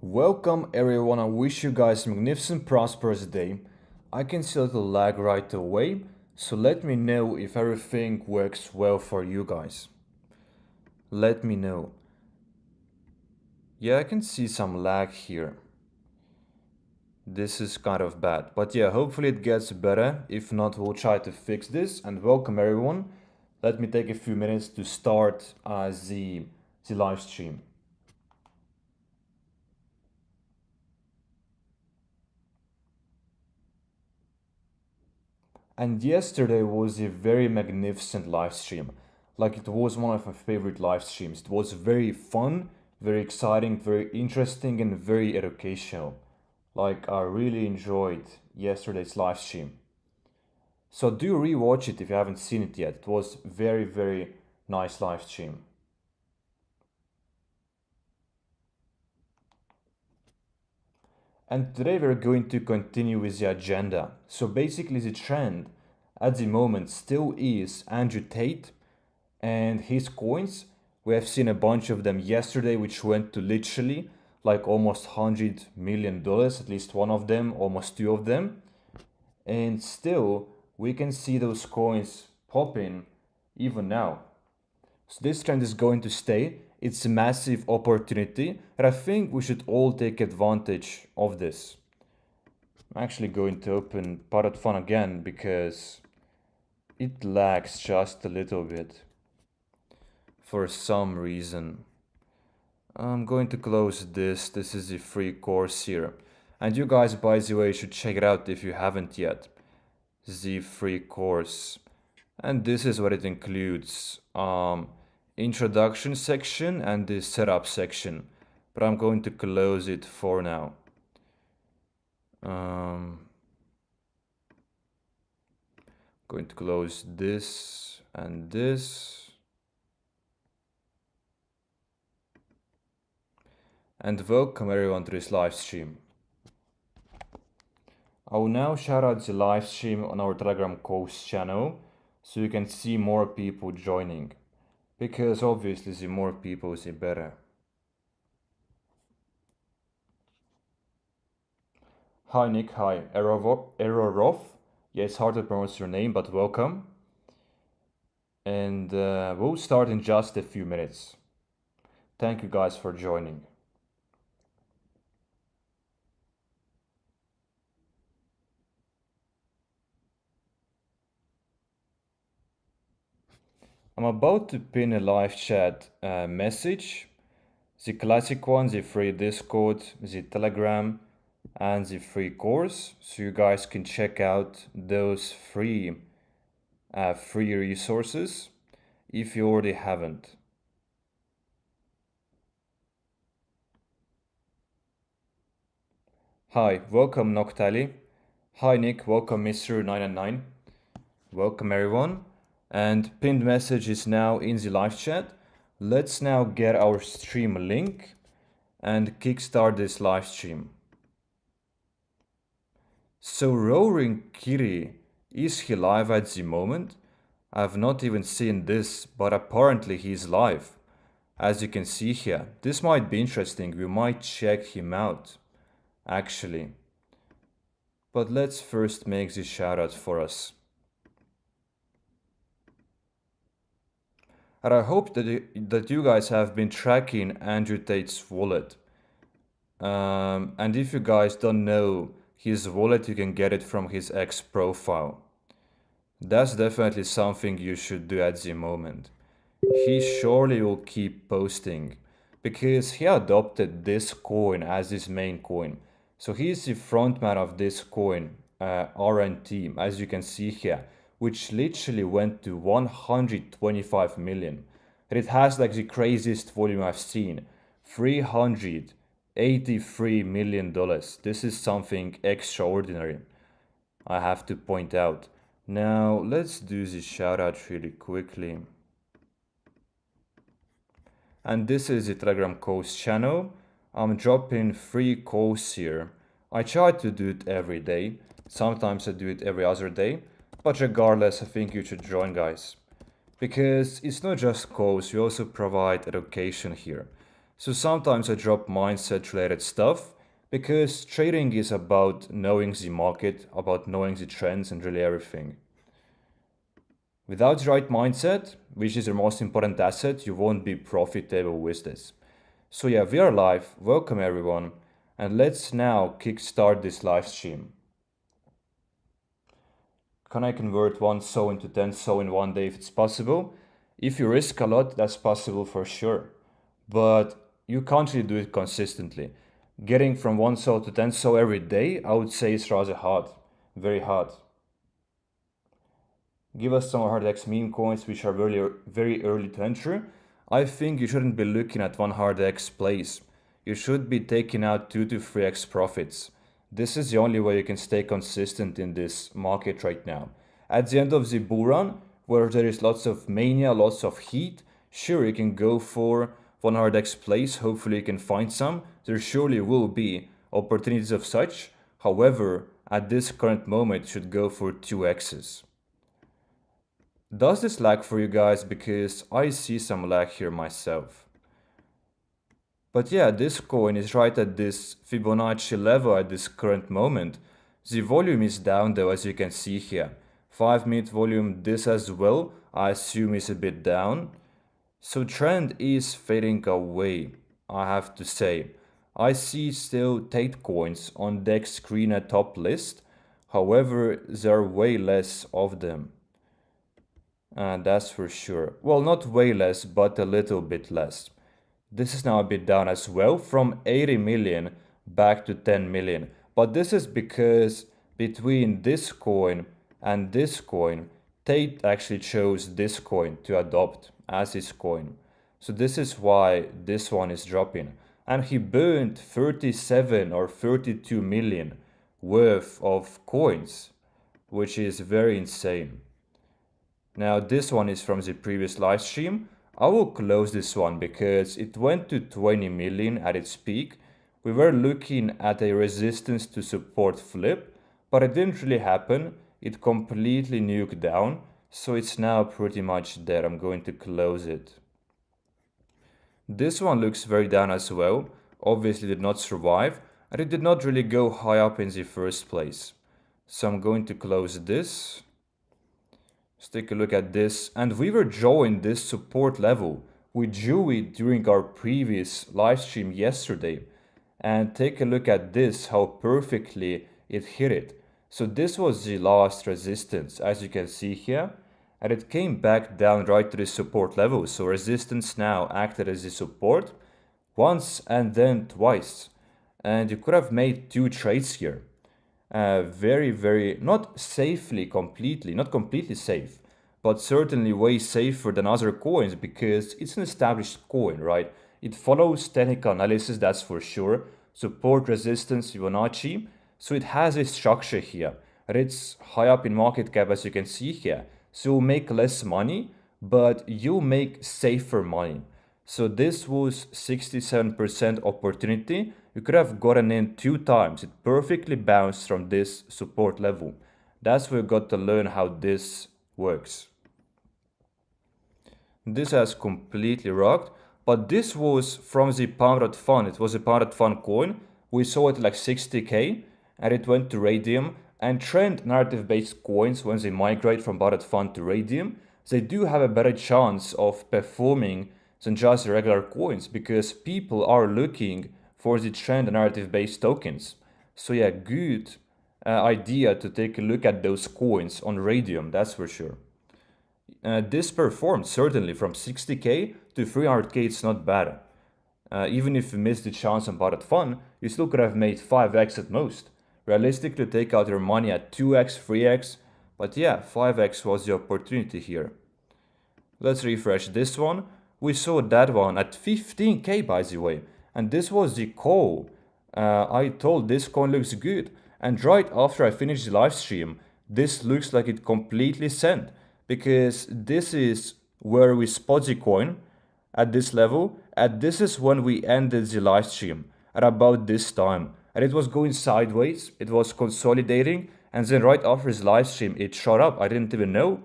Welcome everyone, I wish you guys a magnificent prosperous day. I can see a little lag right away, so let me know if everything works well for you guys. Let me know. Yeah, I can see some lag here. This is kind of bad, but yeah, hopefully it gets better. If not, we'll try to fix this. And welcome everyone. Let me take a few minutes to start the live stream. And yesterday was a very magnificent live stream. Like it was one of my favorite live streams. It was very fun, very exciting, very interesting, and very educational. Like I really enjoyed yesterday's live stream. So do rewatch it if you haven't seen it yet. It was very, very nice live stream. And today we're going to continue with the agenda. So basically the trend at the moment still is Andrew Tate and his coins. We have seen a bunch of them yesterday, which went to literally like almost $100 million, at least one of them, almost two of them. And still, we can see those coins popping even now. So this trend is going to stay. It's a massive opportunity, and I think we should all take advantage of this. I'm actually going to open Pirate Fun again because it lags just a little bit for some reason. I'm going to close this. This is a free course here. And you guys, by the way, should check it out if you haven't yet. The free course. And this is what it includes. Introduction section and the setup section. But I'm going to close it for now. Going to close this and this. And welcome everyone to this live stream. I will now shout out the live stream on our Telegram course channel so you can see more people joining. Because obviously the more people the better. Hi Nick, hi Erorov. Yeah, it's hard to pronounce your name, but welcome. And we'll start in just a few minutes. Thank you guys for joining. I'm about to pin a live chat message. The classic one, the free Discord, the Telegram, and the free course, so you guys can check out those free resources if you already haven't. Hi, welcome Noctali. Hi Nick, welcome Mr. 999. Welcome everyone. And pinned message is now in the live chat. Let's now get our stream link and kickstart this live stream. So Roaring Kitty, is he live at the moment? I've not even seen this, but apparently he's live. As you can see here, this might be interesting, we might check him out, actually. But let's first make this shoutout for us. And I hope that you guys have been tracking Andrew Tate's wallet. And if you guys don't know his wallet, you can get it from his X profile. That's definitely something you should do at the moment. He surely will keep posting because he adopted this coin as his main coin. So he's the frontman of this coin, RNT, as you can see here, which literally went to 125 million. And it has like the craziest volume I've seen, $383 million. This is something extraordinary, I have to point out. Now let's do this shout out really quickly. And this is the Telegram course channel. I'm dropping free course here. I try to do it every day. Sometimes I do it every other day. But regardless, I think you should join, guys. Because it's not just course, we also provide education here. So sometimes I drop mindset related stuff because trading is about knowing the market, about knowing the trends and really everything. Without the right mindset, which is your most important asset, you won't be profitable with this. So yeah, we are live. Welcome everyone. And let's now kickstart this live stream. Can I convert 1 SO into 10 SO in one day if it's possible? If you risk a lot, that's possible for sure. But you can't really do it consistently. Getting from 1 SO to 10 SO every day, I would say is rather hard. Very hard. Give us some hard X meme coins which are very early to enter. I think you shouldn't be looking at one hard X plays. You should be taking out 2 to 3x profits. This is the only way you can stay consistent in this market right now. At the end of the bull run, where there is lots of mania, lots of heat, sure you can go for one hard X plays, hopefully you can find some. There surely will be opportunities of such. However, at this current moment, you should go for 2x's. Does this lag for you guys? Because I see some lag here myself. But yeah, this coin is right at this Fibonacci level at this current moment. The volume is down though, as you can see here. 5-minute volume, this as well, I assume is a bit down. So trend is fading away, I have to say. I see still Tate coins on Dex screen at top list. However, there are way less of them. That's for sure. Well, not way less, but a little bit less. This is now a bit down as well, from 80 million back to 10 million. But this is because between this coin and this coin, Tate actually chose this coin to adopt as his coin. So this is why this one is dropping. And he burned 37 or 32 million worth of coins, which is very insane. Now this one is from the previous live stream. I will close this one because it went to 20 million at its peak. We were looking at a resistance to support flip, but it didn't really happen. It completely nuked down, so it's now pretty much dead. I'm going to close it. This one looks very down as well. Obviously did not survive, and it did not really go high up in the first place. So I'm going to close this. Let's take a look at this, and we were drawing this support level. We drew it during our previous live stream yesterday, and take a look at this, how perfectly it hit it. So this was the last resistance, as you can see here, and it came back down right to the support level. So resistance now acted as the support once and then twice, and you could have made 2 trades here. Very, not safely completely, not completely safe, but certainly way safer than other coins because it's an established coin, right? It follows technical analysis, that's for sure. Support, resistance, Fibonacci. So it has a structure here. And it's high up in market cap, as you can see here. So you'll make less money, but you'll make safer money. So this was 67% opportunity. You could have gotten in 2 times. It perfectly bounced from this support level. That's where you got to learn how this works. This has completely rocked, but this was from the Pounded Fund. It was a Pounded Fund coin. We saw it like 60k, and it went to Radium. And trend narrative-based coins, when they migrate from Pounded Fund to Radium, they do have a better chance of performing than just regular coins because people are looking for the trend narrative-based tokens. So yeah, good idea to take a look at those coins on Radium, that's for sure. This performed certainly from 60k to 300k, it's not bad. Even if you missed the chance on Pounded Fund, you still could have made 5x at most. Realistically, take out your money at 2x, 3x, but yeah, 5x was the opportunity here. Let's refresh this one. We saw that one at 15k, by the way, and this was the call. I told this coin looks good, and right after I finished the live stream, this looks like it completely sent, because this is where we spot the coin at this level, and this is when we ended the live stream at about this time. And it was going sideways, it was consolidating, and then right after his live stream it shot up, I didn't even know.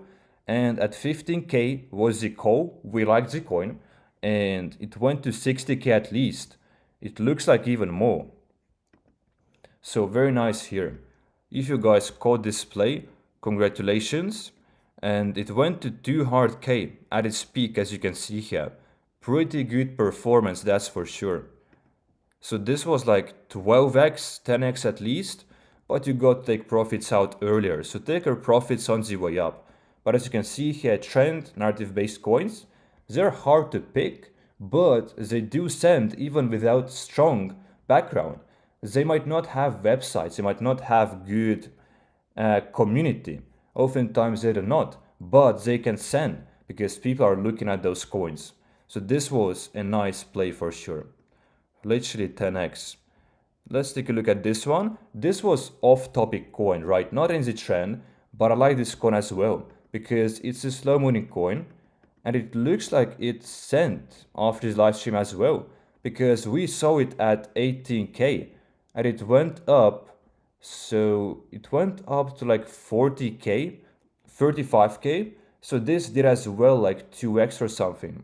And at 15k was the call, we liked the coin, and it went to 60k at least. It looks like even more. So very nice here. If you guys caught this play, congratulations. And it went to 200k at its peak, as you can see here. Pretty good performance, that's for sure. So this was like 12x, 10x at least, but you got to take profits out earlier. So take your profits on the way up. But as you can see here, trend narrative-based coins, they're hard to pick, but they do send even without strong background. They might not have websites, they might not have good community. Oftentimes they do not, but they can send because people are looking at those coins. So this was a nice play for sure. Literally 10x. Let's take a look at this one. This was off-topic coin, right? Not in the trend, but I like this coin as well because it's a slow-moving coin and it looks like it sent after this live stream as well because we saw it at 18k and it went up. So it went up to like 40k, 35k. So this did as well like 2x or something.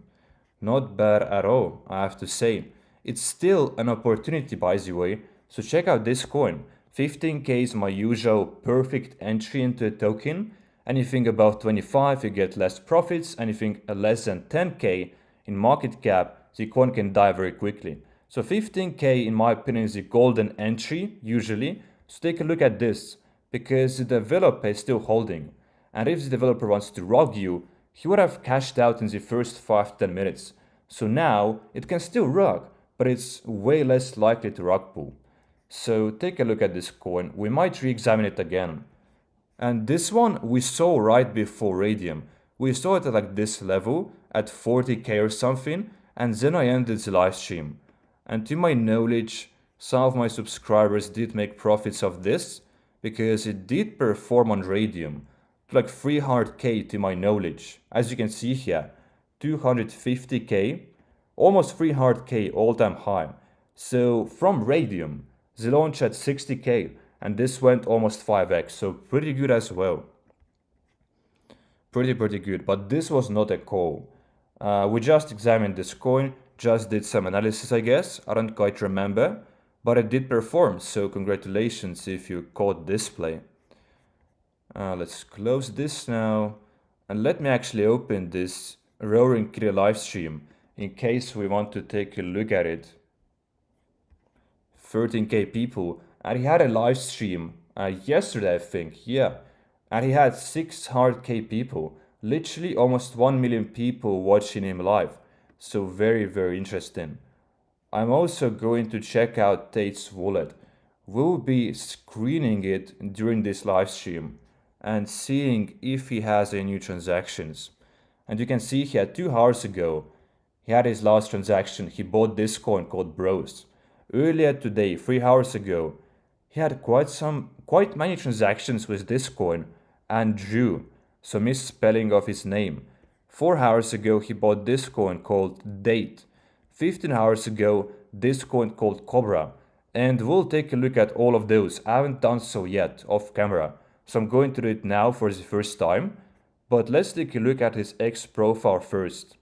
Not bad at all, I have to say. It's still an opportunity, by the way. So check out this coin. 15k is my usual perfect entry into a token. Anything above 25, you get less profits. Anything less than 10k in market cap, the coin can die very quickly. So 15k, in my opinion, is the golden entry, usually. So take a look at this, because the developer is still holding. And if the developer wants to rug you, he would have cashed out in the first 5-10 minutes. So now, it can still rug, but it's way less likely to rug pull. So take a look at this coin. We might re-examine it again. And this one we saw right before Radium. We saw it at like this level, at 40k or something, and then I ended the live stream. And to my knowledge, some of my subscribers did make profits of this, because it did perform on Radium, to like 300k to my knowledge. As you can see here, 250k, almost 300k all-time high. So from Radium, they launched at 60k, and this went almost 5x, so pretty good as well. Pretty good, but this was not a call. We just examined this coin, just did some analysis, I guess. I don't quite remember, but it did perform, so congratulations if you caught this play. Let's close this now, and let me actually open this Roaring Kitty live stream in case we want to take a look at it. 13k people, and he had a live stream yesterday, I think, yeah, and he had 600k people, literally almost 1 million people watching him live, so very interesting. I'm also going to check out Tate's wallet. We'll be screening it during this live stream and seeing if he has any new transactions. And you can see here 2 hours ago, he had his last transaction. He bought this coin called Bros. Earlier today, 3 hours ago, he had quite many transactions with this coin and drew, so misspelling of his name. 4 hours ago, he bought this coin called Tate. 15 hours ago, this coin called Cobra. And we'll take a look at all of those. I haven't done so yet off camera, so I'm going to do it now for the first time. But let's take a look at his X profile first.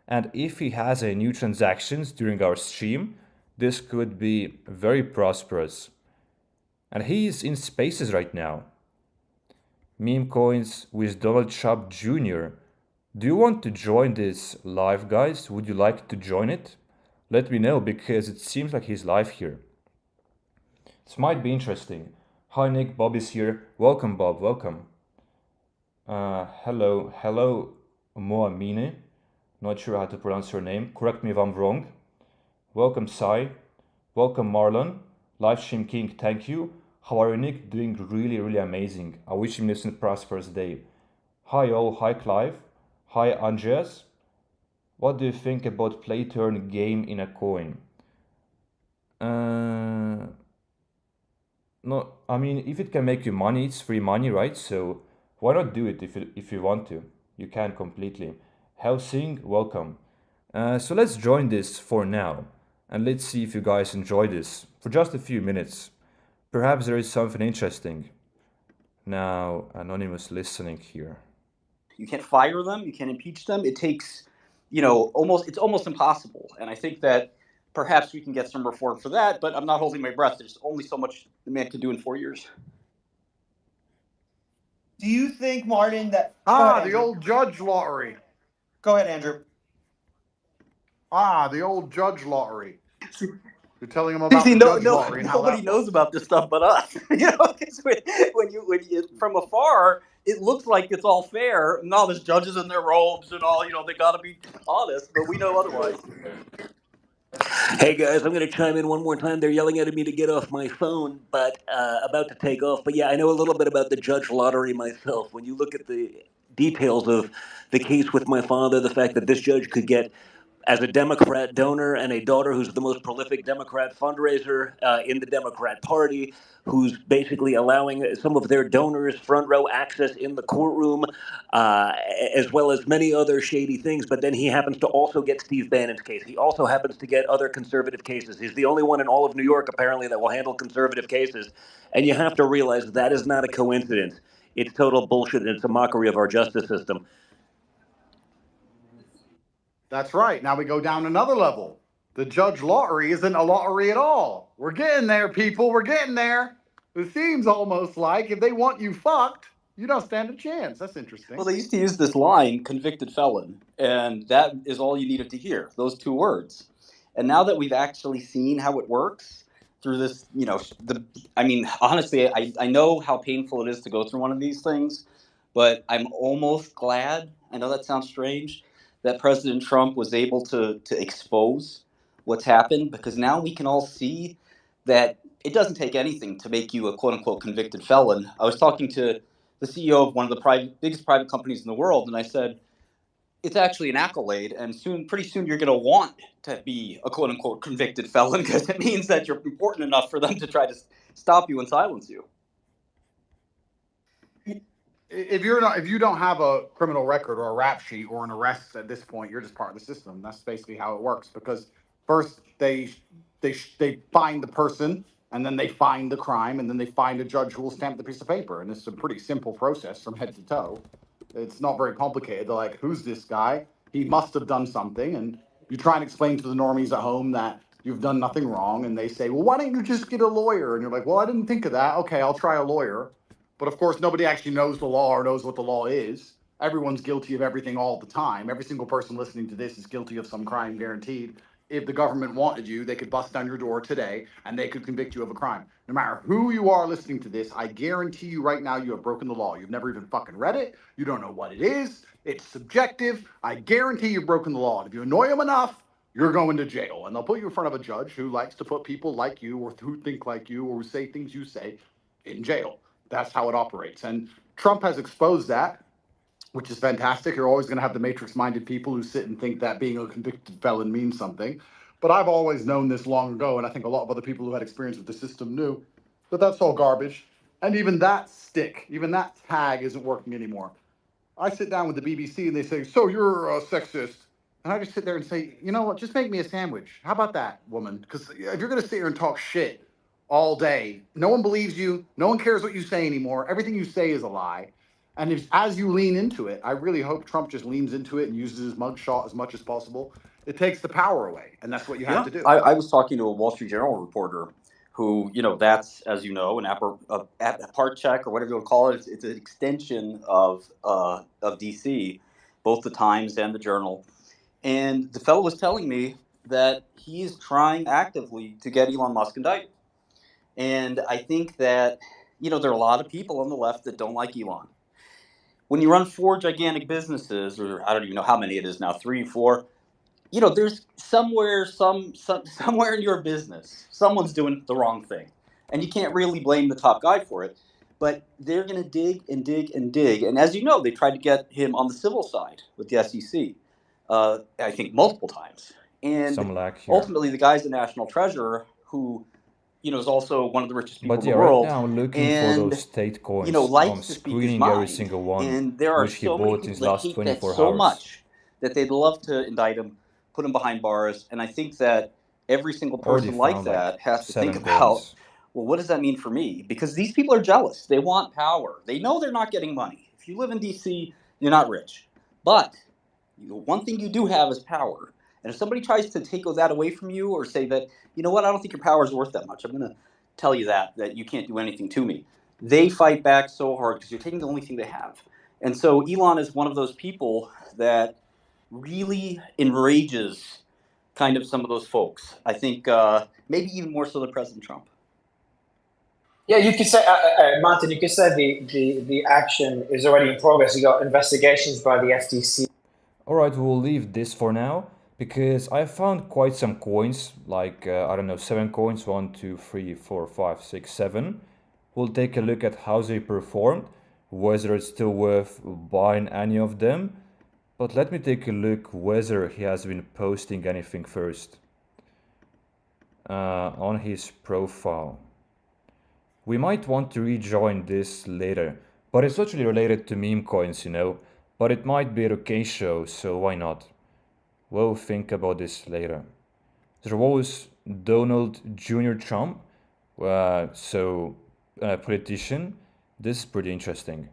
And if he has any new transactions during our stream, this could be very prosperous. And he is in Spaces right now. Memecoins with Donald Trump Jr. Do you want to join this live, guys? Would you like to join it? Let me know, because it seems like he's live here. This might be interesting. Hi Nick, Bob is here. Welcome Bob, welcome. Hello Moamine. Not sure how to pronounce your name. Correct me if I'm wrong. Welcome Sai. Welcome Marlon. Livestream King, thank you. How are you, Nick? Doing really amazing. I wish him this a prosperous day. Hi all, hi Clive. Hi Andreas. What do you think about play turn game in a coin? No, I mean, if it can make you money, it's free money, right? So why not do it if you want to? You can completely. Helsing, welcome. So let's join this for now, and let's see if you guys enjoy this for just a few minutes. Perhaps there is something interesting. Now, anonymous listening here. You can't fire them. You can't impeach them. It takes it's almost impossible. And I think that perhaps we can get some reform for that, but I'm not holding my breath. There's only so much the man can do in 4 years. Do you think, Martin, that... Go ahead, The Andrew. old judge lottery. Go ahead, Andrew. The old judge lottery. You're telling them about See, the judge lottery and how nobody that knows works. about this stuff but us. 'Cause when you from afar, it looks like it's all fair. And all there's judges in their robes and all. They got to be honest, but we know otherwise. Hey guys, I'm going to chime in one more time. They're yelling at me to get off my phone, but about to take off. But yeah, I know a little bit about the judge lottery myself. When you look at the details of the case with my father, the fact that this judge could get, as a Democrat donor and a daughter who's the most prolific Democrat fundraiser in the Democrat Party, who's basically allowing some of their donors front row access in the courtroom, uh, as well as many other shady things. But then he happens to also get Steve Bannon's case. He also happens to get other conservative cases. He's the only one in all of New York, apparently, that will handle conservative cases. And you have to realize that is not a coincidence. It's total bullshit, and it's a mockery of our justice system. That's right. Now we go down another level. The judge lottery isn't a lottery at all. We're getting there, people. We're getting there. It seems almost like if they want you fucked, you don't stand a chance. That's interesting. Well, they used to use this line, convicted felon, and that is all you needed to hear, those two words. And now that we've actually seen how it works through this, honestly, I know how painful it is to go through one of these things, but I'm almost glad, I know that sounds strange, that President Trump was able to expose what's happened, because now we can all see that it doesn't take anything to make you a quote unquote convicted felon. I was talking to the CEO of one of the biggest private companies in the world, and I said, it's actually an accolade, and pretty soon you're going to want to be a quote unquote convicted felon, because it means that you're important enough for them to try to stop you and silence you. If you don't have a criminal record or a rap sheet or an arrest at this point, you're just part of the system. That's basically how it works. Because first they find the person, and then they find the crime, and then they find a judge who will stamp the piece of paper. And it's a pretty simple process from head to toe. It's not very complicated. They're like, who's this guy? He must have done something. And you try and explain to the normies at home that you've done nothing wrong, and they say, well, why don't you just get a lawyer? And you're like, well, I didn't think of that. Okay, I'll try a lawyer. But of course, nobody actually knows the law or knows what the law is. Everyone's guilty of everything all the time. Every single person listening to this is guilty of some crime, guaranteed. If the government wanted you, they could bust down your door today and they could convict you of a crime. No matter who you are listening to this, I guarantee you right now you have broken the law. You've never even fucking read it. You don't know what it is. It's subjective. I guarantee you've broken the law. And if you annoy them enough, you're going to jail. And they'll put you in front of a judge who likes to put people like you or who think like you or who say things you say in jail. That's how it operates. And Trump has exposed that, which is fantastic. You're always going to have the matrix-minded people who sit and think that being a convicted felon means something. But I've always known this long ago, and I think a lot of other people who had experience with the system knew that that's all garbage. And even that stick, even that tag isn't working anymore. I sit down with the BBC and they say, so you're a sexist. And I just sit there and say, you know what, just make me a sandwich. How about that, woman? Because if you're going to sit here and talk shit all day, no one believes you. No one cares what you say anymore. Everything you say is a lie. And as you lean into it, I really hope Trump just leans into it and uses his mugshot as much as possible. It takes the power away, and that's what you have to do. I was talking to a Wall Street Journal reporter who, that's, as you know, a part check or whatever you want to call it. It's an extension of DC, both the Times and the Journal. And the fellow was telling me that he is trying actively to get Elon Musk indicted. And I think that, there are a lot of people on the left that don't like Elon. When you run 4 gigantic businesses, or I don't even know how many it is now, 3, 4, there's somewhere in your business, someone's doing the wrong thing. And you can't really blame the top guy for it. But they're going to dig and dig and dig. And as you know, they tried to get him on the civil side with the SEC, I think multiple times. And Some lag here. ultimately, the guy's the national treasurer who, is also one of the richest people But in yeah, the right world. now I'm looking for And, those Tate coins. likes I'm to speak his screening every mind. single one, And there are which he so many bought in people his that last hate that 24 so hours. much that they'd love to indict him, put him behind bars. And I think that every single Already person like found that like has to think 7 about, coins. well, what does that mean for me? Because these people are jealous. They want power. They know they're not getting money. If you live in DC, you're not rich. But One thing you do have is power. And if somebody tries to take that away from you or say that, you know what, I don't think your power is worth that much, I'm going to tell you that you can't do anything to me. They fight back so hard because you're taking the only thing they have. And so Elon is one of those people that really enrages kind of some of those folks. I think maybe even more so than President Trump. Yeah, you could say, Martin, you could say the action is already in progress. You got investigations by the FTC. Alright, we'll leave this for now because I found quite some coins, like, I don't know, 7 coins, 1, 2, 3, 4, 5, 6, 7. We'll take a look at how they performed, whether it's still worth buying any of them. But let me take a look whether he has been posting anything first on his profile. We might want to rejoin this later, but it's actually related to meme coins, you know. But it might be a okay show, so why not? We'll think about this later. There was Donald Jr. Trump, politician. This is pretty interesting.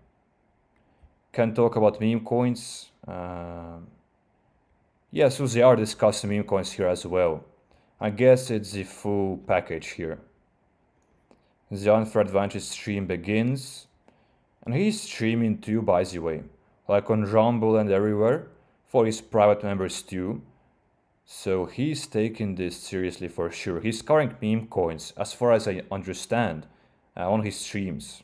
Can talk about meme coins. Yeah, so they are discussing meme coins here as well. I guess it's the full package here. The Unfair Advantage stream begins. And he's streaming too, by the way. Like on Rumble and everywhere, for his private members too. So he's taking this seriously for sure. He's carrying meme coins, as far as I understand, on his streams.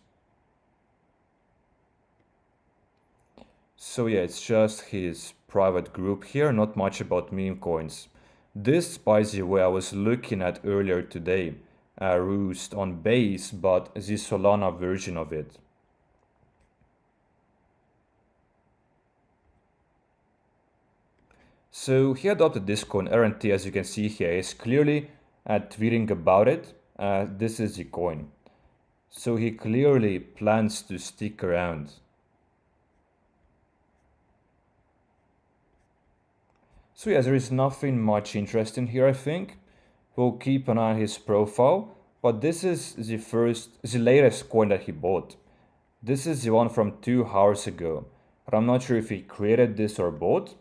So yeah, it's just his private group here, not much about meme coins. This, by the way, I was looking at earlier today, Roost on Base, but the Solana version of it. So he adopted this coin, RNT, as you can see here. He's clearly tweeting about it. This is the coin. So he clearly plans to stick around. So yeah, there is nothing much interesting here, I think. We'll keep an eye on his profile. But this is the latest coin that he bought. This is the one from 2 hours ago. But I'm not sure if he created this or bought.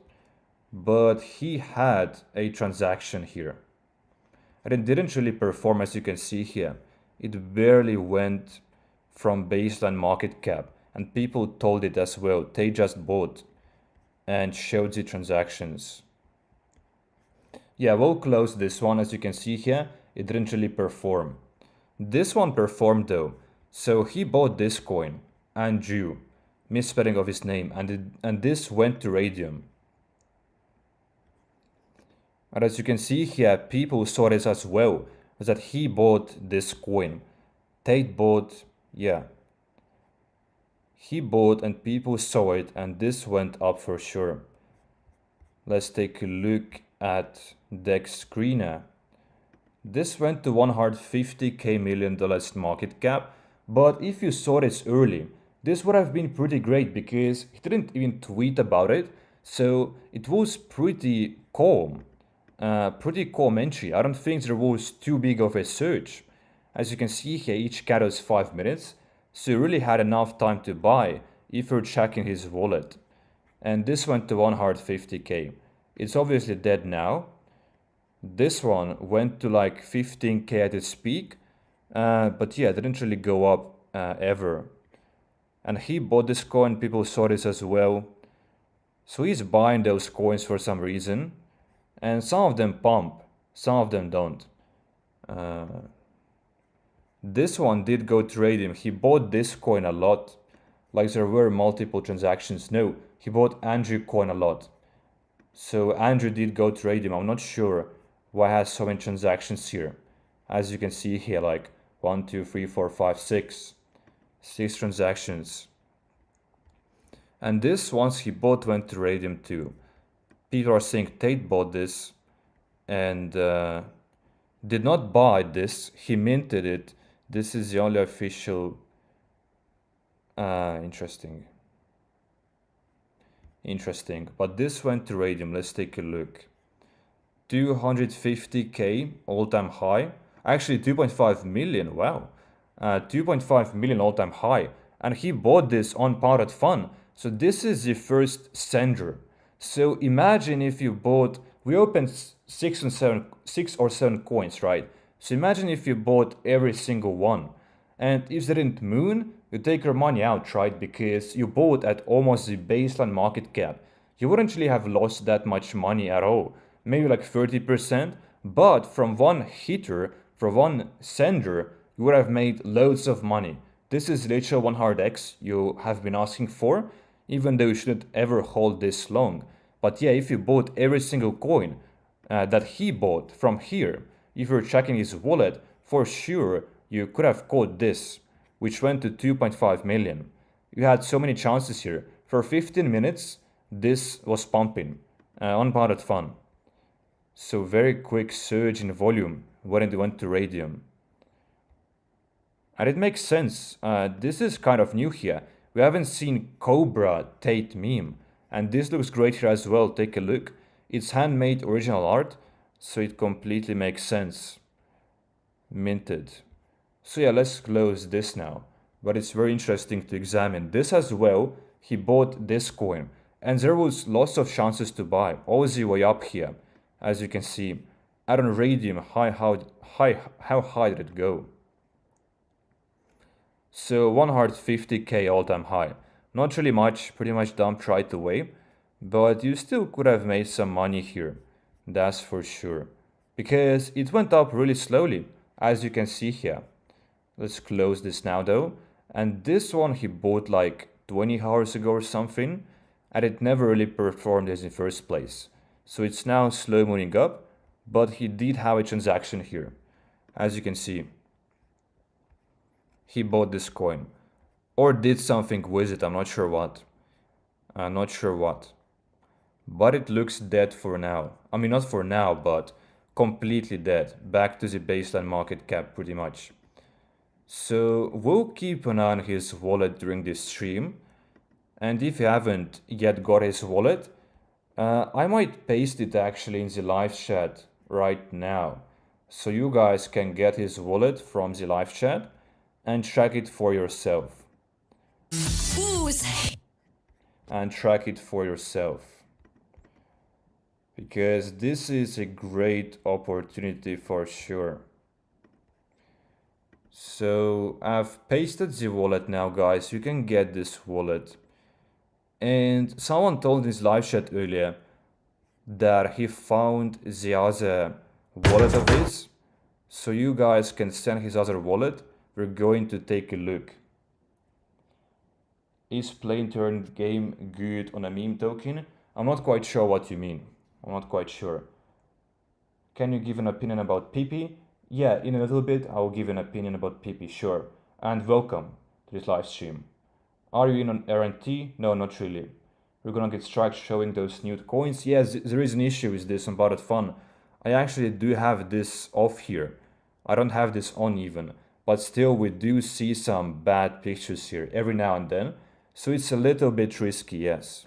But he had a transaction here. And it didn't really perform, as you can see here. It barely went from baseline market cap. And people told it as well. Tate just bought and showed the transactions. Yeah, we'll close this one. As you can see here, it didn't really perform. This one performed though. So he bought this coin, Andrew, misspelling of his name, and this went to Radium. And as you can see here, people saw this as well, that he bought this coin. Tate bought, yeah. He bought and people saw it, and this went up for sure. Let's take a look at Dex Screener. This went to $150k million market cap, but if you saw this early, this would have been pretty great because he didn't even tweet about it, so it was pretty calm. Pretty calm entry. I don't think there was too big of a surge. As you can see here, each candle is 5 minutes, so he really had enough time to buy if you're checking his wallet. And this went to 150k. It's obviously dead now. This one went to like 15k at its peak, but yeah, it didn't really go up ever. And he bought this coin, people saw this as well. So he's buying those coins for some reason. And some of them pump, some of them don't. This one did go trade him. He bought this coin a lot. Like there were multiple transactions. No, he bought Andrew coin a lot. So Andrew did go trade him. I'm not sure why he has so many transactions here. As you can see here, like 1, 2, 3, 4, 5, 6. 6 transactions. And this, once he bought, went to Radium too. People are saying Tate bought this and did not buy this. He minted it. This is the only official. Interesting. But this went to Radium. Let's take a look. 250k all-time high. Actually, 2.5 million. Wow. 2.5 million all-time high. And he bought this on Powdered Fun. So this is the first sender. So imagine if you bought, we opened 6 or 7 coins, right? So imagine if you bought every single one. And if they didn't moon, you take your money out, right? Because you bought at almost the baseline market cap. You wouldn't really have lost that much money at all. Maybe like 30%. But from one hitter, from one sender, you would have made loads of money. This is literal 100x you have been asking for, even though you shouldn't ever hold this long. But yeah, if you bought every single coin that he bought from here, if you're checking his wallet, for sure you could have caught this, which went to 2.5 million. You had so many chances here. For 15 minutes, this was pumping. Unbounded fun. So very quick surge in volume when it went to radium. And it makes sense. This is kind of new here. We haven't seen Cobra Tate meme. And this looks great here as well. Take a look. It's handmade original art, so it completely makes sense. Minted. So yeah, let's close this now. But it's very interesting to examine. This as well, he bought this coin. And there was lots of chances to buy. Always the way up here. As you can see. I don't radium, how high did it go? So 150k all-time high. Not really much, pretty much dumped right away. But you still could have made some money here. That's for sure. Because it went up really slowly, as you can see here. Let's close this now though. And this one he bought like 20 hours ago or something. And it never really performed as in the first place. So it's now slow moving up. But he did have a transaction here. As you can see. He bought this coin. Or did something with it, I'm not sure what. But it looks dead for now. I mean, not for now, but completely dead. Back to the baseline market cap pretty much. So we'll keep an eye on his wallet during this stream. And if you haven't yet got his wallet, I might paste it actually in the live chat right now. So you guys can get his wallet from the live chat and track it for yourself. And track it for yourself. Because this is a great opportunity for sure. So I've pasted the wallet now, guys. You can get this wallet. And someone told in his live chat earlier that he found the other wallet of his. So you guys can send his other wallet. We're going to take a look. Is plain turn game good on a meme token? I'm not quite sure what you mean. I'm not quite sure. Can you give an opinion about PP? Yeah, in a little bit I will give an opinion about PP, sure. And welcome to this live stream. Are you in on RNT? No, not really. We're gonna get strikes showing those nude coins. Yes, there is an issue with this on Bought Fun. I actually do have this off here. I don't have this on even. But still we do see some bad pictures here every now and then. So it's a little bit risky, yes.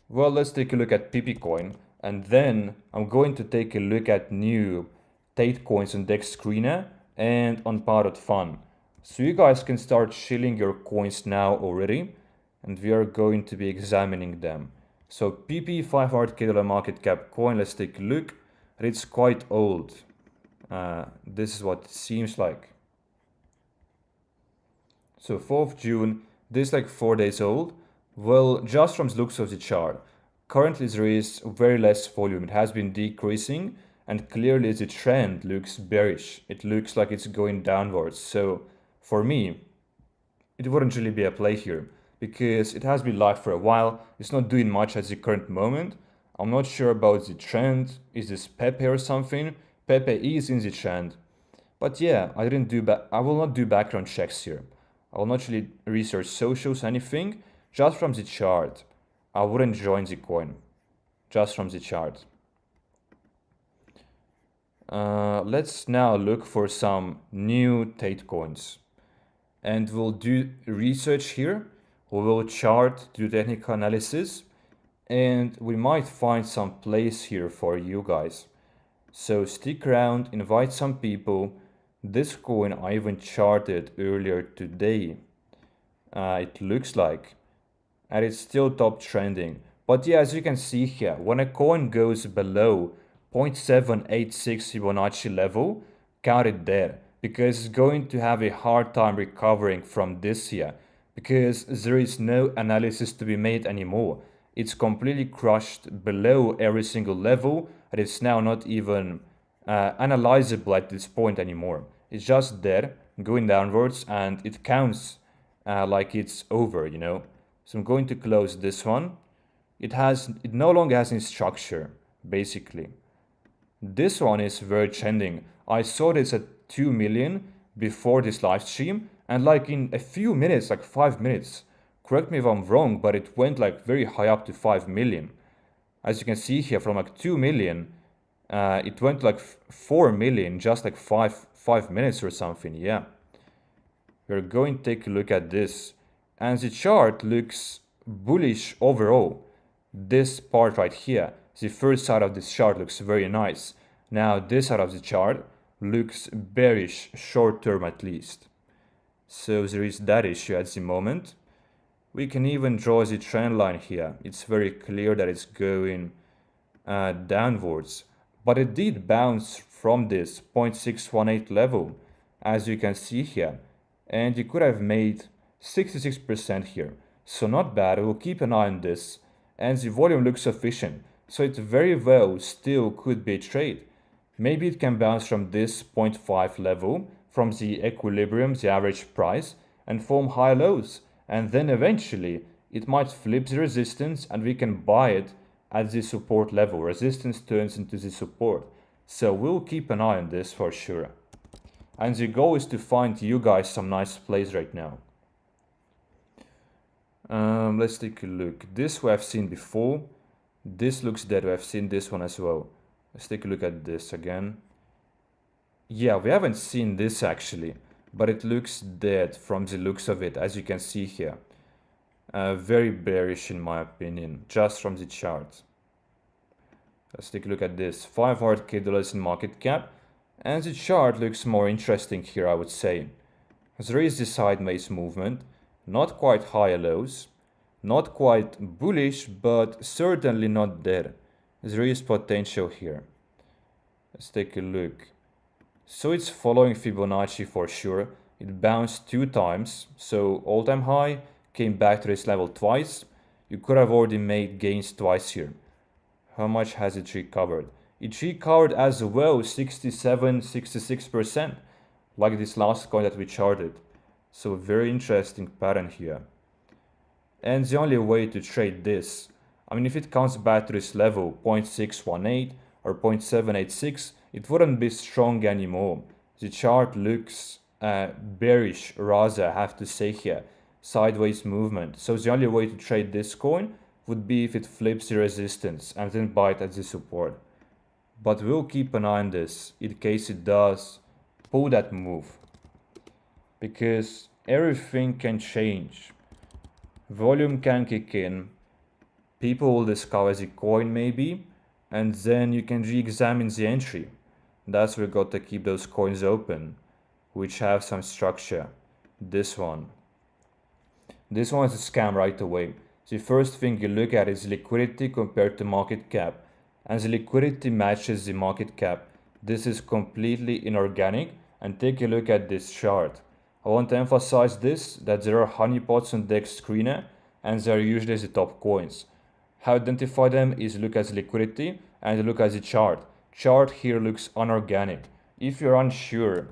Well, let's take a look at PP coin. And then I'm going to take a look at new Tate coins on Dex Screener and on Bought Fun. So you guys can start shilling your coins now already. And we are going to be examining them. So PP $500k market cap coin, let's take a look. And it's quite old. This is what it seems like. So 4th June, this is like 4 days old. Well, just from the looks of the chart, currently there is very less volume. It has been decreasing and clearly the trend looks bearish. It looks like it's going downwards. So for me, it wouldn't really be a play here because it has been live for a while. It's not doing much at the current moment. I'm not sure about the trend. Is this Pepe or something? Pepe is in the trend. But yeah, I will not do background checks here. I will not really research socials, anything. Just from the chart. I wouldn't join the coin. Just from the chart. Let's now look for some new Tate coins. And we'll do research here. We will chart, do technical analysis. And we might find some place here for you guys. So stick around, invite some people. This coin I even charted earlier today. It looks like. and it's still top trending. But yeah, as you can see here, when a coin goes below 0.786 Fibonacci level, count it there, because it's going to have a hard time recovering from this here, because there is no analysis to be made anymore. It's completely crushed below every single level, and it's now not even analyzable at this point anymore. It's just there, going downwards, and it counts like it's over, you know. So I'm going to close this one. It no longer has any structure, basically. This one is very trending. I saw this at 2 million before this live stream, and like in a few minutes, like 5 minutes, correct me if I'm wrong, but it went like very high up to 5 million. As you can see here, from like 2 million, it went like 4 million, just like 5 minutes or something, yeah. We're going to take a look at this, and the chart looks bullish overall. This part right here, the first side of this chart looks very nice. Now this side of the chart looks bearish, short term at least. So there is that issue at the moment. We can even draw the trend line here. It's very clear that it's going downwards. But it did bounce from this 0.618 level, as you can see here. And you could have made 66% here. So not bad. We'll keep an eye on this. And the volume looks sufficient. So it very well still could be a trade. Maybe it can bounce from this 0.5 level, from the equilibrium, the average price, and form high lows. And then eventually it might flip the resistance and we can buy it at the support level. Resistance turns into the support. So we'll keep an eye on this for sure. And the goal is to find you guys some nice plays right now. Let's take a look. This we have seen before. This looks dead. We have seen this one as well. Let's take a look at this again. Yeah, we haven't seen this actually, but it looks dead from the looks of it, as you can see here. Very bearish in my opinion, just from the chart. Let's take a look at this. $500K in market cap. And the chart looks more interesting here, I would say. There is this sideways movement. Not quite high lows, not quite bullish, but certainly not there. There is potential here. Let's take a look. So it's following Fibonacci for sure. It bounced 2 times, so all-time high, came back to this level twice. You could have already made gains twice here. How much has it recovered? It recovered as well 67-66%, like this last coin that we charted. So very interesting pattern here. And the only way to trade this, I mean, if it comes back to this level 0.618 or 0.786, it wouldn't be strong anymore. The chart looks bearish, rather, I have to say here. Sideways movement. So the only way to trade this coin would be if it flips the resistance and then buy it at the support. But we'll keep an eye on this in case it does pull that move. Because everything can change. Volume can kick in. People will discover the coin maybe. And then you can re-examine the entry. That's where we got to keep those coins open, which have some structure. This one. This one is a scam right away. The first thing you look at is liquidity compared to market cap. And the liquidity matches the market cap. This is completely inorganic. And take a look at this chart. I want to emphasize this, that there are honeypots on the screener, and they are usually the top coins. How to identify them is look at the liquidity and look at the chart. Chart here looks unorganic. If you're unsure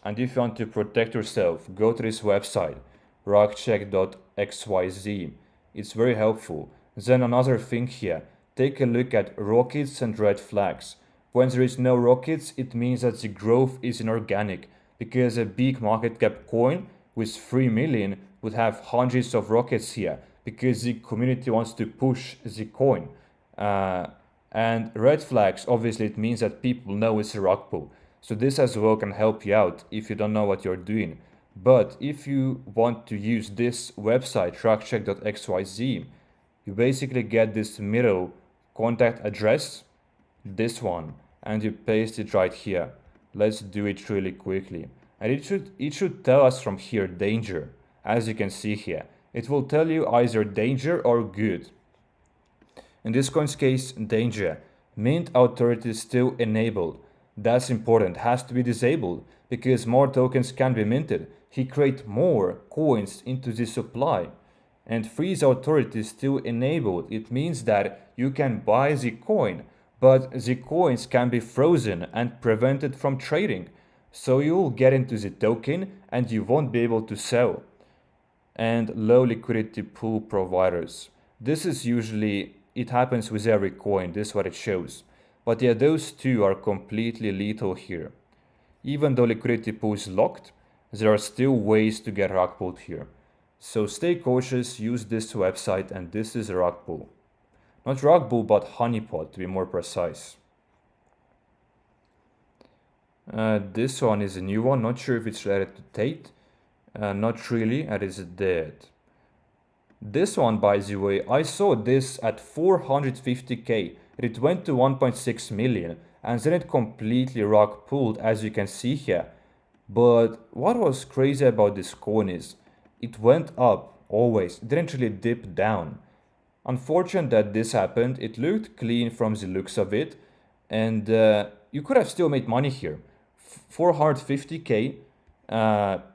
and if you want to protect yourself, go to this website, rockcheck.xyz. It's very helpful. Then another thing here, take a look at rockets and red flags. When there is no rockets, it means that the growth is inorganic, because a big market cap coin with 3 million would have hundreds of rockets here, because the community wants to push the coin. And red flags, obviously it means that people know it's a rug pull. So this as well can help you out if you don't know what you're doing. But if you want to use this website, rockcheck.xyz, you basically get this middle contact address, this one, and you paste it right here. Let's do it really quickly. And it should tell us from here danger, as you can see here. it will tell you either danger or good. In this coin's case, danger. Mint authority is still enabled. That's important, has to be disabled, because more tokens can be minted. He create more coins into the supply. And freeze authority is still enabled. It means that you can buy the coin, but the coins can be frozen and prevented from trading. So you will get into the token and you won't be able to sell. And low liquidity pool providers. This is usually, it happens with every coin, this is what it shows. But yeah, those two are completely lethal here. Even though liquidity pool is locked, there are still ways to get rug pulled here. So stay cautious, use this website, and this is rug pull. Not rug pull, but honeypot to be more precise. This one is a new one, not sure if it's related to Tate. Not really, and it's dead. This one, by the way, I saw this at 450k. It went to 1.6 million, and then it completely rug pulled, as you can see here. But what was crazy about this coin is, it went up always, it didn't really dip down. Unfortunate that this happened. It looked clean from the looks of it, and you could have still made money here. 450k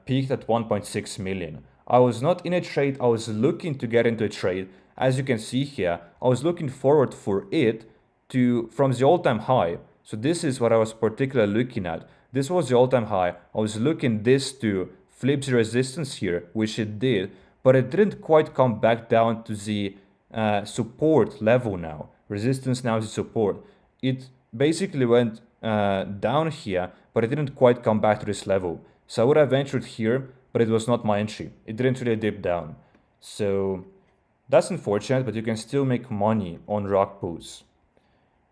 peaked at 1.6 million. I was not in a trade, I was looking to get into a trade. As you can see here, I was looking forward for it to from the all-time high. So this is what I was particularly looking at. This was the all-time high. I was looking this to flip the resistance here, which it did, but it didn't quite come back down to the support level now. Resistance now is support. It basically went down here, but it didn't quite come back to this level. So I would have ventured here, but it was not my entry. It didn't really dip down. So that's unfortunate, but you can still make money on rug pulls.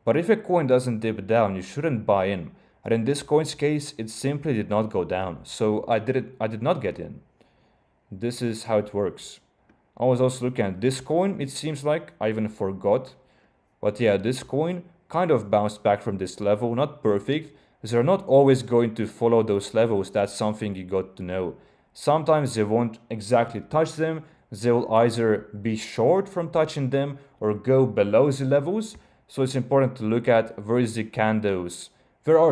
But if a coin doesn't dip down, you shouldn't buy in. And in this coin's case, it simply did not go down. So I did not get in. This is how it works. I was also looking at this coin, it seems like. I even forgot. But yeah, this coin kind of bounced back from this level. Not perfect. They're not always going to follow those levels. That's something you got to know. Sometimes they won't exactly touch them. They will either be short from touching them or go below the levels. So it's important to look at where are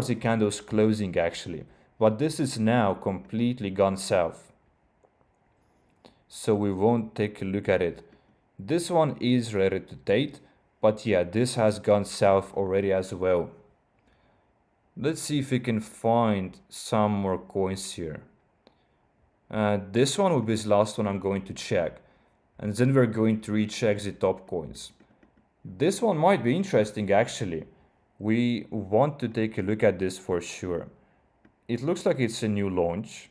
the candles closing actually. But this is now completely gone south. So we won't take a look at it. This one is related to Tate, but yeah, this has gone south already as well. Let's see if we can find some more coins here. This one will be the last one I'm going to check. And then we're going to recheck the top coins. This one might be interesting actually. We want to take a look at this for sure. It looks like it's a new launch.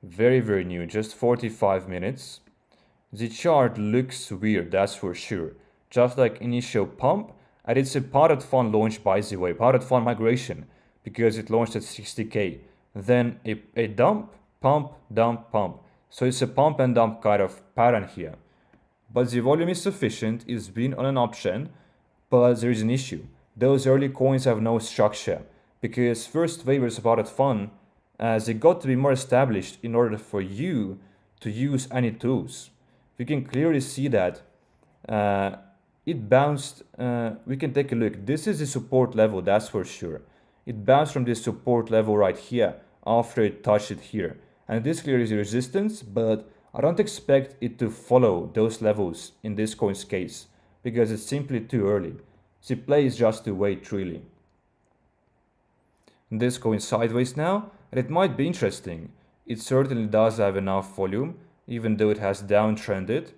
Very, very new, just 45 minutes. The chart looks weird, that's for sure. Just like initial pump, and it's a potted fund launch, by the way, potted fund migration, because it launched at 60k. Then a dump, pump, dump, pump. So it's a pump and dump kind of pattern here. But the volume is sufficient, it's been on an uptrend, but there is an issue. Those early coins have no structure, because first waivers about it fun, they got to be more established in order for you to use any tools. We can clearly see that it bounced. We can take a look. This is the support level, that's for sure. It bounced from this support level right here after it touched it here. And this clearly is the resistance, but I don't expect it to follow those levels in this coin's case, because it's simply too early. The play is just to wait really. This coin sideways now, and it might be interesting. It certainly does have enough volume, even though it has downtrended.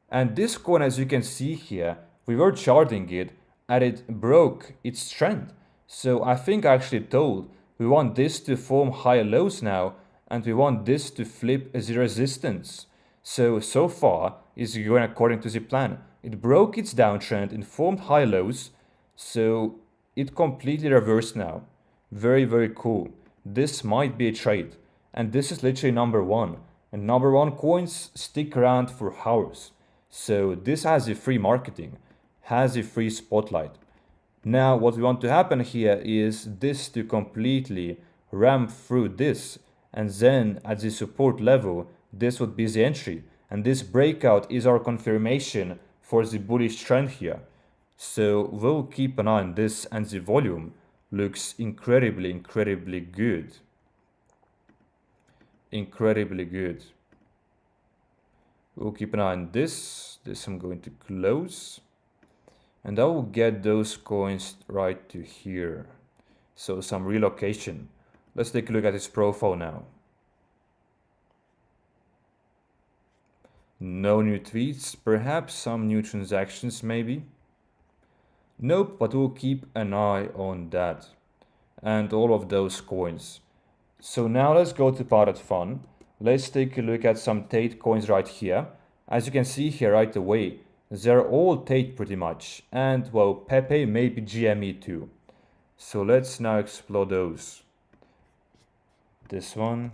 And this coin, as you can see here, we were charting it and it broke its trend. So I think I actually told we want this to form higher lows now, and we want this to flip as a resistance. So far it's going according to the plan. It broke its downtrend and formed high lows, so it completely reversed now. Very, very cool. This might be a trade, and this is literally number one. And number one coins stick around for hours. So this has a free marketing, has a free spotlight. Now what we want to happen here is this to completely ramp through this, and then at the support level, this would be the entry. And this breakout is our confirmation for the bullish trend here. So we'll keep an eye on this, and the volume looks incredibly good. Incredibly good. We'll keep an eye on this. This I'm going to close. And I will get those coins right to here. So some relocation. Let's take a look at his profile now. No new tweets, perhaps some new transactions maybe. Nope, but we'll keep an eye on that. And all of those coins. So now let's go to Pirate Fun. Let's take a look at some Tate coins right here. As you can see here right away, they're all Tate pretty much. And well, Pepe, maybe GME too. So let's now explore those. This one,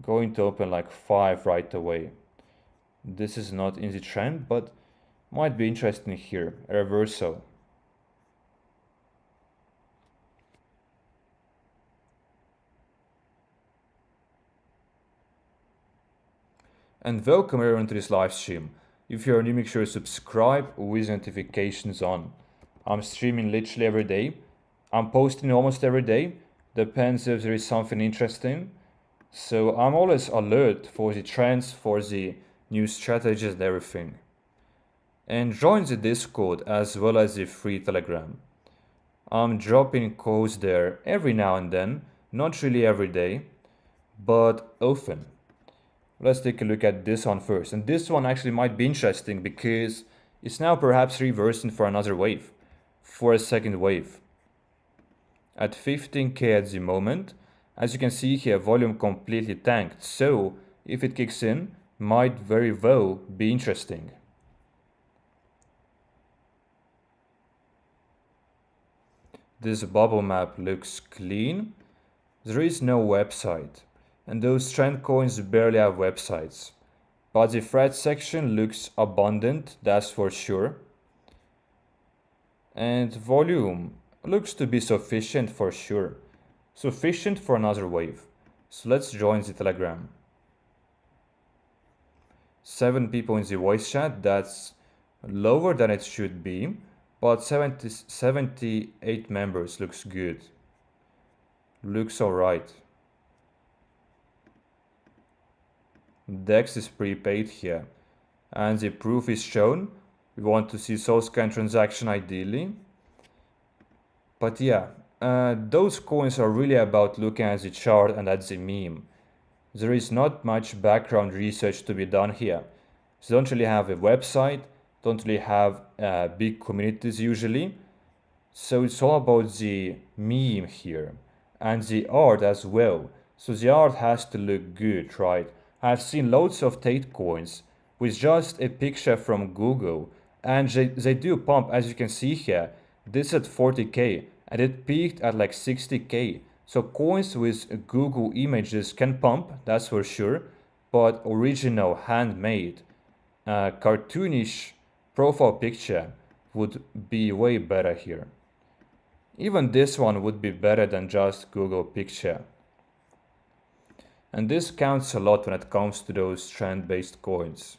going to open like 5 right away. This is not in the trend, but might be interesting here, a reversal. And welcome everyone to this live stream. If you're new, make sure to subscribe with notifications on. I'm streaming literally every day. I'm posting almost every day. Depends if there is something interesting. So I'm always alert for the trends, for the new strategies and everything. And join the Discord as well as the free Telegram. I'm dropping codes there every now and then, not really every day, but often. Let's take a look at this one first. And this one actually might be interesting because it's now perhaps reversing for another wave, for a second wave. At 15k at the moment, as you can see here, volume completely tanked. So if it kicks in, might very well be interesting. This bubble map looks clean. There is no website. And those trend coins barely have websites. But the thread section looks abundant, that's for sure. And volume looks to be sufficient for sure. Sufficient for another wave. So let's join the Telegram. 7 people in the voice chat, that's lower than it should be. But 78 members looks good. Looks alright. DEX is prepaid here, and the proof is shown. We want to see source scan transaction ideally. But yeah, those coins are really about looking at the chart and at the meme. There is not much background research to be done here. They don't really have a website, don't really have big communities usually. So it's all about the meme here, and the art as well. So the art has to look good, right? I've seen loads of Tate coins with just a picture from Google, and they do pump, as you can see here. This at 40k, and it peaked at like 60k. So coins with Google images can pump, that's for sure, but original, handmade, cartoonish profile picture would be way better here. Even this one would be better than just Google picture. And this counts a lot when it comes to those trend-based coins.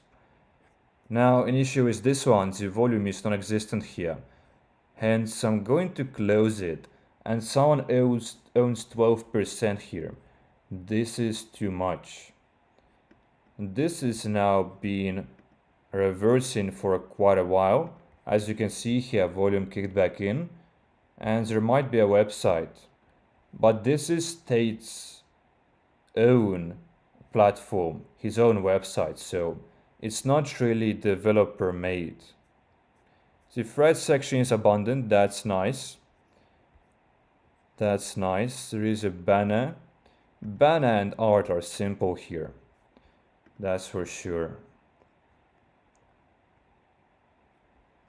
Now, an issue is this one, the volume is non-existent here. Hence, I'm going to close it. And someone owns 12% here. This is too much. This is now been reversing for quite a while. As you can see here, volume kicked back in. And there might be a website. But this is Tate's own platform, his own website, so it's not really developer made. The thread section is abundant, that's nice. That's nice. There is a banner. Banner and art are simple here. That's for sure.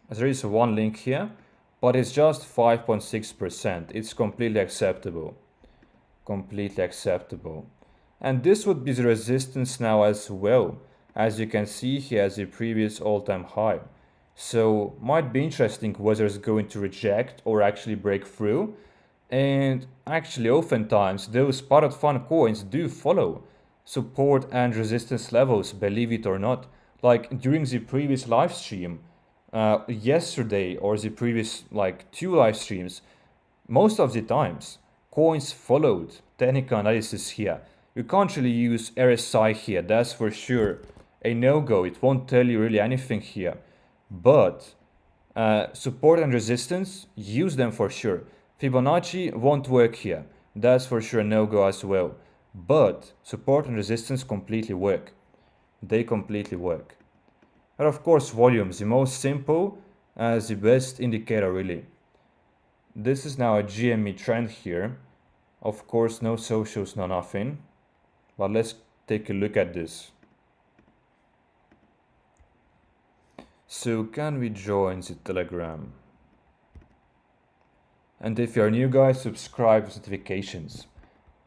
There is one link here, but it's just 5.6%. It's completely acceptable. Completely acceptable. And this would be the resistance now as well. As you can see here, the previous all-time high. So might be interesting whether it's going to reject or actually break through. And actually oftentimes those Pirate Fun coins do follow support and resistance levels, believe it or not. Like during the previous live stream, yesterday, or the previous like 2 live streams, most of the times coins followed technical analysis here. You can't really use RSI here, that's for sure a no-go. It won't tell you really anything here. But support and resistance, use them for sure. Fibonacci won't work here, that's for sure a no-go as well. But support and resistance completely work. They completely work. And of course volumes, the most simple, the best indicator really. This is now a GME trend here. Of course no socials, no nothing. But let's take a look at this. So can we join the Telegram? And if you're new guys, subscribe with notifications.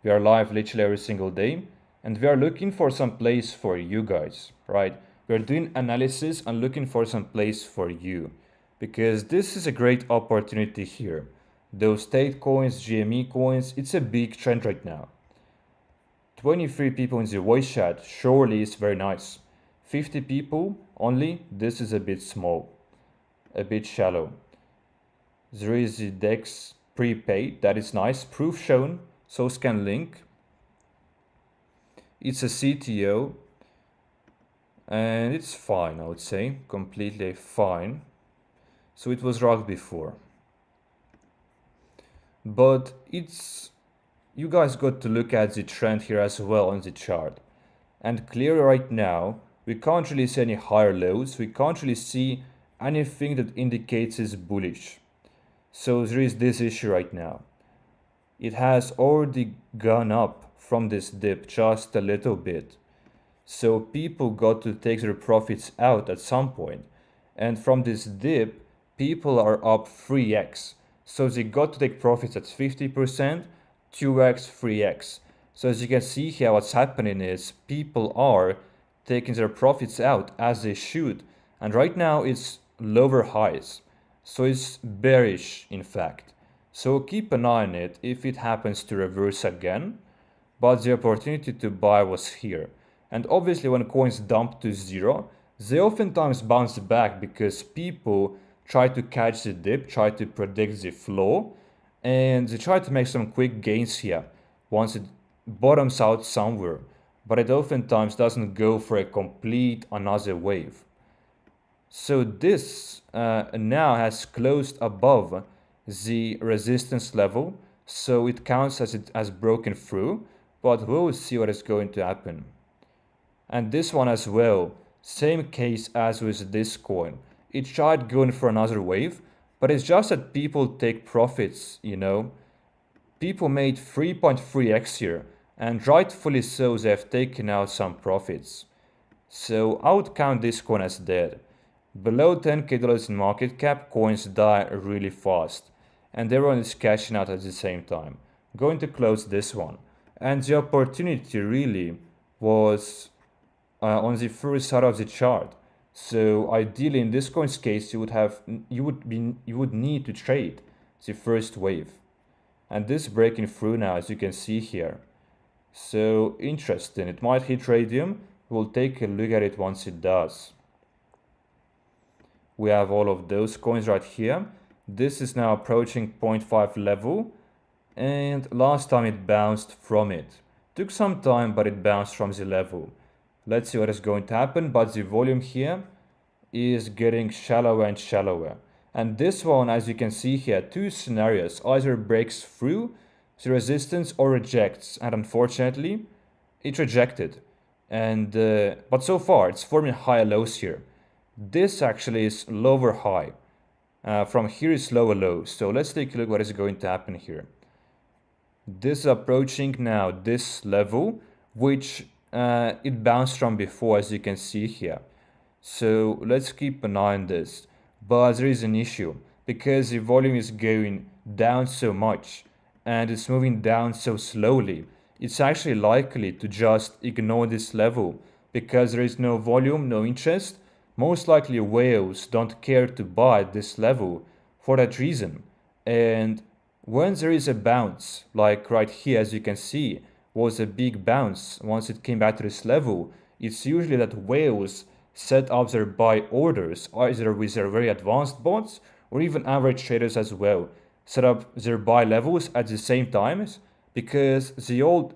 We are live literally every single day, and we are looking for some place for you guys, right? We're doing analysis and looking for some place for you, because this is a great opportunity here. Those Tate coins, GME coins, it's a big trend right now. 23 people in the voice chat surely is very nice. 50 people only, this is a bit small, a bit shallow. There is the DEX prepaid, that is nice. Proof shown, so scan link. It's a CTO, and it's fine, I would say, completely fine. So it was rocked before. But it's, you guys got to look at the trend here as well on the chart. And clearly right now, we can't really see any higher lows. We can't really see anything that indicates it's bullish. So there is this issue right now. It has already gone up from this dip just a little bit. So people got to take their profits out at some point. And from this dip, people are up 3x. So they got to take profits at 50%, 2x, 3x. So as you can see here, what's happening is people are taking their profits out as they should. And right now it's lower highs. So it's bearish in fact. So keep an eye on it if it happens to reverse again. But the opportunity to buy was here. And obviously when coins dump to zero, they oftentimes bounce back because people try to catch the dip, try to predict the flow, and they try to make some quick gains here once it bottoms out somewhere. But it oftentimes doesn't go for a complete another wave. So this now has closed above the resistance level, so it counts as it has broken through, but we'll see what is going to happen. And this one as well, same case as with this coin. It tried going for another wave, but it's just that people take profits, you know. People made 3.3x here, and rightfully so, they have taken out some profits. So I would count this coin as dead. Below $10k in market cap, coins die really fast, and everyone is cashing out at the same time. Going to close this one. And the opportunity really was on the first side of the chart. So ideally in this coin's case, you would need to trade the first wave. And this breaking through now, as you can see here. So interesting, it might hit radium. We'll take a look at it once it does. We have all of those coins right here. This is now approaching 0.5 level. And last time it bounced from it. Took some time, but it bounced from the level. Let's see what is going to happen, but the volume here is getting shallower and shallower. And this one, as you can see here, 2 scenarios. Either breaks through the resistance or rejects. And unfortunately, it rejected. And but so far, it's forming higher lows here. This actually is lower high. From here is lower low. So let's take a look what is going to happen here. This is approaching now this level, which it bounced from before, as you can see here. So let's keep an eye on this. But there is an issue because the volume is going down so much and it's moving down so slowly. It's actually likely to just ignore this level because there is no volume, no interest. Most likely whales don't care to buy at this level for that reason. And when there is a bounce, like right here, as you can see, was a big bounce once it came back to this level, it's usually that whales set up their buy orders, either with their very advanced bots or even average traders as well, set up their buy levels at the same times, because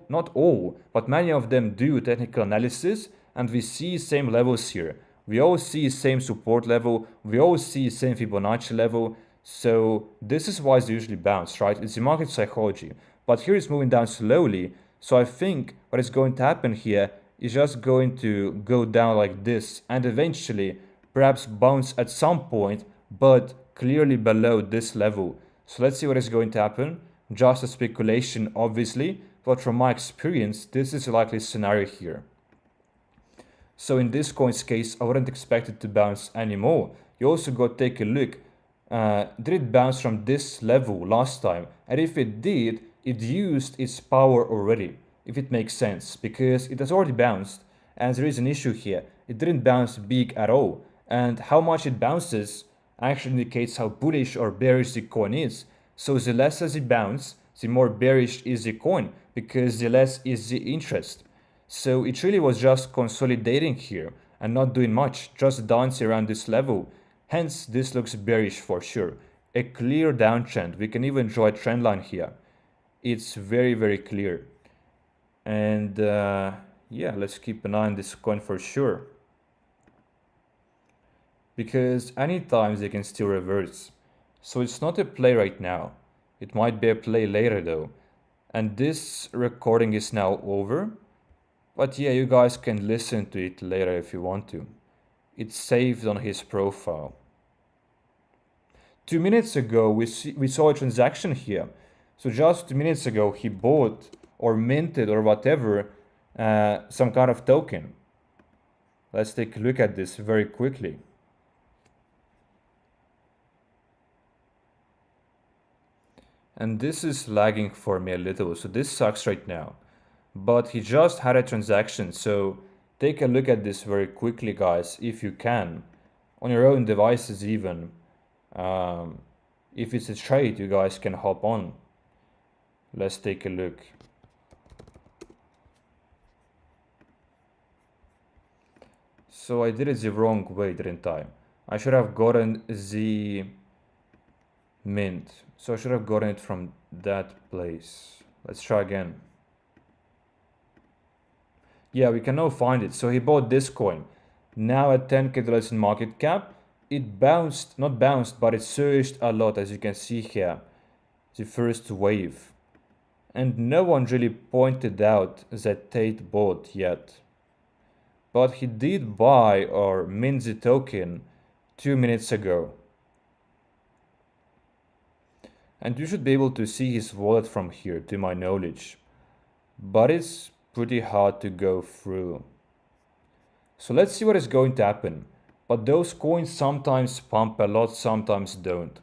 not all, but many of them do technical analysis, and we see same levels here. We all see same support level, we all see same Fibonacci level, so this is why they usually bounce, right? It's the market psychology. But here it's moving down slowly, so I think what is going to happen here is just going to go down like this and eventually perhaps bounce at some point, but clearly below this level. So let's see what is going to happen. Just a speculation, obviously, but from my experience, this is a likely scenario here. So in this coin's case, I wouldn't expect it to bounce anymore. You also got to take a look. Did it bounce from this level last time? And if it did, it used its power already, if it makes sense, because it has already bounced, and there is an issue here. It didn't bounce big at all, and how much it bounces actually indicates how bullish or bearish the coin is. So the less as it bounces, the more bearish is the coin, because the less is the interest. So it really was just consolidating here and not doing much, just dancing around this level. Hence, this looks bearish for sure. A clear downtrend. We can even draw a trend line here. It's very, very clear. And yeah, let's keep an eye on this coin for sure. Because anytime they can still reverse. So it's not a play right now. It might be a play later though. And this recording is now over. But yeah, you guys can listen to it later if you want to. It's saved on his profile. 2 minutes ago, we saw a transaction here. So just 2 minutes ago, he bought or minted or whatever some kind of token. Let's take a look at this very quickly. And this is lagging for me a little, so this sucks right now. But he just had a transaction, so take a look at this very quickly, guys, if you can, on your own devices even. If it's a trade, you guys can hop on. Let's take a look. So I did it the wrong way, didn't I? I should have gotten the mint. So I should have gotten it from that place. Let's try again. Yeah, we can now find it. So he bought this coin. Now at $10K in market cap, it bounced, not bounced, but it surged a lot, as you can see here. The first wave. And no one really pointed out that Tate bought yet. But he did buy or mint the token 2 minutes ago. And you should be able to see his wallet from here, to my knowledge. But it's pretty hard to go through. So let's see what is going to happen. But those coins sometimes pump a lot, sometimes don't.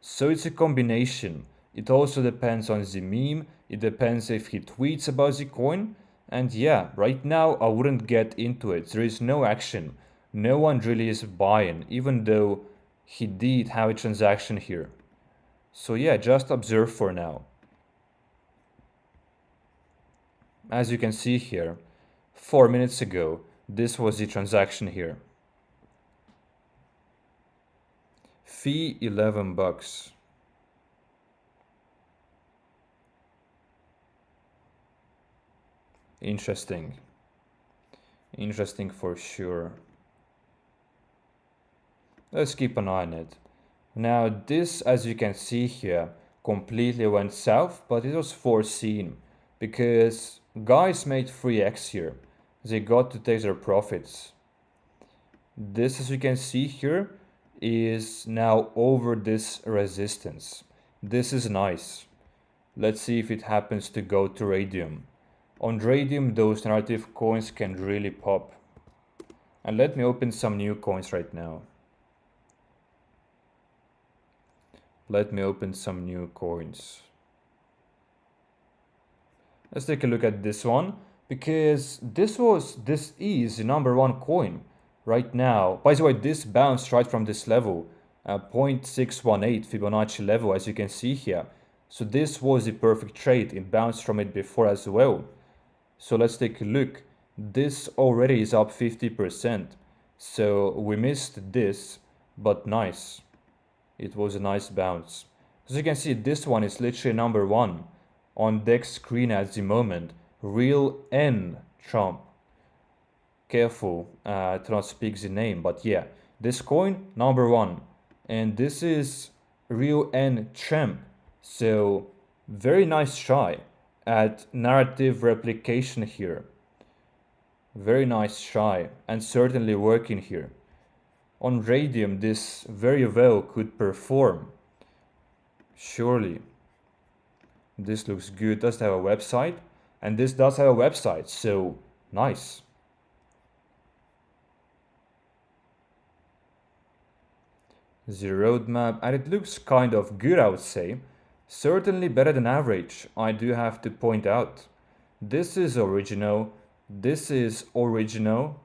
So it's a combination. It also depends on the meme. It depends if he tweets about the coin. And yeah, right now I wouldn't get into it. There is no action. No one really is buying, even though he did have a transaction here. So yeah, just observe for now. As you can see here, 4 minutes ago, this was the transaction here. Fee $11. Interesting. Interesting for sure. Let's keep an eye on it. Now this, as you can see here, completely went south, but it was foreseen because guys made 3x here. They got to take their profits. This, as you can see here, is now over this resistance. This is nice. Let's see if it happens to go to Radium. On Radium, those narrative coins can really pop. And let me open some new coins right now. Let me open some new coins. Let's take a look at this one, because this is the #1 coin right now. By the way, this bounced right from this level, 0.618 Fibonacci level, as you can see here. So this was the perfect trade. It bounced from it before as well. So let's take a look. This already is up 50%. So we missed this, but nice. It was a nice bounce. As you can see, this one is literally number one on Dex screen at the moment. Real N Trump. Careful to not speak the name, but yeah, this coin number one, and this is Real N Trump. So very nice try at narrative replication here. Very nice try, and certainly working here. On Radium, this very well could perform. Surely. This looks good. Does it have a website? And this does have a website, so nice. The roadmap, and it looks kind of good, I would say. Certainly better than average, I do have to point out. This is original. This is original.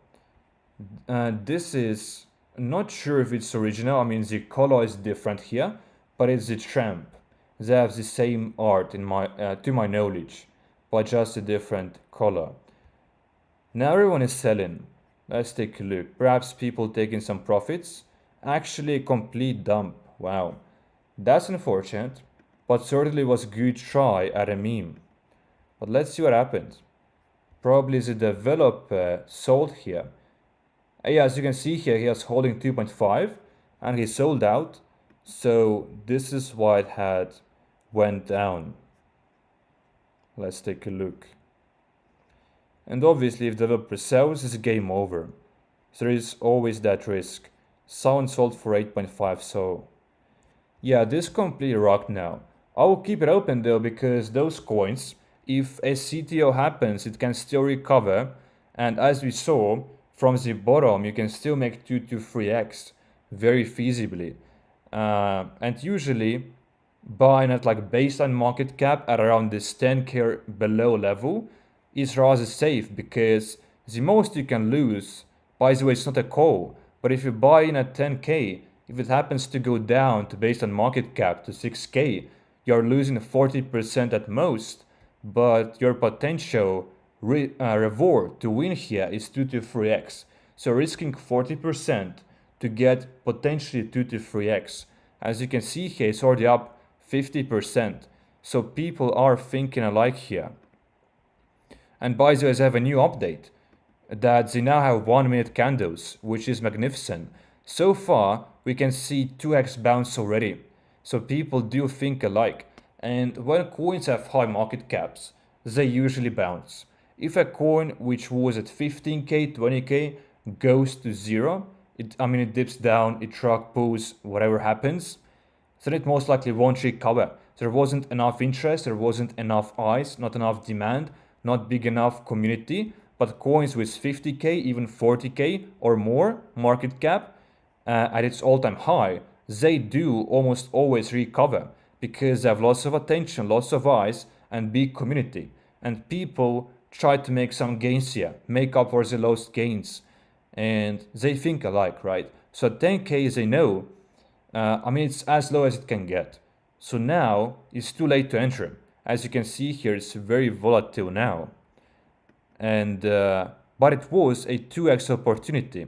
This is not sure if it's original. I mean, the color is different here, but it's the tramp. They have the same art in my to my knowledge, but just a different color. Now everyone is selling. Let's take a look. Perhaps people taking some profits. Actually a complete dump. Wow. That's unfortunate, but certainly was a good try at a meme. But let's see what happens. Probably the developer sold here. Yeah, as you can see here, he was holding 2.5 and he sold out. So this is why it had went down. Let's take a look. And obviously if the developer sells, it's game over. So there is always that risk. Someone sold for 8.5, so yeah, this completely rocked now. I will keep it open though, because those coins, if a CTO happens, it can still recover. And as we saw, from the bottom, you can still make 2 to 3x very feasibly. And usually, buying at like baseline market cap at around this 10k below level is rather safe, because the most you can lose, by the way, it's not a call, but if you buy in at 10k, if it happens to go down to based on market cap to 6k, you're losing 40% at most, but your potential reward to win here is 2 to 3x. So risking 40% to get potentially 2 to 3x. As you can see here, it's already up 50%. So people are thinking alike here. And by the way, I have a new update that they now have 1 minute candles, which is magnificent. So far, we can see 2x bounce already. So people do think alike. And when coins have high market caps, they usually bounce. If a coin which was at 15k, 20k goes to zero, it dips down, it truck pulls, whatever happens, then it most likely won't recover. There wasn't enough interest, there wasn't enough eyes, not enough demand, not big enough community. But coins with 50k, even 40k or more market cap at its all-time high, they do almost always recover, because they have lots of attention, lots of eyes, and big community. And people try to make some gains here, make up for the lost gains. And they think alike, right? So at 10k, they know, it's as low as it can get. So now it's too late to enter. As you can see here, it's very volatile now. And but it was a 2x opportunity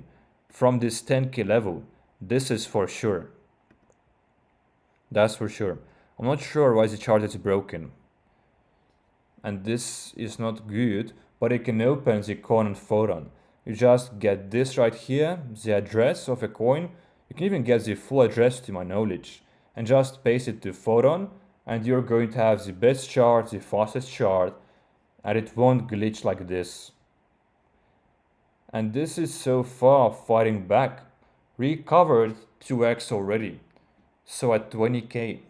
from this 10k level. This is for sure. That's for sure. I'm not sure why the chart is broken. And this is not good, but you can open the coin and photon. You just get this right here, the address of a coin. You can even get the full address to my knowledge, and just paste it to photon, and you're going to have the best chart, the fastest chart, and it won't glitch like this. And this is so far fighting back. Recovered 2x already. So at 20k.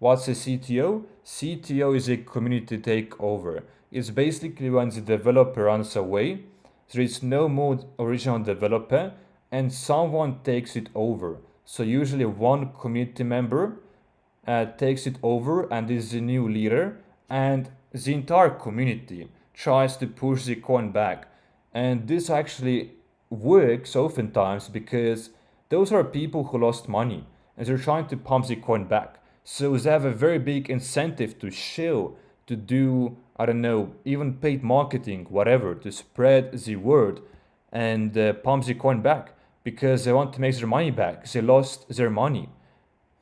What's a CTO? CTO is a community takeover. It's basically when the developer runs away, there is no more original developer, and someone takes it over. So usually one community member takes it over and is the new leader, and the entire community tries to push the coin back. And this actually works oftentimes, because those are people who lost money and they're trying to pump the coin back. So they have a very big incentive to chill, to do I don't know, even paid marketing, whatever, to spread the word and pump the coin back because they want to make their money back. They lost their money.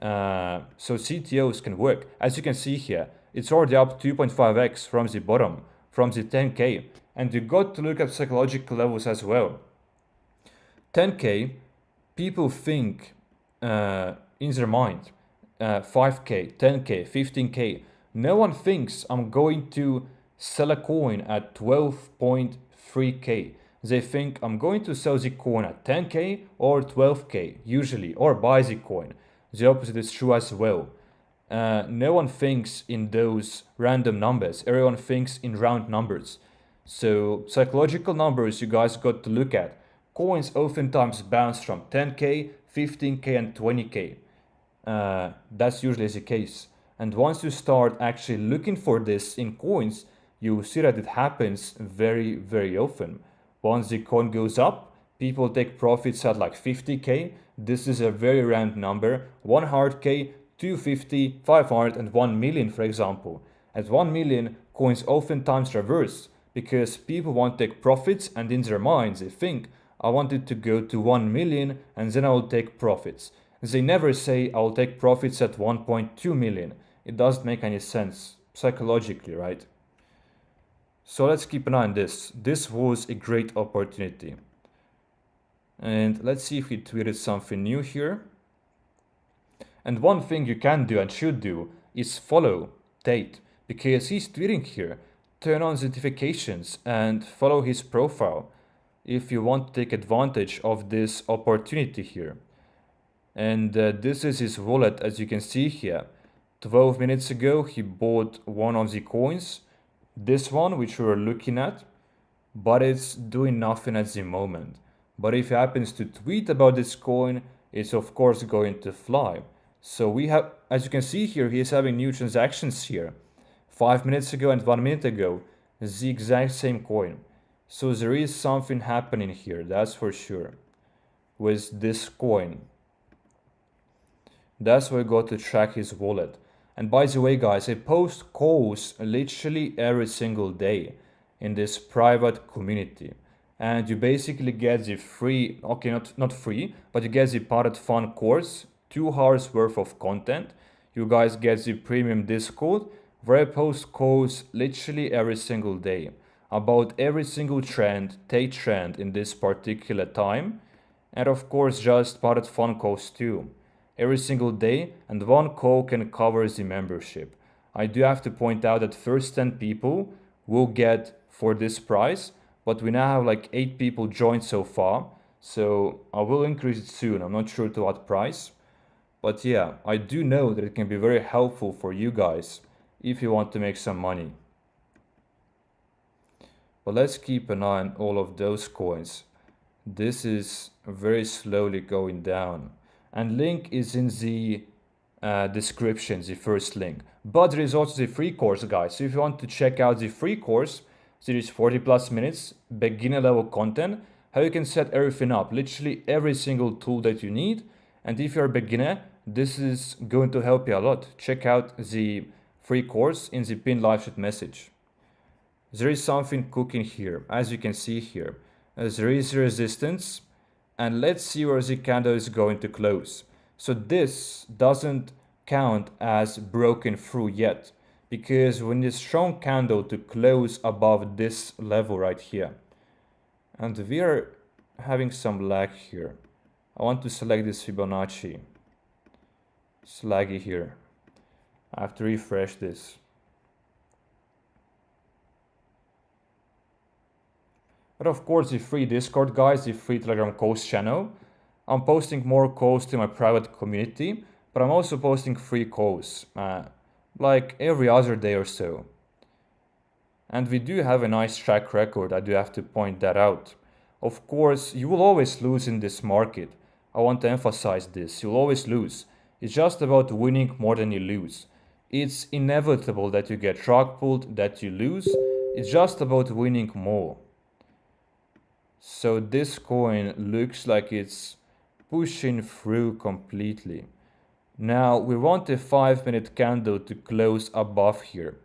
So CTOs can work. As you can see here, it's already up 2.5x from the bottom, from the 10K. And you got to look at psychological levels as well. 10K, people think in their mind, 5K, 10K, 15K. No one thinks I'm going to sell a coin at 12.3K. They think I'm going to sell the coin at 10K or 12K, usually, or buy the coin. The opposite is true as well. No one thinks in those random numbers. Everyone thinks in round numbers. So psychological numbers you guys got to look at. Coins oftentimes bounce from 10K, 15K and 20K. That's usually the case. And once you start actually looking for this in coins, you see that it happens very, very often. Once the coin goes up, people take profits at like 50K. This is a very round number. 100K, 250, 500 and 1 million, for example. At 1 million, coins oftentimes reverse because people want to take profits and in their minds they think, I want it to go to 1 million and then I will take profits. They never say I will take profits at 1.2 million. It doesn't make any sense psychologically, right? So let's keep an eye on this. This was a great opportunity. And let's see if he tweeted something new here. And one thing you can do and should do is follow Tate because he's tweeting here. Turn on notifications and follow his profile if you want to take advantage of this opportunity here. And this is his wallet, as you can see here. 12 minutes ago, he bought one of the coins, this one, which we were looking at, but it's doing nothing at the moment. But if he happens to tweet about this coin, it's of course going to fly. So we have, as you can see here, he is having new transactions here. 5 minutes ago and 1 minute ago, the exact same coin. So there is something happening here, that's for sure, with this coin. That's why I got to track his wallet. And by the way, guys, I post calls literally every single day in this private community. And you basically get the free, okay, not free, but you get the Parrot Fun course, 2 hours worth of content. You guys get the premium Discord, where I post calls literally every single day about every single trend, Tate trend in this particular time. And of course, just Parrot Fun calls too. Every single day, and one call can cover the membership. I do have to point out that first 10 people will get for this price, but we now have like 8 people joined so far, so I will increase it soon. I'm not sure to what price, but yeah, I do know that it can be very helpful for you guys if you want to make some money. But let's keep an eye on all of those coins. This is very slowly going down. And link is in the description, the first link. But there is also the free course, guys. So if you want to check out the free course, there is 40 plus minutes, beginner level content, how you can set everything up, literally every single tool that you need. And if you're a beginner, this is going to help you a lot. Check out the free course in the pinned live chat message. There is something cooking here, as you can see here. There is resistance. And let's see where the candle is going to close. So this doesn't count as broken through yet, because we need a strong candle to close above this level right here. And we are having some lag here. I want to select this Fibonacci. It's laggy here. I have to refresh this. But of course, the free Discord, guys, the free Telegram calls channel. I'm posting more calls to my private community, but I'm also posting free calls, like every other day or so. And we do have a nice track record, I do have to point that out. Of course, you will always lose in this market. I want to emphasize this, you'll always lose. It's just about winning more than you lose. It's inevitable that you get rug pulled, that you lose. It's just about winning more. So this coin looks like it's pushing through completely. Now we want a 5-minute candle to close above here.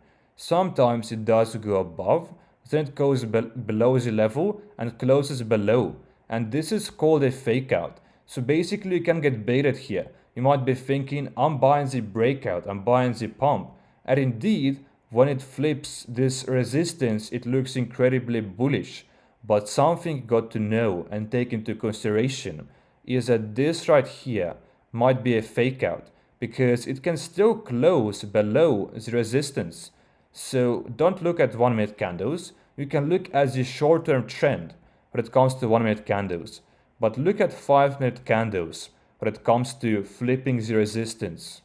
Sometimes it does go above, then it goes below the level and closes below. And this is called a fake out. So basically you can get baited here. You might be thinking, I'm buying the breakout, I'm buying the pump. And indeed, when it flips this resistance, it looks incredibly bullish. But something you got to know and take into consideration is that this right here might be a fake out because it can still close below the resistance. So don't look at 1 minute candles. You can look at the short-term trend when it comes to 1 minute candles. But look at 5 minute candles when it comes to flipping the resistance.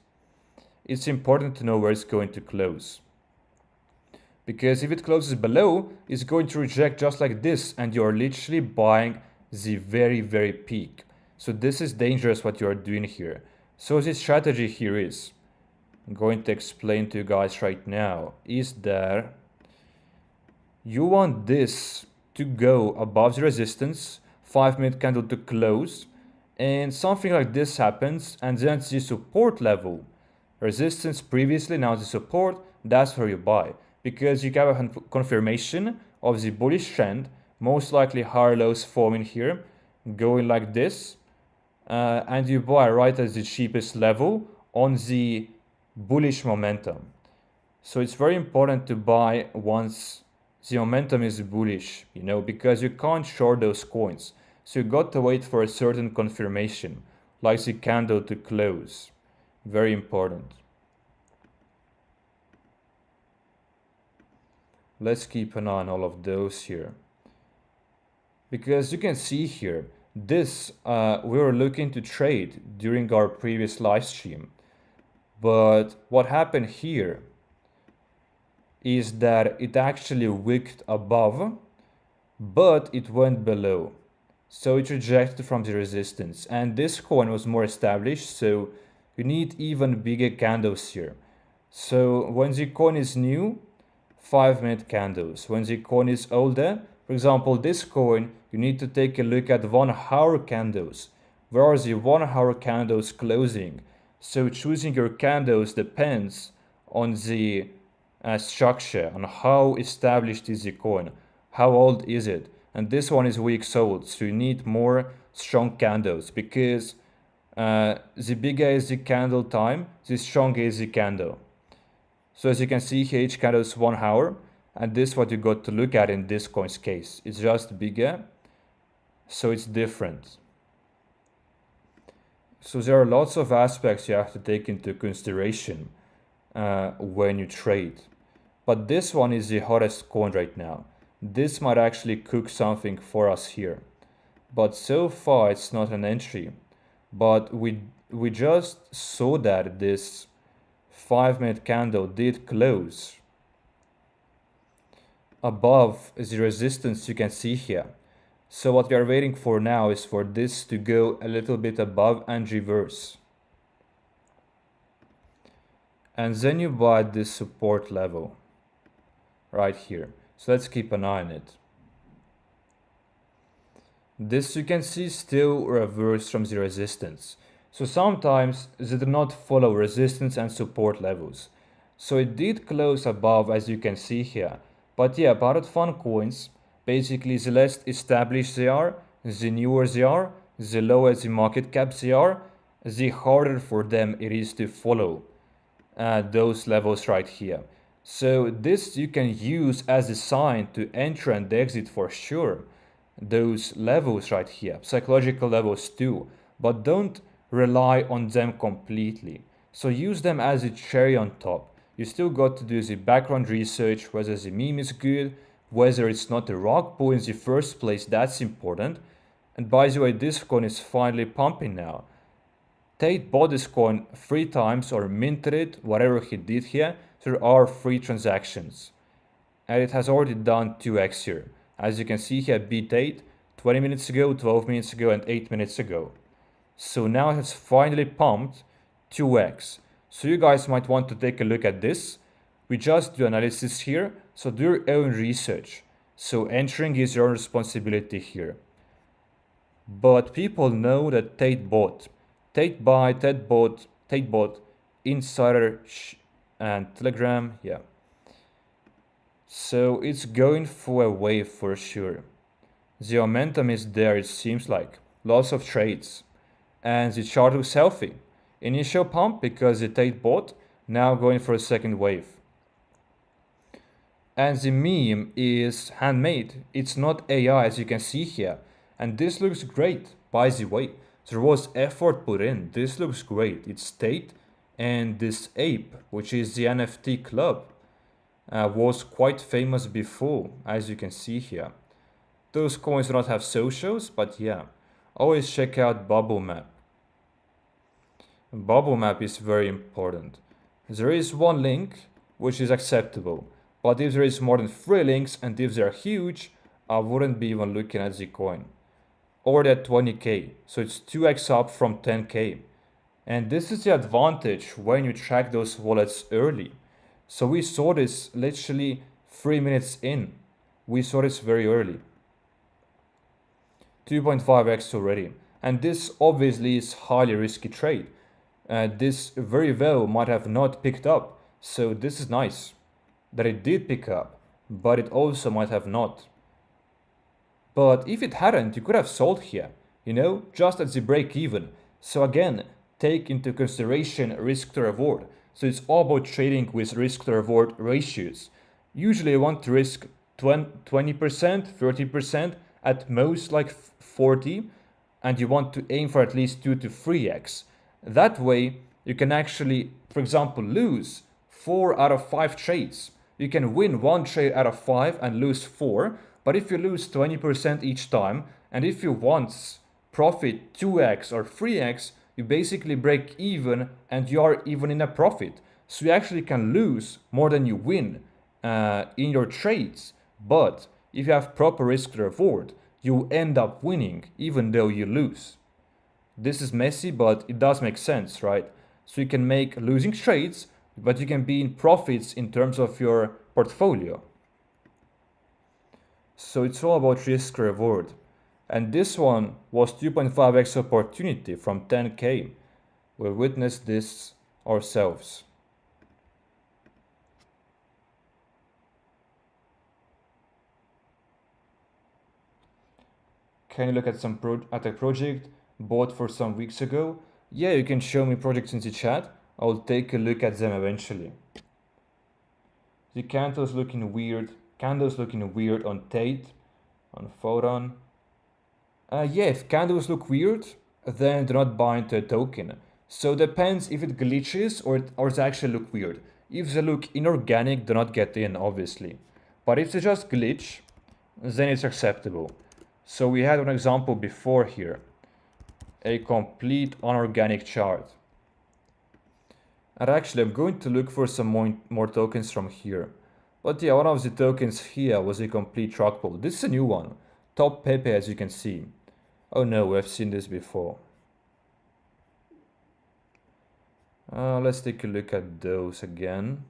It's important to know where it's going to close. Because if it closes below, it's going to reject just like this, and you're literally buying the very, very peak. So this is dangerous what you're doing here. So the strategy here is, I'm going to explain to you guys right now, is that you want this to go above the resistance, 5 minute candle to close, and something like this happens, and then the support level, resistance previously, now the support, that's where you buy. Because you have a confirmation of the bullish trend, most likely higher lows forming here, going like this, and you buy right at the cheapest level on the bullish momentum. So it's very important to buy once the momentum is bullish, you know, because you can't short those coins. So you got to wait for a certain confirmation, like the candle to close. Very important. Let's keep an eye on all of those here. Because you can see here, this we were looking to trade during our previous live stream. But what happened here is that it actually wicked above, but it went below. So it rejected from the resistance. And this coin was more established, so you need even bigger candles here. So when the coin is new, 5 minute candles. When the coin is older, for example, this coin, you need to take a look at 1 hour candles. Where are the 1 hour candles closing? So choosing your candles depends on the structure, on how established is the coin, how old is it. And this one is weeks old, so you need more strong candles because the bigger is the candle time, the stronger is the candle. So as you can see here, each candle is 1 hour, and this is what you got to look at in this coin's case. It's just bigger, so it's different. So there are lots of aspects you have to take into consideration when you trade. But this one is the hottest coin right now. This might actually cook something for us here. But so far it's not an entry. But we just saw that this 5 minute candle did close above the resistance you can see here. So what we are waiting for now is for this to go a little bit above and reverse. And then you buy this support level right here. So let's keep an eye on it. This you can see still reversed from the resistance. So sometimes they do not follow resistance and support levels. So it did close above, as you can see here. But yeah, parrot fund coins, basically the less established they are, the newer they are, the lower the market cap they are, the harder for them it is to follow those levels right here. So this you can use as a sign to enter and exit for sure. Those levels right here, psychological levels too, but don't rely on them completely. So use them as a cherry on top. You still got to do the background research, whether the meme is good, whether it's not a rock pull in the first place, that's important. And by the way, this coin is finally pumping now. Tate bought this coin 3 times or minted it, whatever he did here. There are 3 transactions. And it has already done 2x here. As you can see here, beat Tate 20 minutes ago, 12 minutes ago, and 8 minutes ago. So now it has finally pumped 2x. So you guys might want to take a look at this. We just do analysis here, so do your own research. So entering is your responsibility here. But people know that Tate bought. Tate buy, Tate bought, insider and Telegram, yeah. So it's going for a wave for sure. The momentum is there, it seems like. Lots of trades. And the chart looks healthy. Initial pump because the Tate bought, now going for a second wave. And the meme is handmade. It's not AI as you can see here. And this looks great, by the way. There was effort put in. This looks great. It's Tate and this ape, which is the NFT club, was quite famous before, as you can see here. Those coins do not have socials, but yeah. Always check out Bubble Map. Bubble Map is very important. There is one link which is acceptable. But if there is more than 3 links and if they're huge, I wouldn't be even looking at the coin. Or at 20k, so it's 2x up from 10k. And this is the advantage when you track those wallets early. So we saw this literally 3 minutes in. We saw this very early. 2.5x already. And this obviously is highly risky trade. This very well might have not picked up. So this is nice that it did pick up, but it also might have not. But if it hadn't, you could have sold here, you know, just at the break even. So again, take into consideration risk to reward. So it's all about trading with risk to reward ratios. Usually you want to risk 20%, 30%, at most like 40, and you want to aim for at least 2 to 3x. That way you can actually, for example, lose 4 out of 5 trades. You can win 1 trade out of 5 and lose 4, but if you lose 20% each time, and if you once profit 2x or 3x, you basically break even and you are even in a profit. So you actually can lose more than you win in your trades, but if you have proper risk to reward, you end up winning even though you lose. This is messy, but it does make sense, right? So you can make losing trades, but you can be in profits in terms of your portfolio. So it's all about risk reward. And this one was 2.5x opportunity from 10k. We witnessed this ourselves. Can you look at a project bought for some weeks ago? Yeah, you can show me projects in the chat. I'll take a look at them eventually. The candles looking weird. Candles looking weird on Tate, on Photon. Yeah, if candles look weird, then do not buy into a token. So depends if it glitches or they actually look weird. If they look inorganic, do not get in, obviously. But if they just glitch, then it's acceptable. So we had an example before here. A complete inorganic chart. And actually, I'm going to look for some more tokens from here. But yeah, one of the tokens here was a complete truck pull. This is a new one. Top Pepe, as you can see. Oh no, we've seen this before. Let's take a look at those again.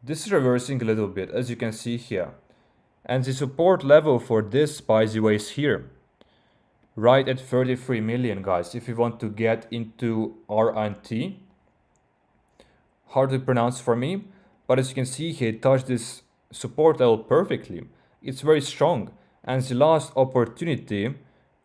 This is reversing a little bit, as you can see here. And the support level for this, by the way, is here. Right at 33 million, guys, if you want to get into RNT. Hard to pronounce for me, but as you can see here, it touched this support level perfectly. It's very strong. And the last opportunity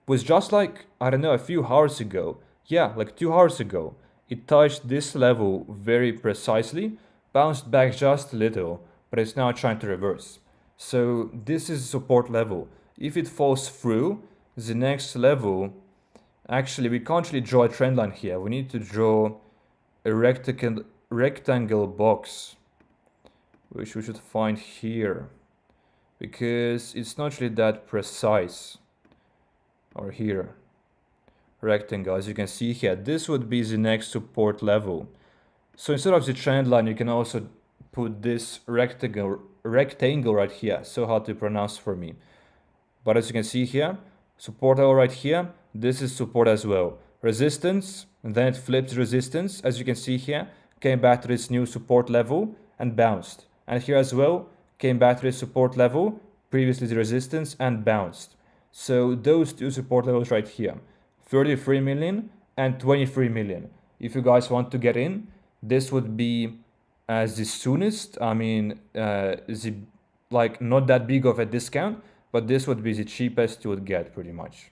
was just like, I don't know, a few hours ago. Yeah, like 2 hours ago. It touched this level very precisely, bounced back just a little, but it's now trying to reverse. So this is support level. If it falls through, the next level, actually we can't really draw a trend line here. We need to draw a rectangle box, which we should find here, because it's not really that precise. Or here, rectangle, as you can see here, this would be the next support level. So instead of the trend line, you can also put this rectangle right here. So hard to pronounce for me, but as you can see here, support level right here, this is support as well. Resistance, and then it flips resistance, as you can see here, came back to this new support level and bounced. And here as well, came back to this support level, previously the resistance, and bounced. So those two support levels right here, 33 million and 23 million. If you guys want to get in, this would be the soonest, I mean, the like not that big of a discount, but this would be the cheapest you would get pretty much.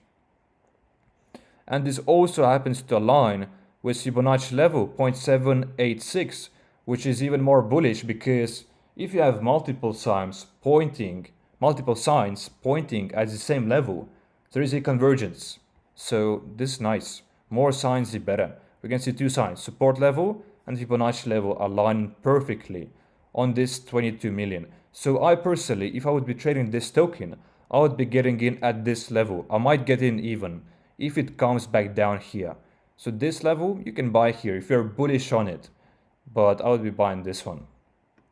And this also happens to align with Fibonacci level 0.786, which is even more bullish, because if you have multiple signs pointing at the same level, there is a convergence. So this is nice. More signs the better. We can see two signs, support level and Fibonacci level, align perfectly on this 22 million. So I personally, if I would be trading this token, I would be getting in at this level. I might get in even if it comes back down here. So this level you can buy here if you're bullish on it, but I would be buying this one.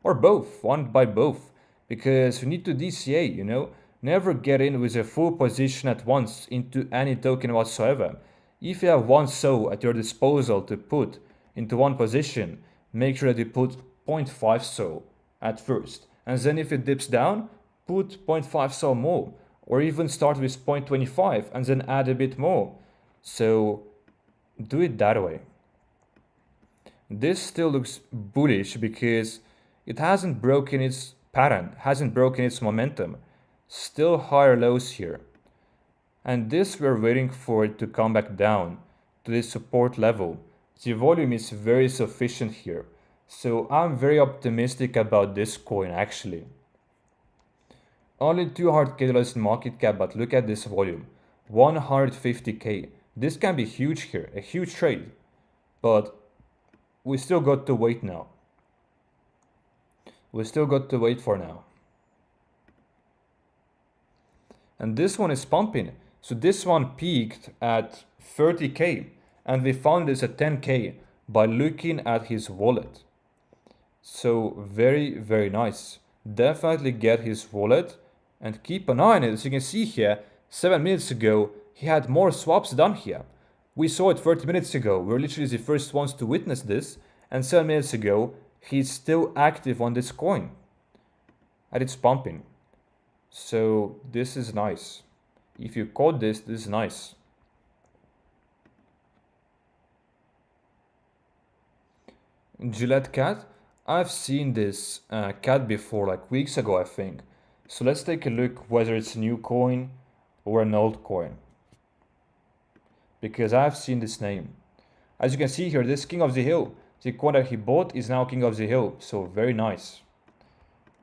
Or both, one buy both, because you need to DCA, you know. Never get in with a full position at once into any token whatsoever. If you have one SO at your disposal to put into one position, make sure that you put 0.5 SO at first. And then if it dips down, put 0.5 SO more. Or even start with 0.25 and then add a bit more. So do it that way. This still looks bullish because it hasn't broken its pattern, hasn't broken its momentum. Still higher lows here. And this we're waiting for it to come back down to this support level. The volume is very sufficient here. So I'm very optimistic about this coin actually. Only $200K in market cap, but look at this volume. 150K. This can be huge here, a huge trade. But we still got to wait now. We still got to wait for now. And this one is pumping. So this one peaked at 30K. And we found this at 10K by looking at his wallet. So very, very nice. Definitely get his wallet and keep an eye on it. As you can see here, 7 minutes ago, he had more swaps done here. We saw it 30 minutes ago. We were literally the first ones to witness this. And 7 minutes ago, he's still active on this coin. And it's pumping. So this is nice. If you caught this, this is nice. Gillette cat. I've seen this cat before, like weeks ago, I think. So let's take a look whether it's a new coin or an old coin. Because I've seen this name. As you can see here, this King of the Hill. The coin that he bought is now King of the Hill. So very nice.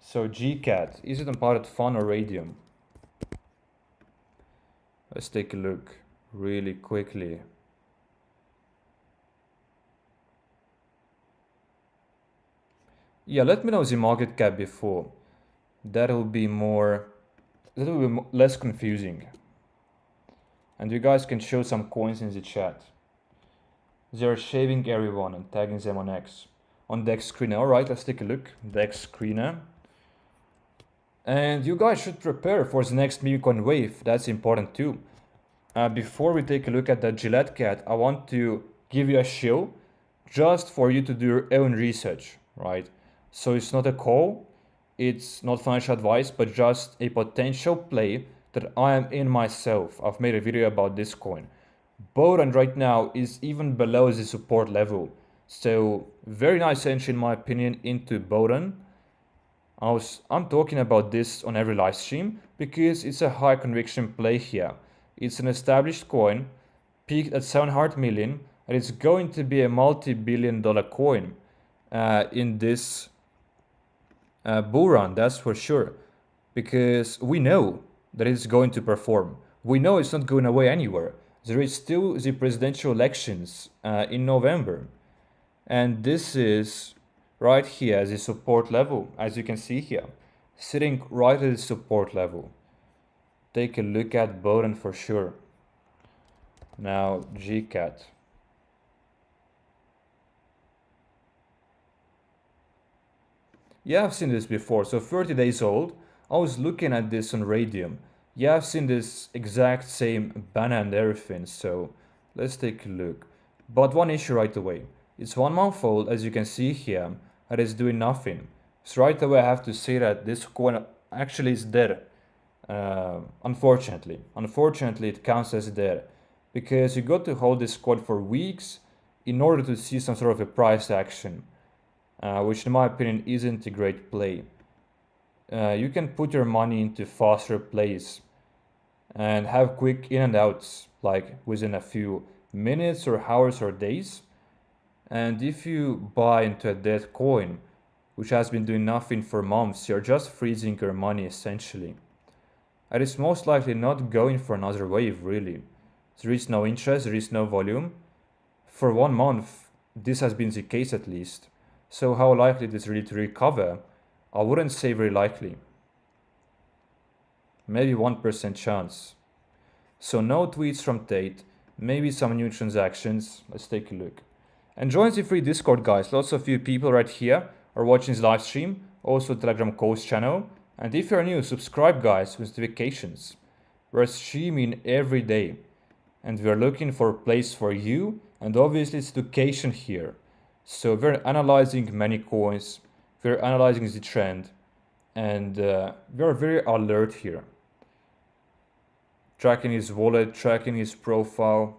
So GCAT, is it on Pirate Fun or Radium? Let's take a look really quickly. Yeah, let me know the market cap before. That will be less confusing. And you guys can show some coins in the chat. They are shaving everyone and tagging them on X. On Dex Screener. Alright, let's take a look. Dex Screener. And you guys should prepare for the next Memecoin wave. That's important too. Before we take a look at that Gillette cat, I want to give you a show just for you to do your own research, right? So it's not a call, it's not financial advice, but just a potential play that I am in myself. I've made a video about this coin. Boden right now is even below the support level. So very nice entry in my opinion into Boden. I'm talking about this on every live stream because it's a high conviction play here. It's an established coin, peaked at 700 million, and it's going to be a multi-billion-dollar coin in this bull run, that's for sure. Because we know that it's going to perform. We know it's not going away anywhere. There is still the presidential elections in November. And this is right here as a support level, as you can see here, sitting right at the support level. Take a look at Boden for sure. Now GCAT. Yeah, I've seen this before. So 30 days old. I was looking at this on Radium. Yeah, I've seen this exact same banner and everything. So let's take a look. But one issue right away. It's 1 month old, as you can see here, and it's doing nothing. So right away I have to say that this coin actually is dead. Unfortunately it counts as dead, because you got to hold this coin for weeks in order to see some sort of a price action, which in my opinion isn't a great play. you can put your money into faster plays and have quick in and outs, like within a few minutes or hours or days. And if you buy into a dead coin, which has been doing nothing for months, you're just freezing your money essentially. And it's most likely not going for another wave, really. There is no interest, there is no volume. For 1 month, this has been the case at least. So how likely it is really to recover? I wouldn't say very likely. Maybe 1% chance. So no tweets from Tate, maybe some new transactions. Let's take a look. And join the free Discord, guys. Lots of you people right here are watching this live stream. Also Telegram coach channel. And if you're new, subscribe, guys, with notifications. We're streaming every day. And we're looking for a place for you. And obviously it's education here. So we're analyzing Memecoins. We're analyzing the trend. And we're very alert here. Tracking his wallet, tracking his profile.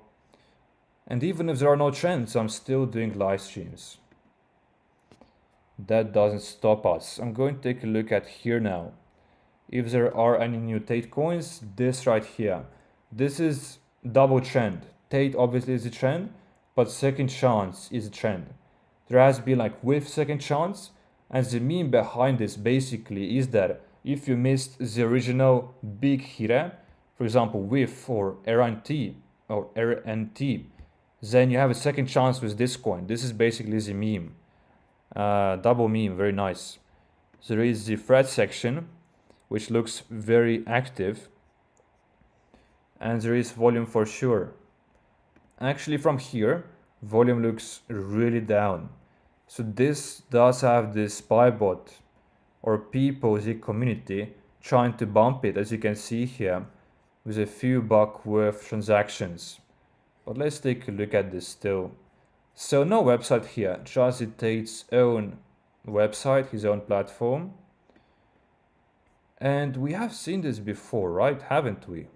And even if there are no trends, I'm still doing live streams. That doesn't stop us. I'm going to take a look at here now. If there are any new Tate coins, this right here. This is double trend. Tate obviously is a trend, but second chance is a trend. There has been like with second chance, and the meme behind this basically is that if you missed the original big hit, for example WIF or RNT, then you have a second chance with this coin. This is basically the meme. Double meme, very nice. There is the thread section, which looks very active. And there is volume for sure. Actually from here, volume looks really down. So this does have this spy bot or people, the community, trying to bump it, as you can see here, with a few buck worth transactions. But let's take a look at this still. So no website here, just Tate's own website, his own platform. And we have seen this before, right? Haven't we?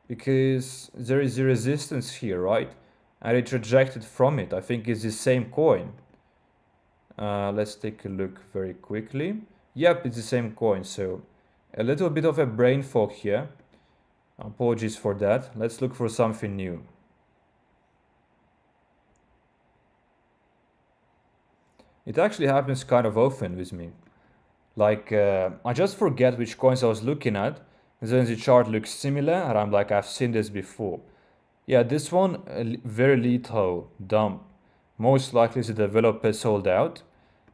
Because there is a resistance here, right? And it rejected from it. I think it's the same coin. Let's take a look very quickly. Yep, it's the same coin. So a little bit of a brain fog here. Apologies for that. Let's look for something new. It actually happens kind of often with me. Like, I just forget which coins I was looking at, and then the chart looks similar, and I'm like, I've seen this before. Yeah, this one, very little dump. Most likely the developer sold out,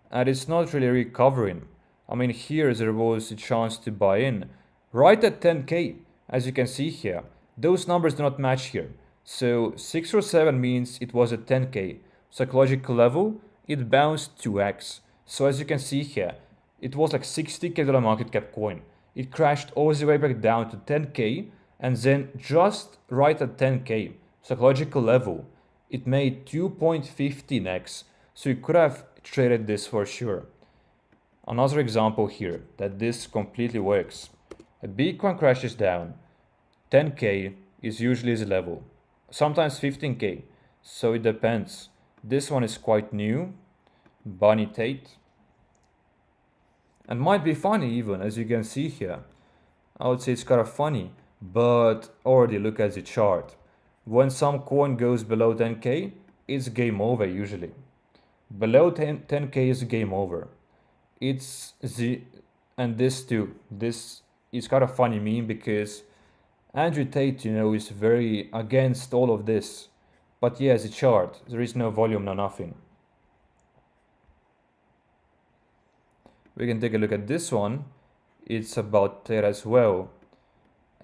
and it's not really recovering. I mean, here there was a chance to buy in, right at 10k, as you can see here. Those numbers do not match here. So 6 or 7 means it was at 10k. Psychological level, it bounced 2x. So as you can see here, it was like $60k market cap coin. It crashed all the way back down to 10k, and then just right at 10k, psychological level, it made 2.15x. So you could have traded this for sure. Another example here that this completely works. A Bitcoin crashes down, 10k is usually the level, sometimes 15k, so it depends. This one is quite new, Bunny Tate, and might be funny even, as you can see here. I would say it's kind of funny, but already look at the chart. When some coin goes below 10k, it's game over usually. Below 10k is game over. It's the, and this too, this is kind of funny meme because Andrew Tate, you know, is very against all of this. But yeah, the chart, there is no volume, no nothing. We can take a look at this one. It's about Tate as well.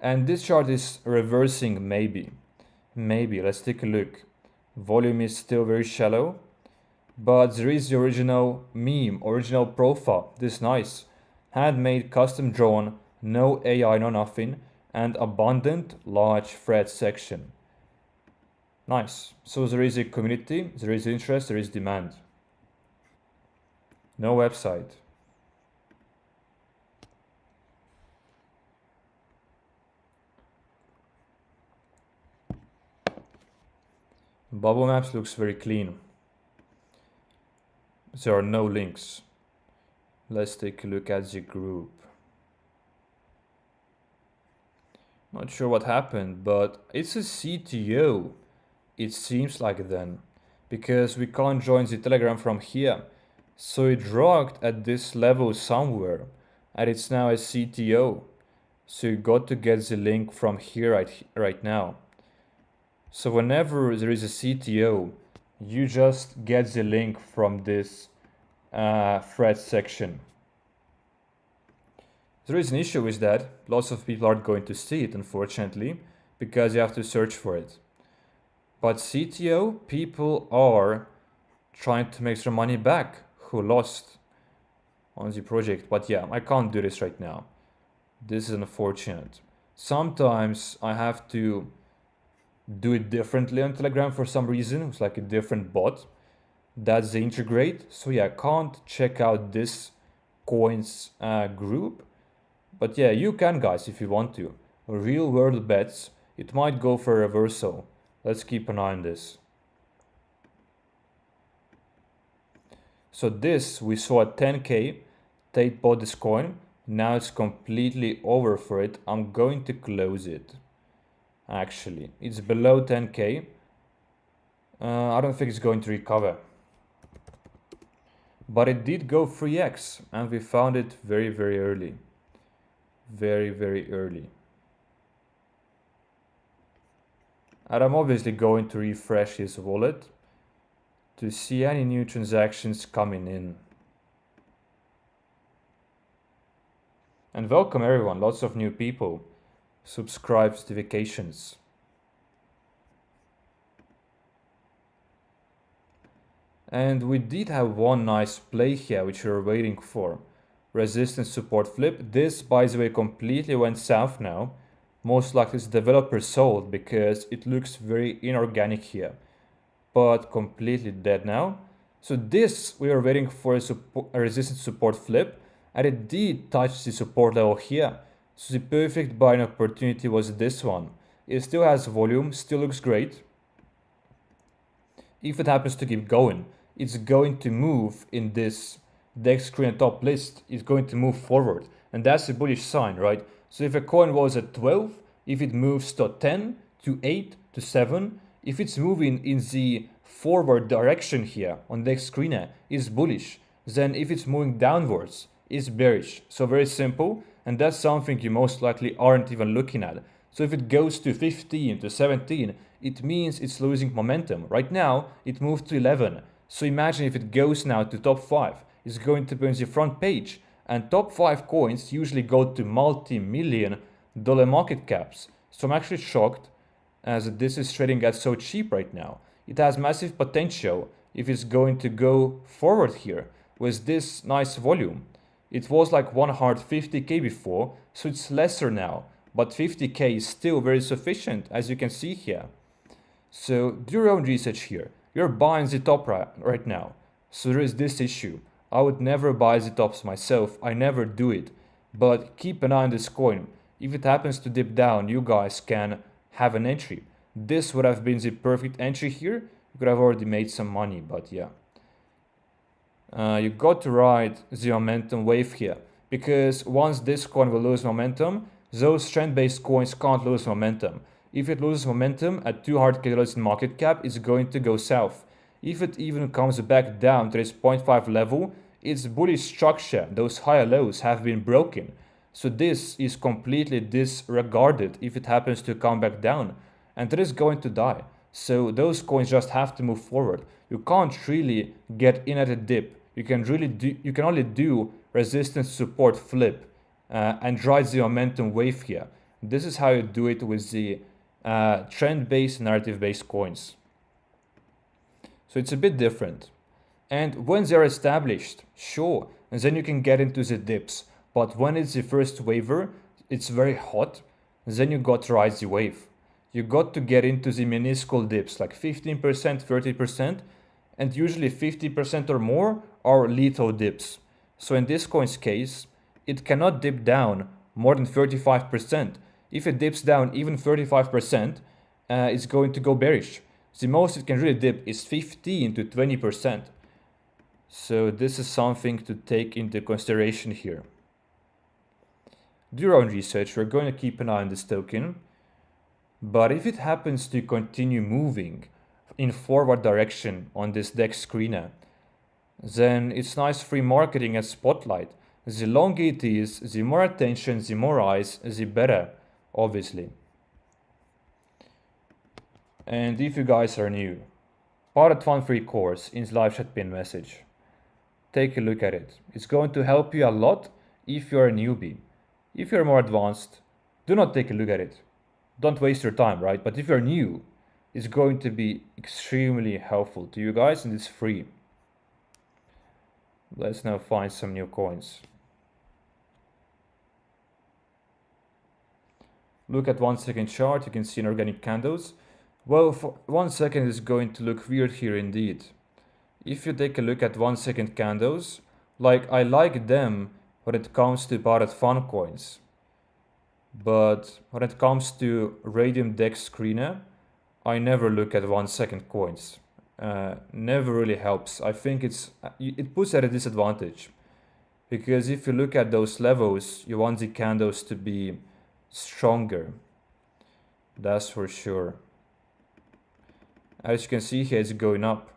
And this chart is reversing maybe. Maybe, let's take a look. Volume is still very shallow. But there is the original meme, original profile. This nice. Handmade, custom drawn, no AI, no nothing. And abundant, large thread section. Nice. So there is a community, there is interest, there is demand. No website. Bubble Maps looks very clean. There are no links. Let's take a look at the group. Not sure what happened, but it's a CTO. It seems like then, because we can't join the Telegram from here. So it rocked at this level somewhere, and it's now a CTO. So you got to get the link from here right now. So whenever there is a CTO, you just get the link from this thread section. There is an issue with that. Lots of people aren't going to see it, unfortunately, because you have to search for it. But CTO, people are trying to make their money back who lost on the project. But yeah, I can't do this right now. This is unfortunate. Sometimes I have to do it differently on Telegram for some reason. It's like a different bot. That's the integrate. So yeah, I can't check out this coins group. But yeah, you can, guys, if you want to. Real world bets. It might go for a reversal. Let's keep an eye on this. So this, we saw at 10k. Tate bought this coin. Now it's completely over for it. I'm going to close it. Actually, it's below 10k. I don't think it's going to recover. But it did go 3x, and we found it very, very early. Very, very early. And I'm obviously going to refresh his wallet to see any new transactions coming in. And welcome everyone, lots of new people. Subscribe notifications. And we did have one nice play here which we were waiting for. Resistance support flip. This, by the way, completely went south now. Most likely the developer sold because it looks very inorganic here. But completely dead now. So this, we were waiting for a resistance support flip. And it did touch the support level here. So the perfect buying opportunity was this one. It still has volume, still looks great. If it happens to keep going, it's going to move in this DEX screen top list. It's going to move forward. And that's a bullish sign, right? So if a coin was at 12, if it moves to 10, to 8, to 7, if it's moving in the forward direction here on DEX screen, is bullish. Then if it's moving downwards, is bearish. So very simple. And that's something you most likely aren't even looking at. So if it goes to 15, to 17, it means it's losing momentum. Right now, it moved to 11. So imagine if it goes now to top 5. It's going to be on the front page. And top 5 coins usually go to multi-million dollar market caps. So I'm actually shocked as this is trading at so cheap right now. It has massive potential if it's going to go forward here with this nice volume. It was like 150k before, so it's lesser now, but 50k is still very sufficient, as you can see here. So do your own research here. You're buying the top right now, so there is this issue. I would never buy the tops myself, I never do it, but keep an eye on this coin. If it happens to dip down, you guys can have an entry. This would have been the perfect entry here. You could have already made some money, but yeah. You got to ride the momentum wave here, because once this coin will lose momentum, those trend-based coins can't lose momentum. If it loses momentum at $200k in market cap, it's going to go south. If it even comes back down to this 0.5 level, its bullish structure, those higher lows, have been broken. So this is completely disregarded if it happens to come back down, and it is going to die. So those coins just have to move forward. You can't really get in at a dip. You can only do resistance support flip and ride the momentum wave here. This is how you do it with the trend-based, narrative-based coins. So it's a bit different. And when they're established, sure, and then you can get into the dips. But when it's the first waver, it's very hot, then you got to ride the wave. You got to get into the minuscule dips, like 15%, 30%, and usually 50% or more are lethal dips. So in this coin's case, it cannot dip down more than 35%. If it dips down even 35%, it's going to go bearish. The most it can really dip is 15 to 20%. So this is something to take into consideration here. do your own research. We're going to keep an eye on this token. But if it happens to continue moving in forward direction on this DEX screener, then it's nice free marketing and spotlight. The longer it is, the more attention, the more eyes, the better, obviously. And if you guys are new, Pirate Fund free course in the live chat pin message. Take a look at it. It's going to help you a lot if you're a newbie. If you're more advanced, do not take a look at it. Don't waste your time, right? But if you're new, it's going to be extremely helpful to you guys, and it's free. Let's now find some new coins. Look at 1 second chart, you can see inorganic candles. Well, for 1 second is going to look weird here indeed. If you take a look at 1 second candles, like I like them when it comes to Pirate Fund coins. But when it comes to Radium DEX screener, I never look at 1 second coins. Never really helps. I think it puts at a disadvantage. Because if you look at those levels, you want the candles to be stronger. That's for sure. As you can see here, it's going up.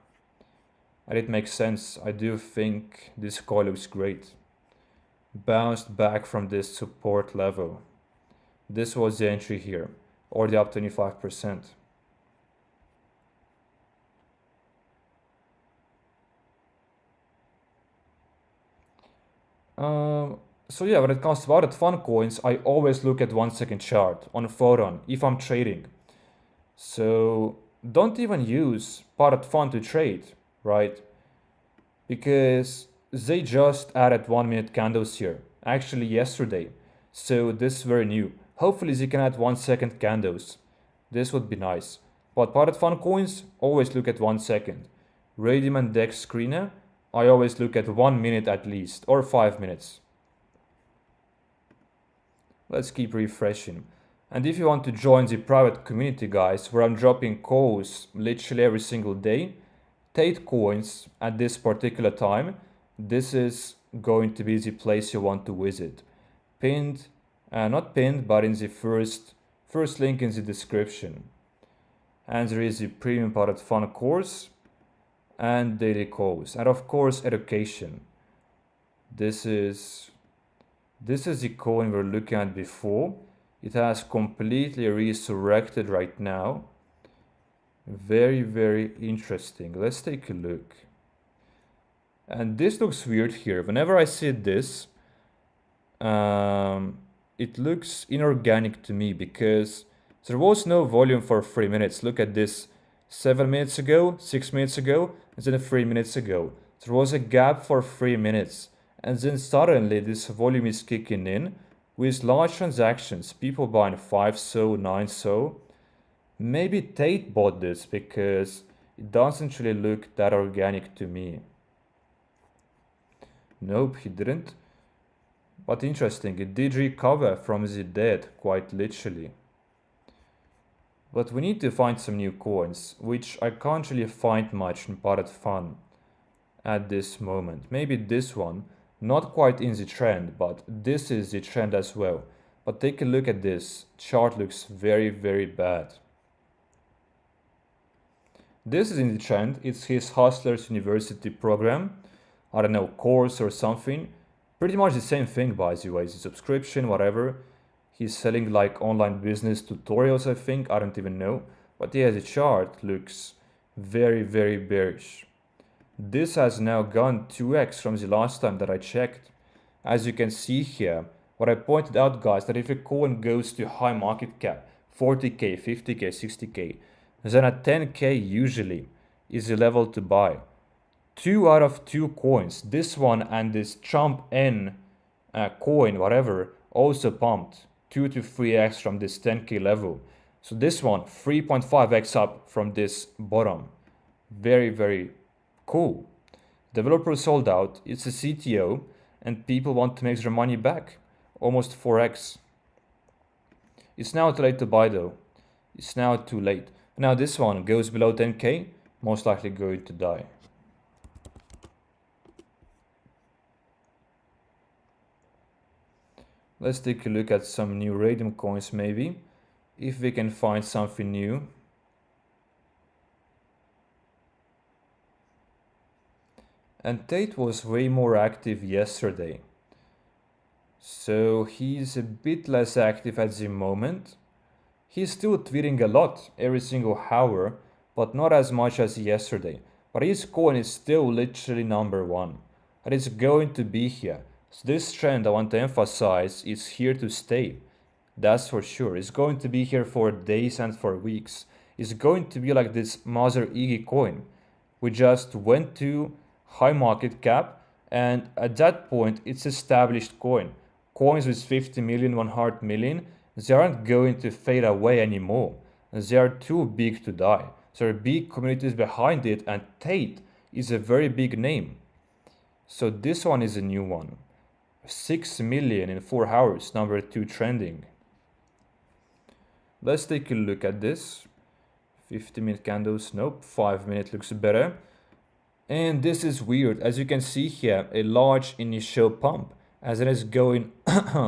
And it makes sense. I do think this coin looks great. Bounced back from this support level. This was the entry here, already up 25%. So yeah, when it comes to Pirate Fund coins, I always look at 1 second chart on Photon if I'm trading. So don't even use Pirate Fund to trade, right? Because they just added 1 minute candles here, actually yesterday. So this is very new. Hopefully they can add 1 second candles. This would be nice. But Pirate Fund coins, always look at 1 second. Radium and DEX screener, I always look at 1 minute at least, or 5 minutes. Let's keep refreshing. And if you want to join the private community, guys, where I'm dropping calls literally every single day, Tate coins at this particular time, this is going to be the place you want to visit. Pinned, not pinned, but in the first link in the description. And there is the premium Pirate Fund course and daily calls, and of course education. This is the coin we were looking at before. It has completely resurrected right now. Very, very interesting. Let's take a look. And this looks weird here. Whenever I see this, it looks inorganic to me because there was no volume for 3 minutes. Look at this. 7 minutes ago, 6 minutes ago, and then 3 minutes ago. There was a gap for 3 minutes. And then suddenly this volume is kicking in with large transactions. People buying 5 so, 9 so. Maybe Tate bought this because it doesn't really look that organic to me. Nope, he didn't. But interesting, it did recover from the dead, quite literally. But we need to find some new coins, which I can't really find much in Pirate Fund at this moment. Maybe this one, not quite in the trend, but this is the trend as well. But take a look at this, chart looks very, very bad. This is in the trend, it's his Hustlers University program. I don't know, course or something. Pretty much the same thing, by the way, the subscription, whatever. He's selling like online business tutorials, I think. I don't even know. But yeah, the chart looks very, very bearish. This has now gone 2x from the last time that I checked. As you can see here, what I pointed out, guys, that if a coin goes to high market cap, 40k, 50k, 60k, then at 10k usually is the level to buy. 2 out of 2 coins, this one and this Trump N coin, whatever, also pumped 2 to 3x from this 10k level. So this one 3.5x up from this bottom. Very, very cool. Developer sold out, it's a CTO, and people want to make their money back. Almost 4x. It's now too late to buy though. It's now too late. Now this one goes below 10k, most likely going to die. Let's take a look at some new radium coins maybe, if we can find something new. And Tate was way more active yesterday. So he's a bit less active at the moment. He's still tweeting a lot every single hour, but not as much as yesterday. But his coin is still literally number one. And it's going to be here. So this trend I want to emphasize is here to stay. That's for sure. It's going to be here for days and for weeks. It's going to be like this Mother Iggy coin. We just went to high market cap, and at that point it's established coin. Coins with 50 million, 100 million, they aren't going to fade away anymore. They are too big to die. There are big communities behind it, and Tate is a very big name. So this one is a new one. 6 million in 4 hours, number 2 trending. Let's take a look at this. 50-minute candles, nope. 5-minute looks better. And this is weird. As you can see here, a large initial pump, as it is going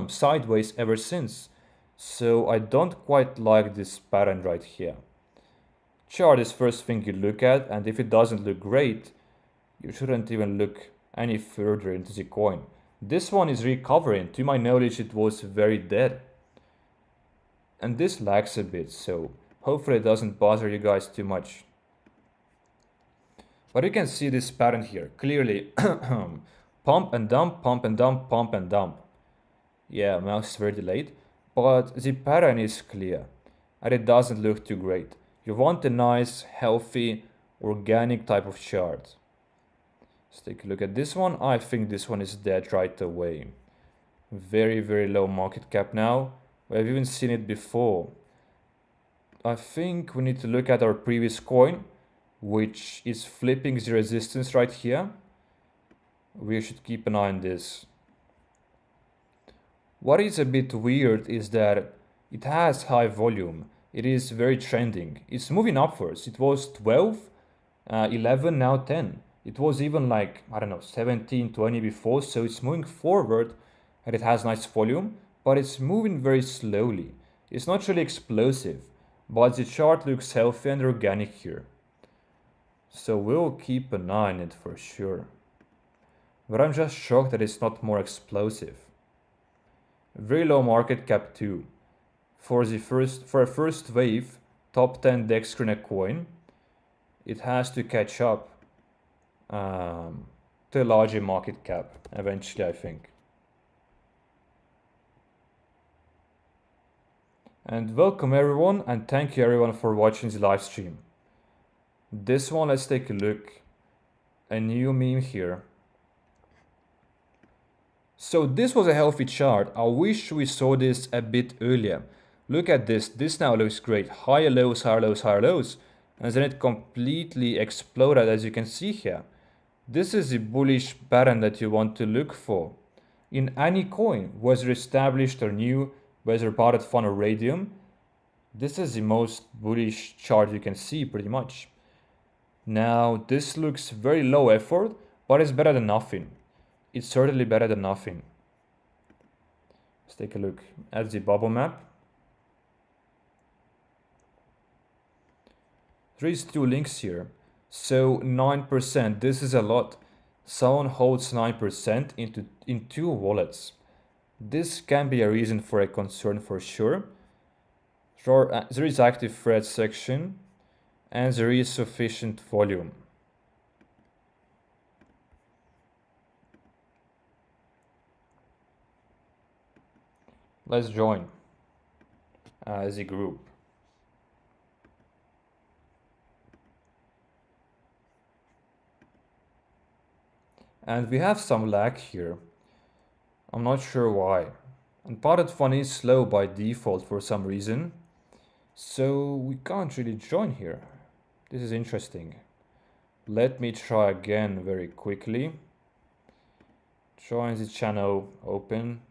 sideways ever since. So I don't quite like this pattern right here. Chart is first thing you look at, and if it doesn't look great, you shouldn't even look any further into the coin. This one is recovering. To my knowledge, it was very dead. And this lags a bit, so hopefully it doesn't bother you guys too much. But you can see this pattern here, clearly. Pump and dump, pump and dump, pump and dump. Yeah, mouse is very delayed, but the pattern is clear, and it doesn't look too great. You want a nice, healthy, organic type of chart. Let's take a look at this one. I think this one is dead right away. Very, very low market cap now. We've even seen it before. I think we need to look at our previous coin, which is flipping the resistance right here. We should keep an eye on this. What is a bit weird is that it has high volume. It is very trending. It's moving upwards. It was 12, 11, now 10. It was even like, I don't know, 17, 20 before. So it's moving forward and it has nice volume, but it's moving very slowly. It's not really explosive, but the chart looks healthy and organic here. So we'll keep an eye on it for sure. But I'm just shocked that it's not more explosive. Very low market cap too. For a first wave, top 10 DEX screen a coin, it has to catch up to a larger market cap eventually, I think. And welcome everyone, and thank you everyone for watching the live stream. This one, let's take a look. A new meme here. So this was a healthy chart. I wish we saw this a bit earlier. Look at this. This now looks great. Higher lows, higher lows, higher lows. And then it completely exploded, as you can see here. This is the bullish pattern that you want to look for in any coin, whether established or new, whether bought at fun or radium. This is the most bullish chart you can see pretty much. Now this looks very low effort, but it's better than nothing. It's certainly better than nothing. Let's take a look at the bubble map. There is 2 links here. So 9%, this is a lot. Someone holds 9% in 2 wallets. This can be a reason for a concern for sure. There is active thread section and there is sufficient volume. Let's join as a group. And we have some lag here. I'm not sure why. And Potted Fun is slow by default for some reason. So we can't really join here. This is interesting. Let me try again very quickly. Join the channel, open.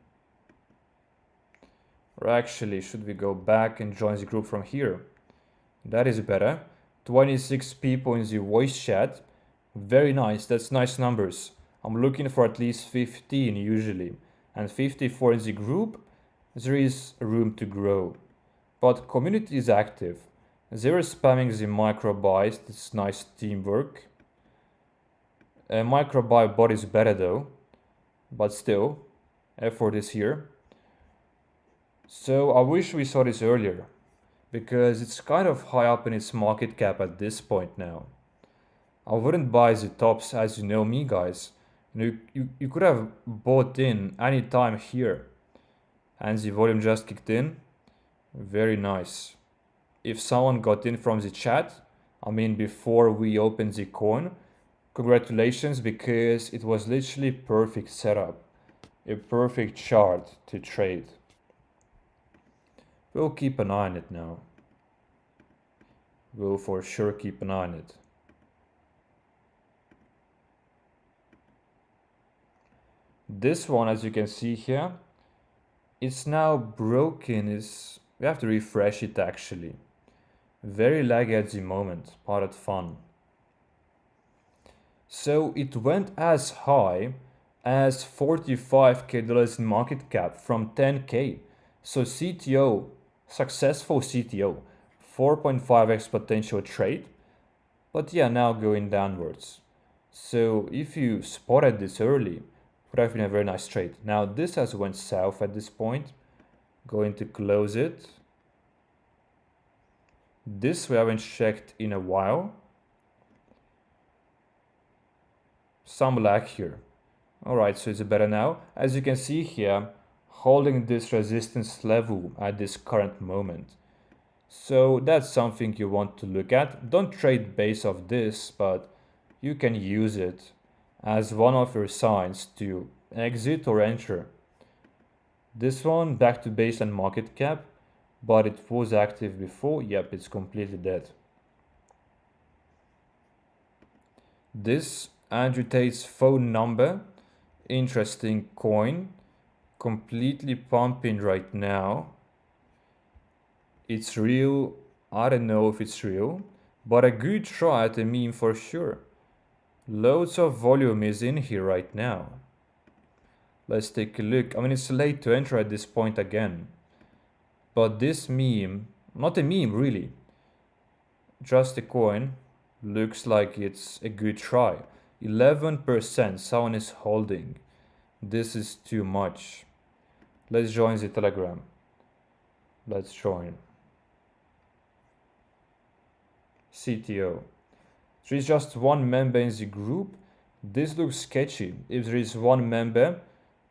Or actually, should we go back and join the group from here? That is better. 26 people in the voice chat. Very nice, that's nice numbers. I'm looking for at least 15 usually. And 54 in the group. there is room to grow. But community is active. They were spamming the microbuys. It's nice teamwork. Microbuy bot is better though, but still, effort is here. So I wish we saw this earlier, because it's kind of high up in its market cap at this point now. I wouldn't buy the tops, as you know me, guys. You could have bought in any time here, and the volume just kicked in. Very nice. If someone got in from the chat, I mean before we opened the coin, congratulations, because it was literally perfect setup, a perfect chart to trade. We'll keep an eye on it now. We'll for sure keep an eye on it. This one, as you can see here, it's now broken. We have to refresh it actually. Very laggy at the moment, part of fun. So it went as high as $45K in market cap from 10K. So CTO, successful CTO, 4.5x potential trade, but yeah, now going downwards. So if you spotted this early, would have been a very nice trade. Now this has went south at this point. Going to close it. This we haven't checked in a while. Some lag here. Alright, so it's better now. As you can see here, holding this resistance level at this current moment. So that's something you want to look at. Don't trade base of this, but you can use it as one of your signs to exit or enter. This one back to base and market cap, but it was active before. Yep, it's completely dead. This Andrew Tate's phone number, interesting coin, completely pumping right now. It's real. I don't know if it's real, but a good try at a meme for sure. Loads of volume is in here right now. Let's take a look. I mean, it's late to enter at this point again. But this meme, not a meme really, just a coin, looks like it's a good try. 11% someone is holding. This is too much. Let's join the Telegram. Let's join. CTO. There is just one member in the group. This looks sketchy. If there is one member,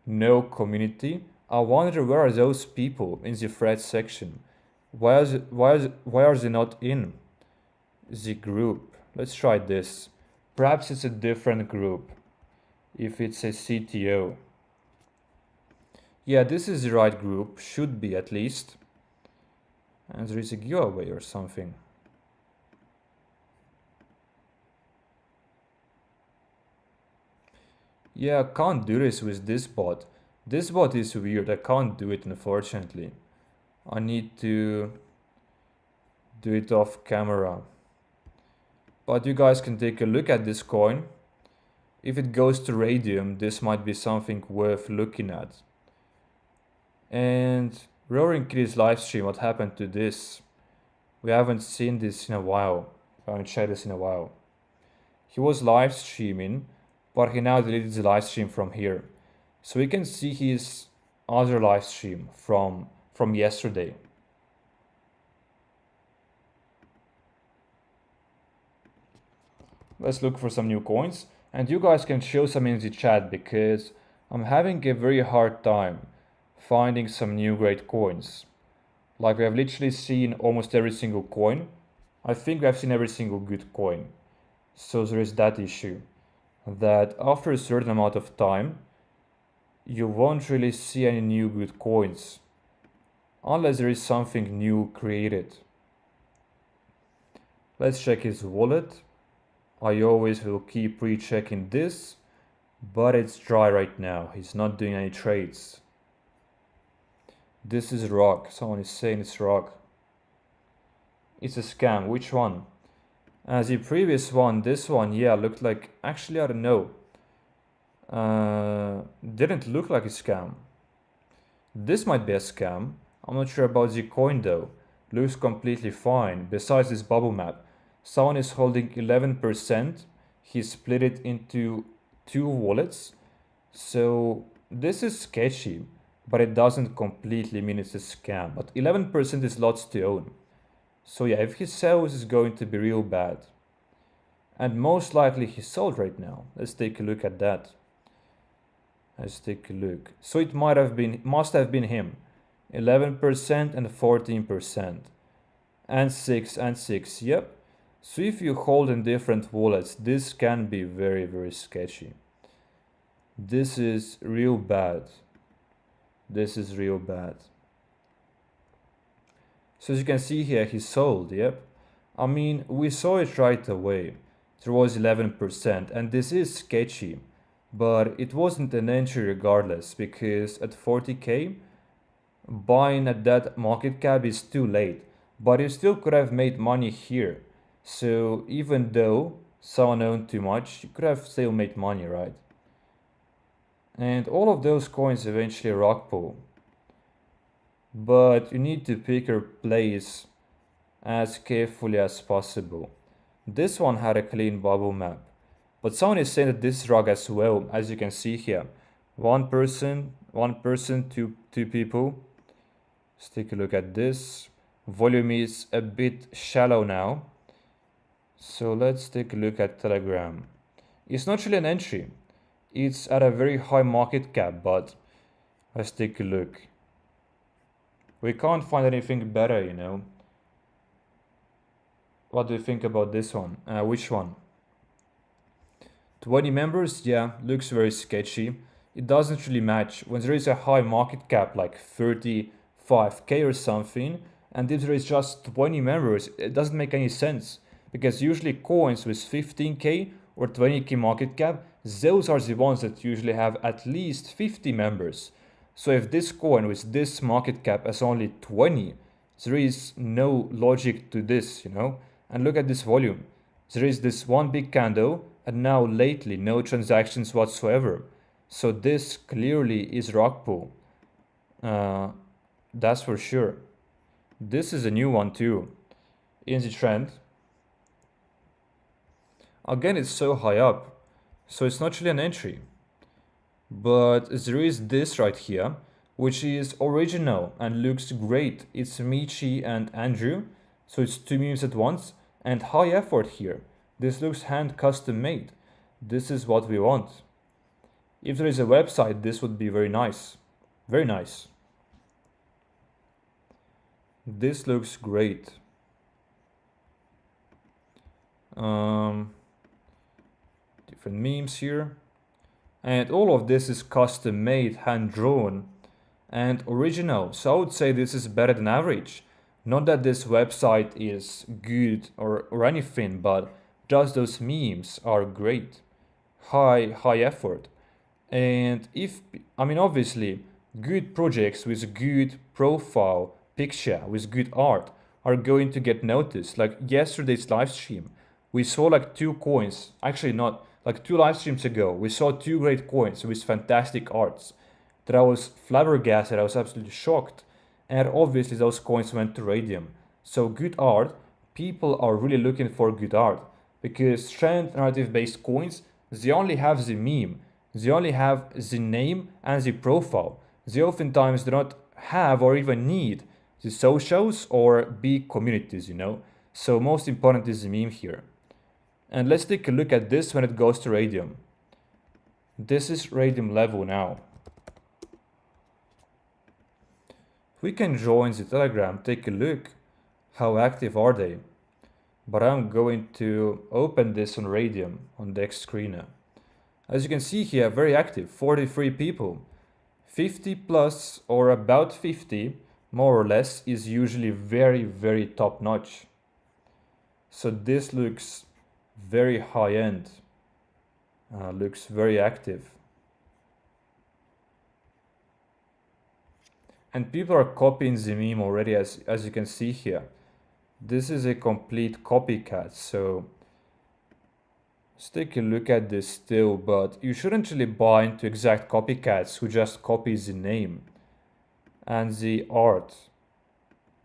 no community, I wonder where are those people in the thread section? Why are they not in the group? Let's try this. Perhaps it's a different group. If it's a CTO. Yeah, this is the right group. Should be at least. And there is a giveaway or something. Yeah, I can't do this with this bot. This bot is weird. I can't do it, unfortunately. I need to do it off camera. But you guys can take a look at this coin. If it goes to Radium, this might be something worth looking at. And Roaring Kitty's live stream, what happened to this? We haven't seen this in a while. I haven't shared this in a while. He was live streaming, but he now deleted the live stream from here. So we can see his other live stream from yesterday. Let's look for some new coins. And you guys can show some in the chat, because I'm having a very hard time finding some new great coins. Like, we have literally seen almost every single coin. I think we have seen every single good coin. So there is that issue, that after a certain amount of time, you won't really see any new good coins unless there is something new created. Let's check his wallet. I always will keep rechecking this, but it's dry right now. He's not doing any trades. This is rock. Someone is saying it's rock. It's a scam. Which one? As the previous one, this one, yeah, looked like, actually, I don't know. Didn't look like a scam. This might be a scam. I'm not sure about the coin though. Looks completely fine. Besides this bubble map, someone is holding 11%. He split it into 2 wallets. So this is sketchy, but it doesn't completely mean it's a scam. But 11% is lots to own. So yeah, if he sells, it's going to be real bad. And most likely he sold right now. Let's take a look at that. Let's take a look. So it must have been him. 11% and 14%. And 6 and 6, yep. So if you hold in different wallets, this can be very, very sketchy. This is real bad. This is real bad. So as you can see here, he sold, yep. I mean, we saw it right away. There was 11%, and this is sketchy. But it wasn't an entry regardless, because at 40k, buying at that market cap is too late. But you still could have made money here. So even though someone owned too much, you could have still made money, right? And all of those coins eventually rug pull. But you need to pick your place as carefully as possible. This one had a clean bubble map. But someone is saying that this rug as well, as you can see here. One person, two people. Let's take a look at this. Volume is a bit shallow now. So let's take a look at Telegram. It's not really an entry. It's at a very high market cap, but let's take a look. We can't find anything better, you know. What do you think about this one? Which one? 20 members? Yeah, looks very sketchy. It doesn't really match. When there is a high market cap like 35k or something, and if there is just 20 members, it doesn't make any sense. Because usually coins with 15k or 20k market cap, those are the ones that usually have at least 50 members. So if this coin with this market cap has only 20, there is no logic to this, you know. And look at this volume. There is this one big candle, and now lately no transactions whatsoever. So this clearly is rug pull. That's for sure. This is a new one too. In the trend. Again, it's so high up. So it's not really an entry. But there is this right here, which is original and looks great. It's Michi and Andrew. So it's two memes at once. And high effort here. This looks hand custom made. This is what we want. If there is a website, this would be very nice. Very nice. This looks great. Different memes here. And all of this is custom made, hand drawn and original. So I would say this is better than average. Not that this website is good or anything, but just those memes are great. High effort. And obviously, good projects with good profile picture, with good art, are going to get noticed. Like yesterday's live stream, we saw like 2 coins, actually not, like 2 live streams ago, we saw 2 great coins with fantastic arts that I was flabbergasted, I was absolutely shocked. And obviously those coins went to Radium. So good art, people are really looking for good art. Because trend narrative based coins, they only have the meme. They only have the name and the profile. They oftentimes do not have or even need the socials or big communities, you know. So most important is the meme here. And let's take a look at this when it goes to Radium. This is Radium level now. We can join the Telegram, take a look. How active are they? But I'm going to open this on Radium on the X screener. As you can see here, very active, 43 people. 50 plus or about 50, more or less, is usually very, very top notch. So this looks very high end, looks very active. And people are copying the meme already, as you can see here. This is a complete copycat, so let's take a look at this still, but you shouldn't really buy into exact copycats who just copy the name. and the art,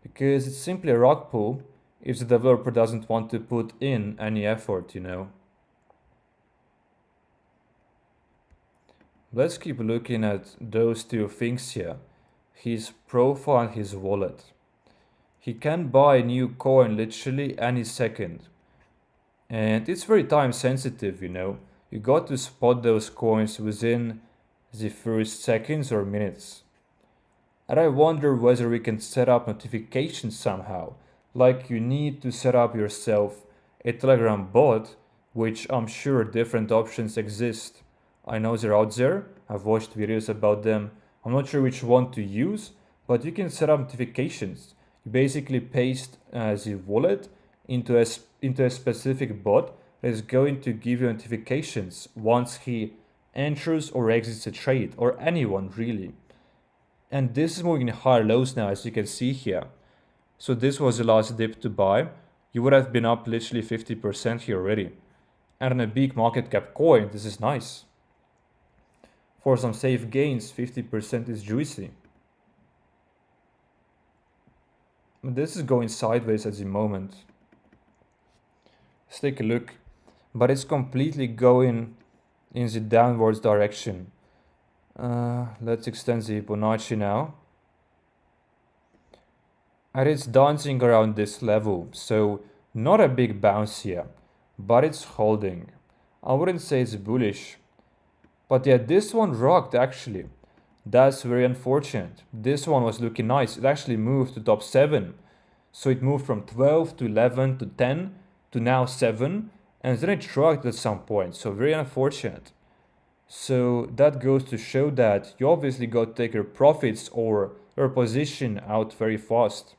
because it's simply a rug pull if the developer doesn't want to put in any effort, you know. Let's keep looking at those two things here, his profile and his wallet. He can buy a new coin literally any second. And it's very time sensitive, you know. You got to spot those coins within the first seconds or minutes. And I wonder whether we can set up notifications somehow. Like you need to set up yourself a Telegram bot, which I'm sure different options exist. I know they're out there, I've watched videos about them. I'm not sure which one to use, but you can set up notifications. You basically paste the wallet into a specific bot that is going to give you notifications once he enters or exits a trade, or anyone really. And this is moving in higher lows now, as you can see here. So this was the last dip to buy. You would have been up literally 50% here already. And on a big market cap coin, this is nice. For some safe gains, 50% is juicy. This is going sideways at the moment. Let's take a look. But it's completely going in the downwards direction. Let's extend the Fibonacci now. And it's dancing around this level, so not a big bounce here, but it's holding. I wouldn't say it's bullish. But yeah, this one rocked actually. That's very unfortunate. This one was looking nice. It actually moved to top 7. So it moved from 12 to 11 to 10 to now 7. And then it rocked at some point. So very unfortunate. So that goes to show that you obviously got to take your profits or your position out very fast.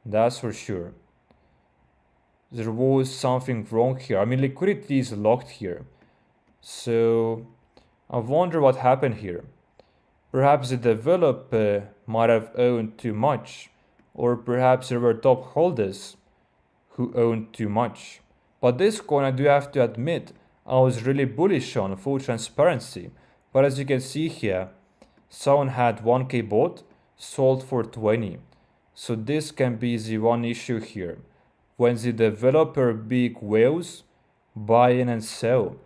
That's for sure. There was something wrong here. I mean, liquidity is locked here. So I wonder what happened here. Perhaps the developer might have owned too much, or perhaps there were top holders who owned too much. But this coin, I do have to admit, I was really bullish on, full transparency. But as you can see here, someone had 1k bought, sold for 20. So this can be the one issue here. When the developer big whales buy in and sell.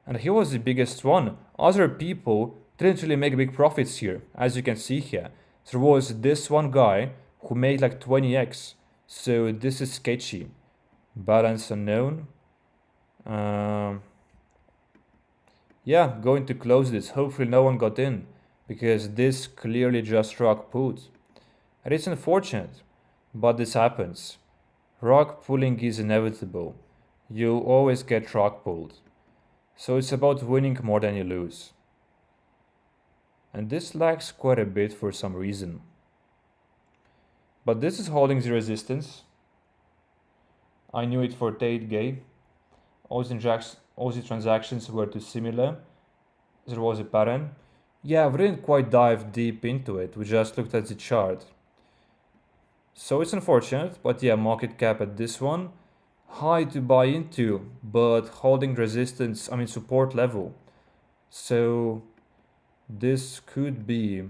And he was the biggest one. Other people didn't really make big profits here, as you can see here. There was this one guy who made like 20x. So this is sketchy. Balance unknown. Yeah, going to close this. Hopefully no one got in, because this clearly just rock pulled. And it's unfortunate, but this happens. Rock pulling is inevitable. You always get rock pulled. So it's about winning more than you lose. And this lags quite a bit for some reason. But this is holding the resistance. I knew it for Tate gay. All the transactions were too similar. There was a pattern. Yeah, we didn't quite dive deep into it. We just looked at the chart. So it's unfortunate, but yeah, market cap at this one. High to buy into, but holding resistance, I mean support level. So this could be,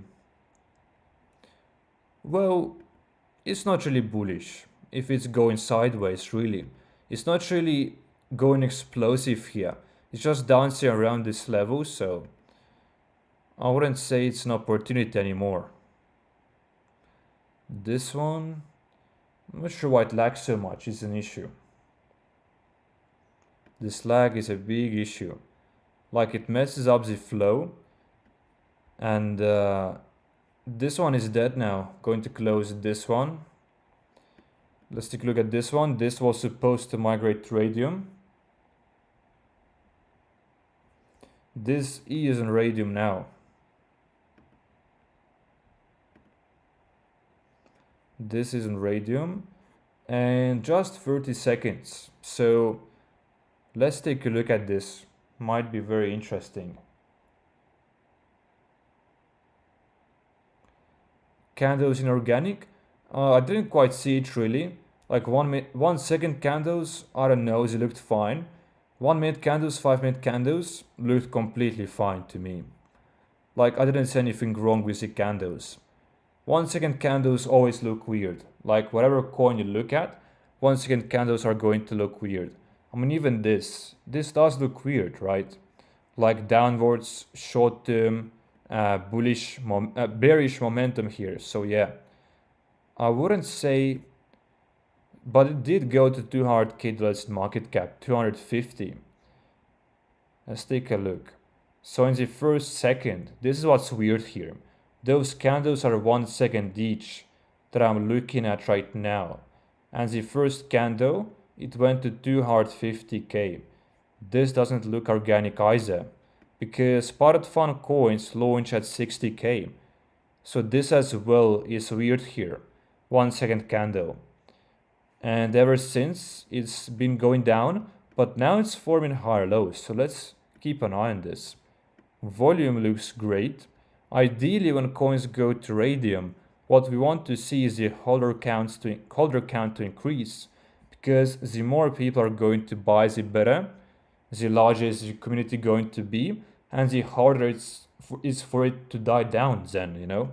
well, it's not really bullish if it's going sideways, really. It's not really going explosive here. It's just dancing around this level, so I wouldn't say it's an opportunity anymore. This one, I'm not sure why it lags so much, is an issue. This lag is a big issue. Like it messes up the flow. And this one is dead now. Going to close this one. Let's take a look at this one. This was supposed to migrate to Radium. This E is on Radium now. This is on Radium. And just 30 seconds. So let's take a look at this. Might be very interesting. Candles in organic. I didn't quite see it really. Like 1 second candles, I don't know, they looked fine. 1 minute candles, 5 minute candles looked completely fine to me. Like I didn't see anything wrong with the candles. 1 second candles always look weird. Like whatever coin you look at, 1 second candles are going to look weird. I mean, even this does look weird, right? Like downwards, short term, bearish momentum here. So yeah, I wouldn't say, but it did go to 200k less market cap, 250. Let's take a look. So in the first second, this is what's weird here. Those candles are 1 second each that I'm looking at right now. And the first candle, it went to 250k. This doesn't look organic either, because spotted fun coins launch at 60k. So this as well is weird here. 1 second candle. And ever since it's been going down, but now it's forming higher lows. So let's keep an eye on this. Volume looks great. Ideally, when coins go to radium, what we want to see is the holder count to increase, because the more people are going to buy, the better, the larger is the community going to be, and the harder it is for it to die down then, you know.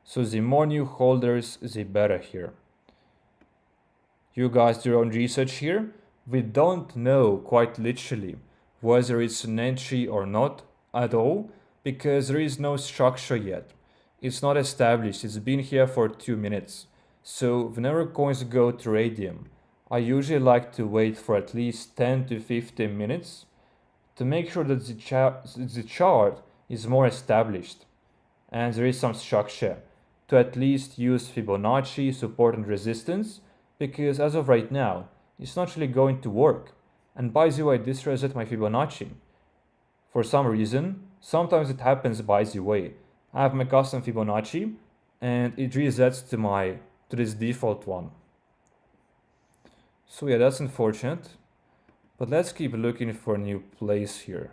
So the more new holders, the better here. You guys do your own research here. We don't know quite literally whether it's an entry or not at all, because there is no structure yet. It's not established. It's been here for 2 minutes. So whenever coins go to radium, I usually like to wait for at least 10 to 15 minutes to make sure that the chart is more established and there is some structure, to at least use Fibonacci, support and resistance, because as of right now, it's not really going to work. And by the way, this reset my Fibonacci. For some reason, sometimes it happens by the way. I have my custom Fibonacci and it resets to this default one. So yeah, that's unfortunate. But let's keep looking for a new place here.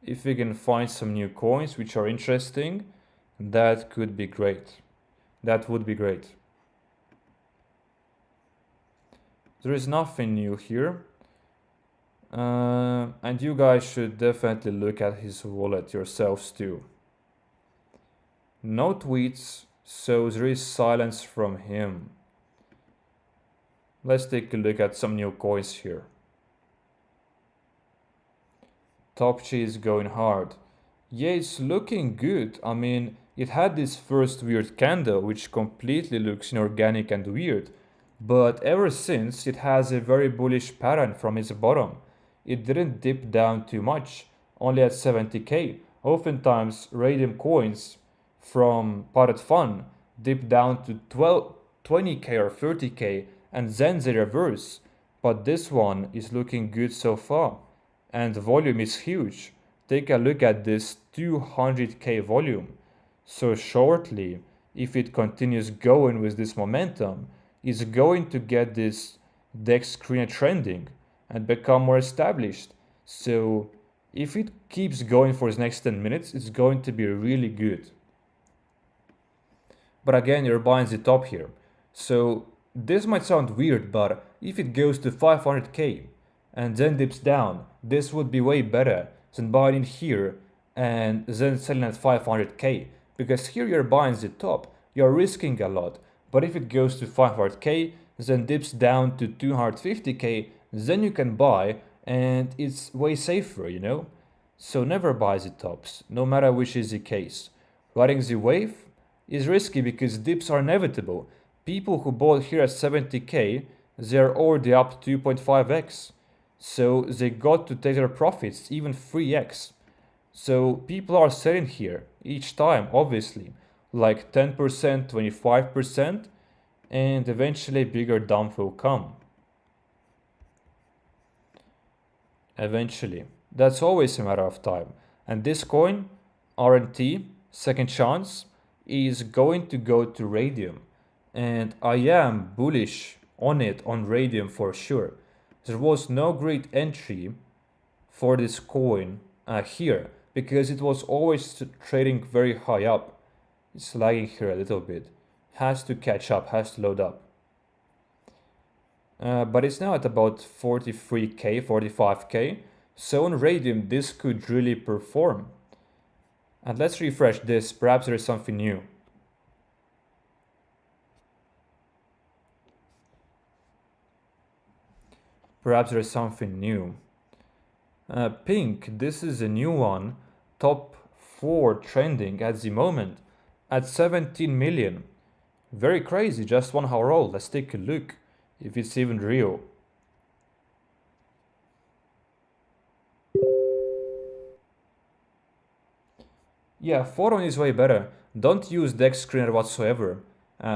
If we can find some new coins which are interesting, that could be great. That would be great. There is nothing new here. And you guys should definitely look at his wallet yourselves too. No tweets, so there is silence from him. Let's take a look at some new coins here. Top Chi is going hard. Yeah, it's looking good. I mean, it had this first weird candle, which completely looks inorganic and weird. But ever since, it has a very bullish pattern from its bottom. It didn't dip down too much, only at 70k. Oftentimes, radium coins from Potted Fun dip down to 20k or 30k and then they reverse. But this one is looking good so far. And the volume is huge. Take a look at this 200k volume. So shortly, if it continues going with this momentum, it's going to get this DEX screen trending and become more established. So if it keeps going for the next 10 minutes, it's going to be really good. But again, you're buying the top here. So this might sound weird, but if it goes to 500k and then dips down, this would be way better than buying in here and then selling at 500k. Because here you're buying the top, you're risking a lot. But if it goes to 500k, then dips down to 250k, then you can buy and it's way safer, you know? So never buy the tops, no matter which is the case. Riding the wave is risky because dips are inevitable. People who bought here at 70k, they're already up 2.5x. So they got to take their profits, even 3x. So people are selling here each time, obviously, like 10%, 25%, and eventually a bigger dump will come. Eventually. That's always a matter of time. And this coin, RNT, Second Chance, is going to go to radium. And I am bullish on it, on radium for sure. There was no great entry for this coin here, because it was always trading very high up. It's lagging here a little bit. Has to catch up, has to load up. But it's now at about 43k, 45k. So on radium, this could really perform. And let's refresh this, perhaps there is something new. Perhaps there is something new. Pink, this is a new one, top 4 trending at the moment, at 17 million. Very crazy, just 1 hour old. Let's take a look if it's even real. Yeah, Photon is way better. Don't use Dex Screener whatsoever.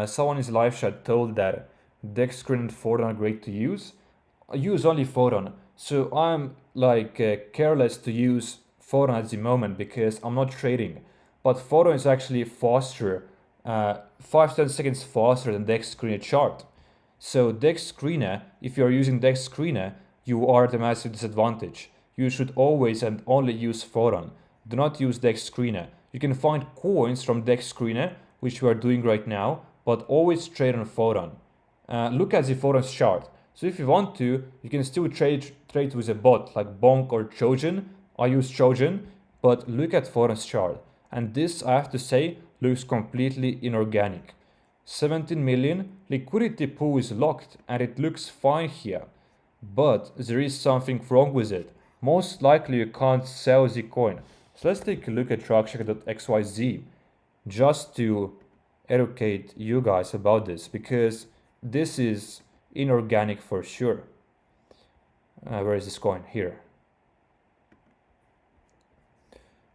Someone in live chat told that Dex Screener and Photon are great to use. I use only Photon, so I'm like careless to use Photon at the moment because I'm not trading. But Photon is actually faster, 5-10 seconds faster than Dex Screener chart. So Dex Screener, if you're using Dex Screener, you are at a massive disadvantage. You should always and only use Photon. Do not use Dex Screener. You can find coins from Dex Screener, which we are doing right now, but always trade on Photon. Look at the Photon's chart. So if you want to, you can still trade with a bot like Bonk or Trojan. I use Trojan, but look at Photon's chart. And this, I have to say, looks completely inorganic. 17 million, liquidity pool is locked and it looks fine here. But there is something wrong with it. Most likely you can't sell the coin. So let's take a look at trackcheck.xyz just to educate you guys about this, because this is inorganic for sure. Where is this coin? Here.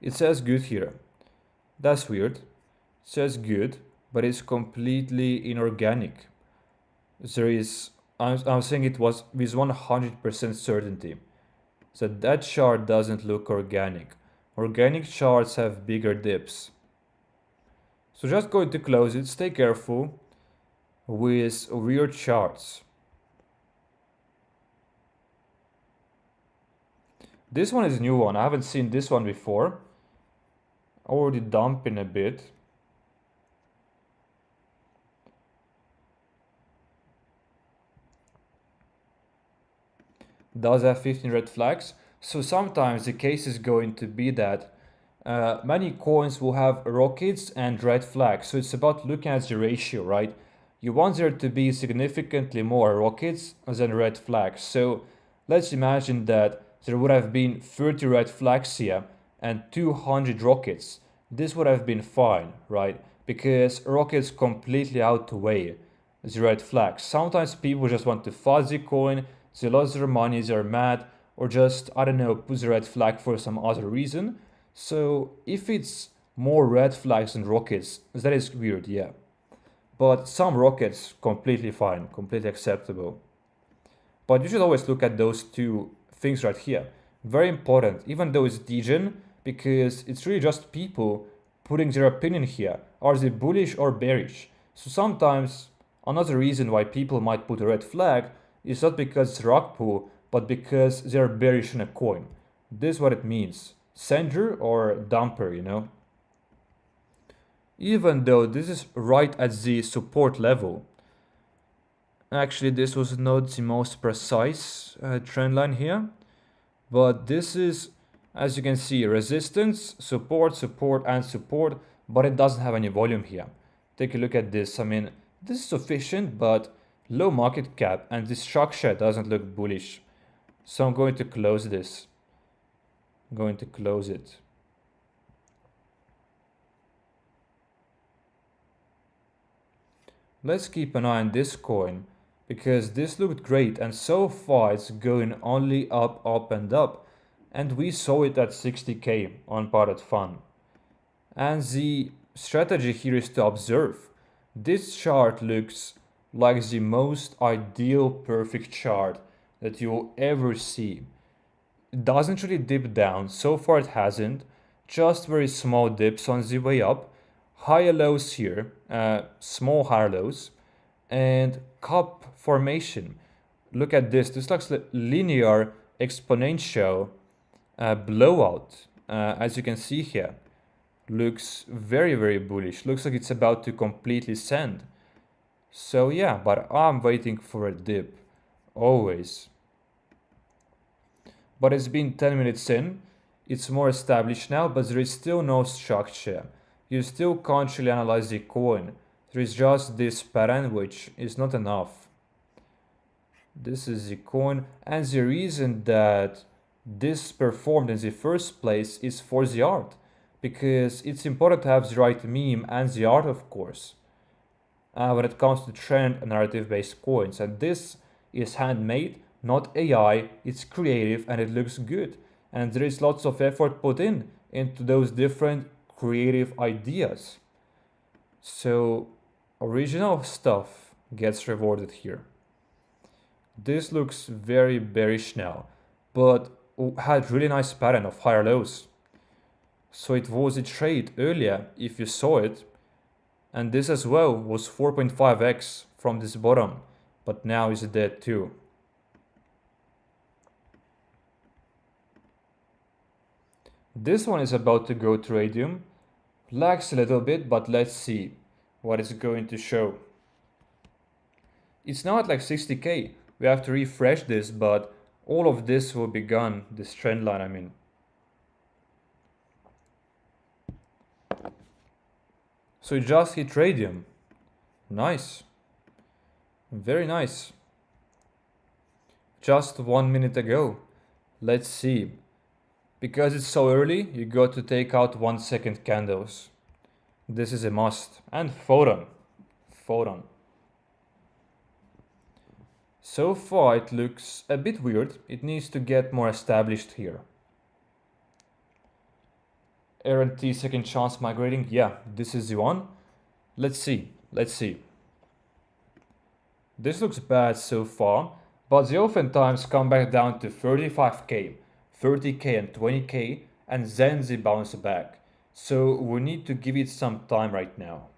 It says good here. That's weird. It says good, but it's completely inorganic. There is, I'm saying it was with 100% certainty. So that chart doesn't look organic. Organic charts have bigger dips. So just going to close it. Stay careful with weird charts. This one is a new one. I haven't seen this one before. Already dumping a bit. Does have 15 red flags. So sometimes the case is going to be that many coins will have rockets and red flags. So it's about looking at the ratio, right? You want there to be significantly more rockets than red flags. So let's imagine that there would have been 30 red flags here and 200 rockets. This would have been fine, right? Because rockets completely outweigh the red flags. Sometimes people just want to fuzz the coin, they lost their money, they're mad, or just, I don't know, put the red flag for some other reason. So if it's more red flags than rockets, that is weird, yeah. But some rockets, completely fine, completely acceptable. But you should always look at those two things right here. Very important, even though it's degen, because it's really just people putting their opinion here. Are they bullish or bearish? So sometimes another reason why people might put a red flag is not because it's rug pull, but because they're bearish on a coin. This is what it means. Sender or dumper, you know? Even though this is right at the support level. Actually, this was not the most precise trend line here. But this is, as you can see, resistance, support, support, and support, but it doesn't have any volume here. Take a look at this. I mean, this is sufficient, but low market cap, and this structure doesn't look bullish. So I'm going to close this. I'm going to close it. Let's keep an eye on this coin, because this looked great, and so far it's going only up, up, and up. And we saw it at 60k on Pirate Fun. And the strategy here is to observe. This chart looks like the most ideal perfect chart that you will ever see. It doesn't really dip down, so far it hasn't, just very small dips on the way up, higher lows here, small higher lows, and cup formation. Look at this, this looks like linear exponential blowout, as you can see here. Looks very, very bullish, looks like it's about to completely send. So yeah, but I'm waiting for a dip, always. But it's been 10 minutes in. It's more established now, but there is still no structure. You still can't really analyze the coin. There is just this pattern, which is not enough. This is the coin, and the reason that this performed in the first place is for the art, because it's important to have the right meme and the art, of course, when it comes to trend and narrative-based coins. And this is handmade, not AI. It's creative and it looks good, and there is lots of effort put into those different creative ideas. So original stuff gets rewarded here. This looks very bearish now, but had really nice pattern of higher lows. So it was a trade earlier, if you saw it, and this as well was 4.5x from this bottom, but now is dead too. This one is about to go to radium, lags a little bit, but let's see what it's going to show. It's now at like 60k. We have to refresh this, but all of this will be gone, this trend line, I mean. So it just hit radium. Nice. Very nice. Just 1 minute ago. Let's see. Because it's so early, you got to take out 1 second candles. This is a must. And photon. Photon. So far it looks a bit weird. It needs to get more established here. RNT second chance migrating. Yeah, this is the one. Let's see. Let's see. This looks bad so far, but they oftentimes come back down to 35k, 30k and 20k, and then they bounce back. So we need to give it some time right now.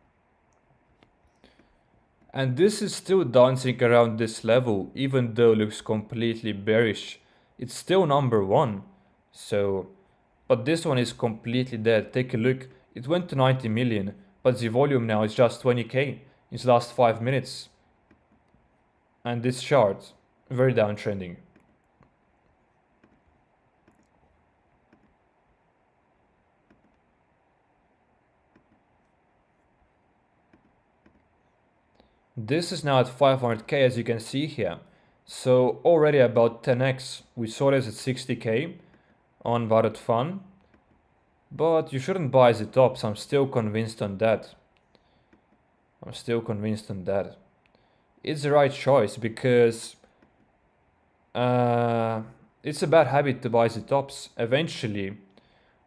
And this is still dancing around this level, even though it looks completely bearish. It's still number one. So, but this one is completely dead. Take a look. It went to 90 million, but the volume now is just 20k in the last 5 minutes. And this chart, very downtrending. This is now at 500k, as you can see here. So already about 10x. We saw this at 60k on Varet Fun. But you shouldn't buy the tops. I'm still convinced on that. It's the right choice because it's a bad habit to buy the tops. Eventually,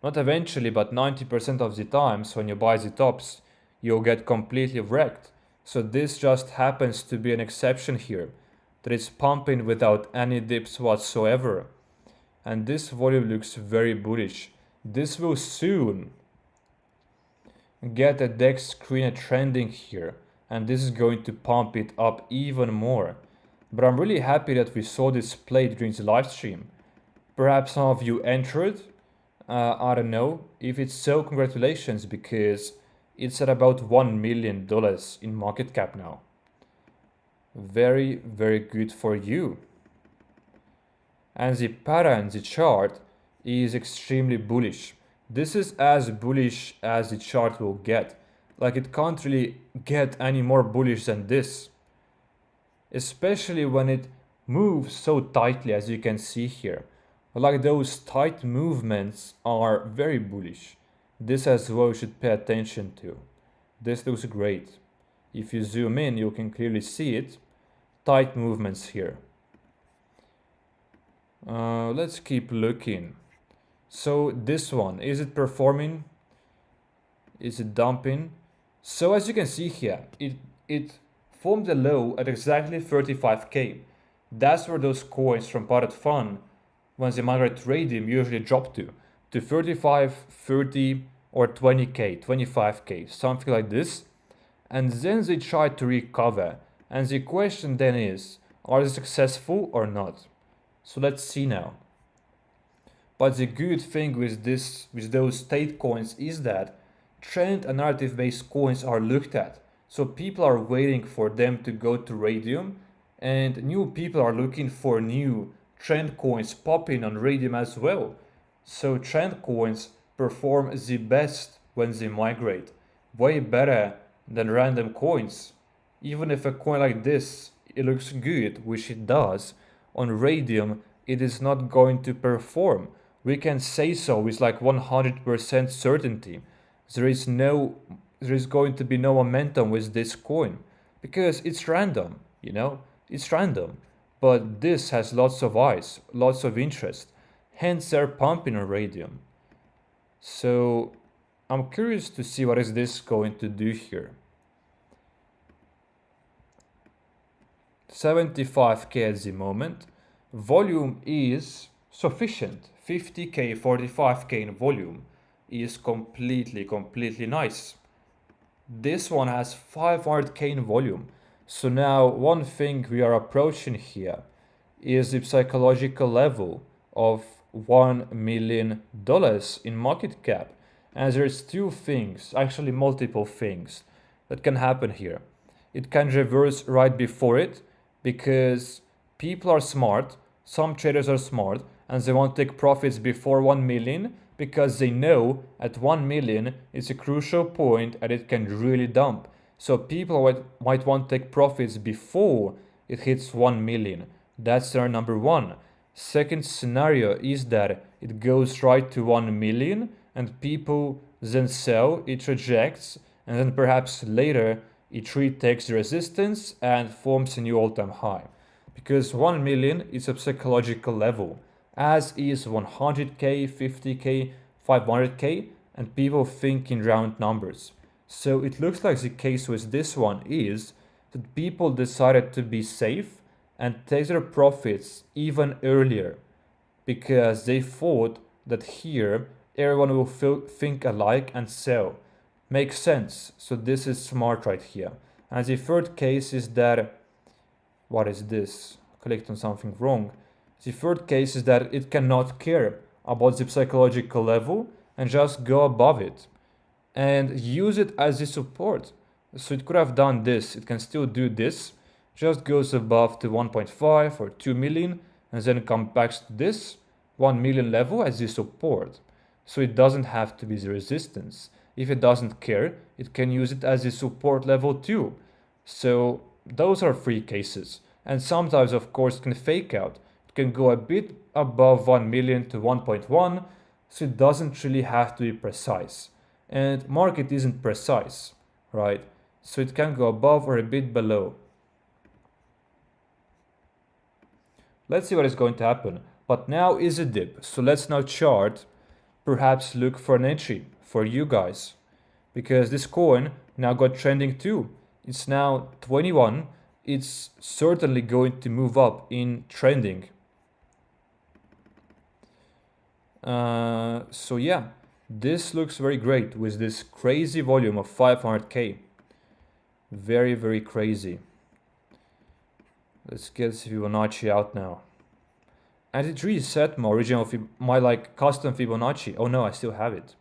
not eventually, but 90% of the times when you buy the tops, you'll get completely wrecked. So this just happens to be an exception here, that it's pumping without any dips whatsoever. And this volume looks very bullish. This will soon get a DEX screener trending here, and this is going to pump it up even more. But I'm really happy that we saw this played during the live stream. Perhaps some of you entered, I don't know. If it's so, congratulations, because it's at about $1 million in market cap now. Very, very good for you. And the pattern, the chart, is extremely bullish. This is as bullish as the chart will get. Like, it can't really get any more bullish than this. Especially when it moves so tightly, as you can see here. Like, those tight movements are very bullish. This as well you should pay attention to. This looks great. If you zoom in, you can clearly see it. Tight movements here. Let's keep looking. So this one, is it performing? Is it dumping? So as you can see here, it formed a low at exactly 35k. That's where those coins from Varet Fun, when they migrate radium, usually drop to 35, 30 or 20k, 25k, something like this. And then they try to recover. And the question then is, are they successful or not? So let's see now. But the good thing with those Tate coins is that trend and narrative based coins are looked at. So people are waiting for them to go to radium, and new people are looking for new trend coins popping on radium as well. So trend coins perform the best when they migrate, way better than random coins. Even if a coin like this, it looks good, which it does, on Radium it is not going to perform. We can say so with like 100% certainty. There is going to be no momentum with this coin because it's random, it's random. But this has lots of eyes, lots of interest, hence they're pumping on Radium. So I'm curious to see what is this going to do here. 75k at the moment. Volume is sufficient. 50k, 45k in volume is completely nice. This one has 500k in volume. So now one thing we are approaching here is the psychological level of $1 million in market cap. And there's two things, actually multiple things, that can happen here. It can reverse right before it because people are smart, some traders are smart, and they want to take profits before 1 million because they know at 1 million it's a crucial point and it can really dump. So people might want to take profits before it hits 1 million. That's their number one. Second scenario is that it goes right to 1 million and people then sell, it rejects, and then perhaps later it retakes the resistance and forms a new all-time high. Because 1 million is a psychological level, as is 100k, 50k, 500k, and people think in round numbers. So it looks like the case with this one is that people decided to be safe and take their profits even earlier because they thought that here everyone will think alike and sell. Makes sense. So this is smart right here. And the third case is that, what is this? Clicked on something wrong. The third case is that it cannot care about the psychological level and just go above it and use it as a support. So it could have done this. It can still do this. Just goes above to 1.5 or 2 million and then comes back to this 1 million level as the support. So it doesn't have to be the resistance. If it doesn't care, it can use it as a support level too. So those are three cases. And sometimes, of course, it can fake out. It can go a bit above 1 million to 1.1, so it doesn't really have to be precise. And market isn't precise, right? So it can go above or a bit below. Let's see what is going to happen. But now is a dip. So let's now chart, perhaps look for an entry for you guys. Because this coin now got trending too. It's now 21. It's certainly going to move up in trending. So yeah, this looks very great with this crazy volume of 500k. Very crazy. Let's get Fibonacci out now. And it reset my original, my like custom Fibonacci. Oh no, I still have it.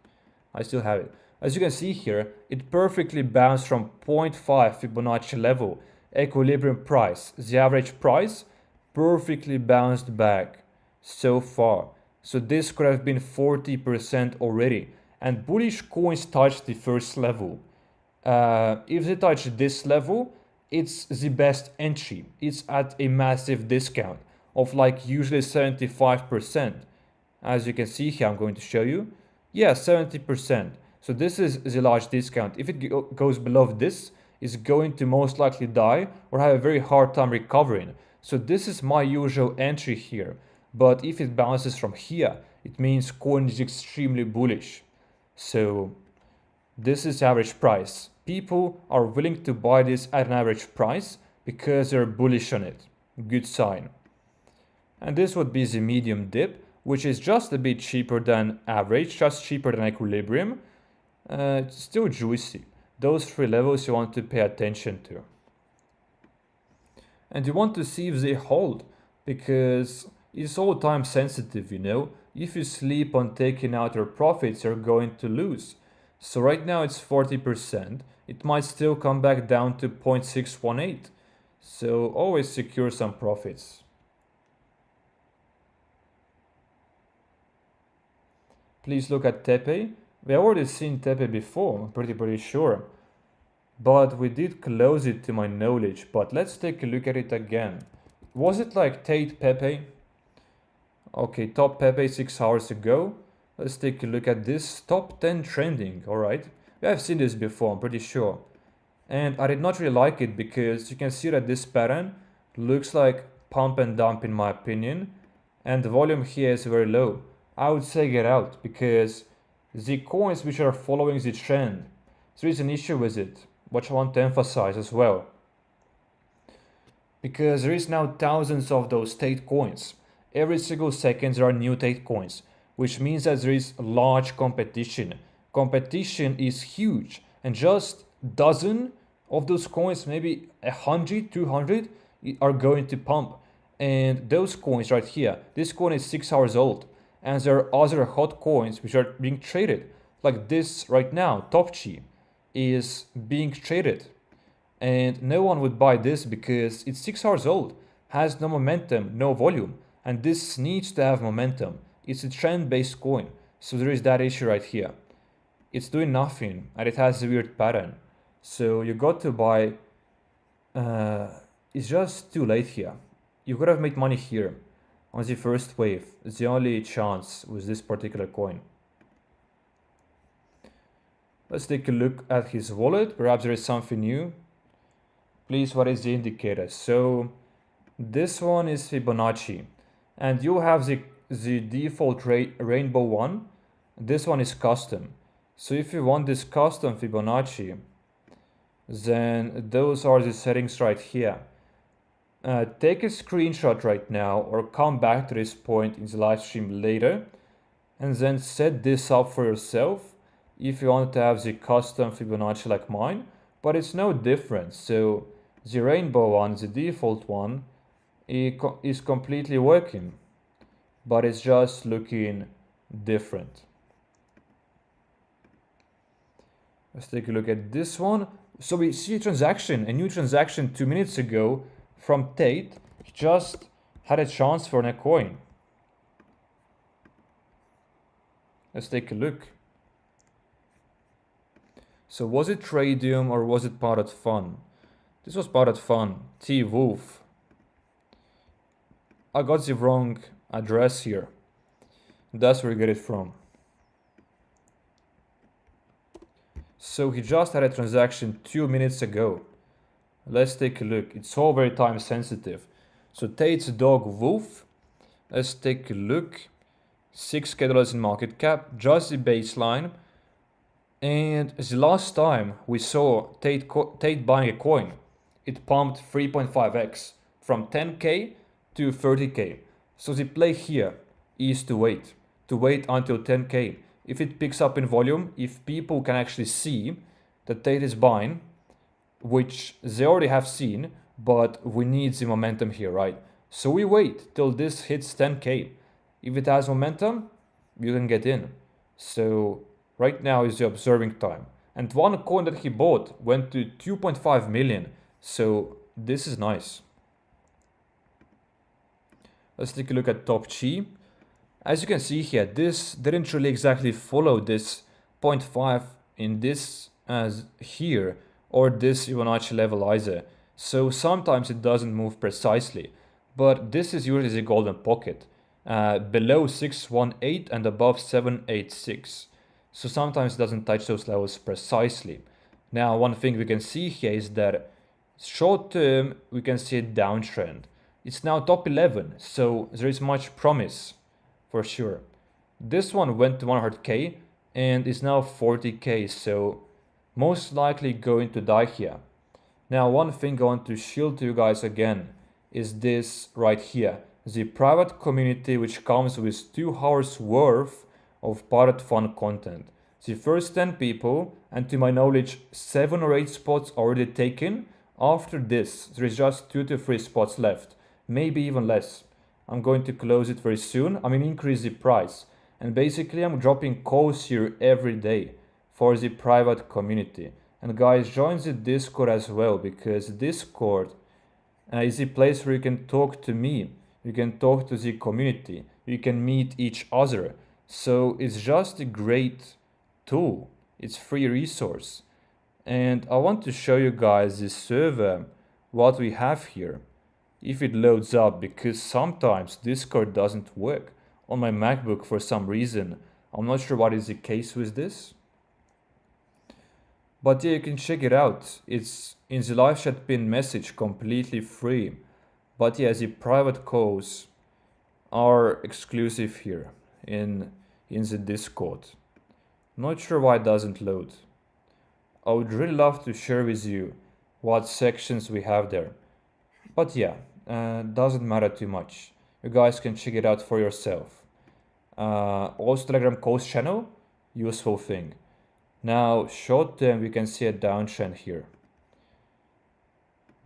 As you can see here, it perfectly bounced from 0.5 Fibonacci level, equilibrium price. The average price perfectly bounced back so far. So this could have been 40% already. And bullish coins touched the first level. If they touch this level, it's the best entry. It's at a massive discount of like usually 75%. As you can see here, I'm going to show you. Yeah, 70%. So this is the large discount. If it goes below this, it's going to most likely die or have a very hard time recovering. So this is my usual entry here. But if it bounces from here, it means coin is extremely bullish. So this is average price. People are willing to buy this at an average price because they're bullish on it. Good sign. And this would be the medium dip, which is just a bit cheaper than average, just cheaper than equilibrium. It's still juicy. Those three levels you want to pay attention to. And you want to see if they hold, because it's all time sensitive, If you sleep on taking out your profits, you're going to lose. So right now it's 40%. It might still come back down to 0.618. So always secure some profits. Please look at Tate. We have already seen Tate before, I'm pretty sure. But we did close it to my knowledge. But let's take a look at it again. Was it like Tate Pepe? Okay, top Pepe 6 hours ago. Let's take a look at this top 10 trending. Alright, we have seen this before, I'm pretty sure. And I did not really like it because you can see that this pattern looks like pump and dump in my opinion. And the volume here is very low. I would say get out because the coins which are following the trend, there is an issue with it, which I want to emphasize as well. Because there is now thousands of those Tate coins. Every single second there are new Tate coins, which means that there is large competition. Competition is huge, and just dozen of those coins, maybe 100, 200, are going to pump. And those coins right here, this coin is 6 hours old, and there are other hot coins which are being traded. Like this right now, Topchi is being traded. And no one would buy this because it's 6 hours old, has no momentum, no volume, and this needs to have momentum. It's a trend-based coin, so there is that issue right here. It's doing nothing, and it has a weird pattern. So you got to buy, it's just too late here. You could have made money here on the first wave. It's the only chance with this particular coin. Let's take a look at his wallet. Perhaps there is something new. Please, what is the indicator? So this one is Fibonacci, and you have the default rainbow one. This one is custom. So if you want this custom Fibonacci, then those are the settings right here. Take a screenshot right now or come back to this point in the live stream later and then set this up for yourself if you want to have the custom Fibonacci like mine, but it's no different. So the rainbow one, the default one, is completely working, but it's just looking different. Let's take a look at this one. So we see a new transaction 2 minutes ago from Tate. He just had a chance for a coin. Let's take a look. So was it Tradium or was it Parrot Fun? This was Parrot Fun. T Wolf. I got the wrong address here. That's where we get it from. So he just had a transaction 2 minutes ago. Let's take a look. It's all very time sensitive. So Tate's dog Wolf. Let's take a look. $6K in market cap, just the baseline. And the last time we saw Tate buying a coin, it pumped 3.5x from 10K to 30K. So the play here is to wait until 10K. If it picks up in volume, if people can actually see that Tate is buying, which they already have seen, but we need the momentum here, right? So we wait till this hits 10K. If it has momentum, you can get in. So right now is the observing time. And one coin that he bought went to 2.5 million. So this is nice. Let's take a look at Top Chi. As you can see here, this didn't really exactly follow this 0.5 in this as here or this Fibonacci levelizer. So sometimes it doesn't move precisely, but this is usually the golden pocket. Below 618 and above 786. So sometimes it doesn't touch those levels precisely. Now, one thing we can see here is that short term, we can see a downtrend. It's now top 11, so there is much promise for sure. This one went to 100K and is now 40K, so most likely going to die here. Now, one thing I want to shield to you guys again is this right here. The private community, which comes with 2 hours worth of Parrot Fun content. The first 10 people, and to my knowledge 7 or 8 spots already taken. After this, there is just 2 to 3 spots left, maybe even less. I'm going to close it very soon. I mean, increase the price. And basically I'm dropping calls here every day for the private community. And guys, join the Discord as well, because Discord is a place where you can talk to me. You can talk to the community. You can meet each other. So it's just a great tool. It's free resource. And I want to show you guys this server, what we have here, if it loads up, because sometimes Discord doesn't work on my MacBook for some reason. I'm not sure what is the case with this. But yeah, you can check it out. It's in the live chat pinned message, completely free. But yeah, the private calls are exclusive here in the Discord. Not sure why it doesn't load. I would really love to share with you what sections we have there. But yeah, doesn't matter too much. You guys can check it out for yourself. Also Telegram calls channel, useful thing. Now short term we can see a downtrend here.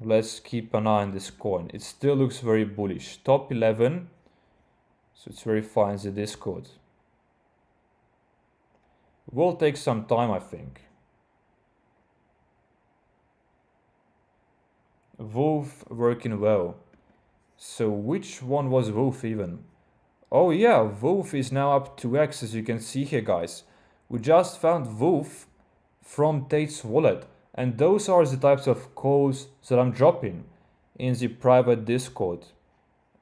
Let's keep an eye on this coin. It still looks very bullish. Top 11. So it's very fine in the Discord. Will take some time, I think. Wolf working well. So which one was Wolf even? Oh yeah, Wolf is now up 2x, as you can see here, guys. We just found Wolf from Tate's wallet. And those are the types of calls that I'm dropping in the private Discord.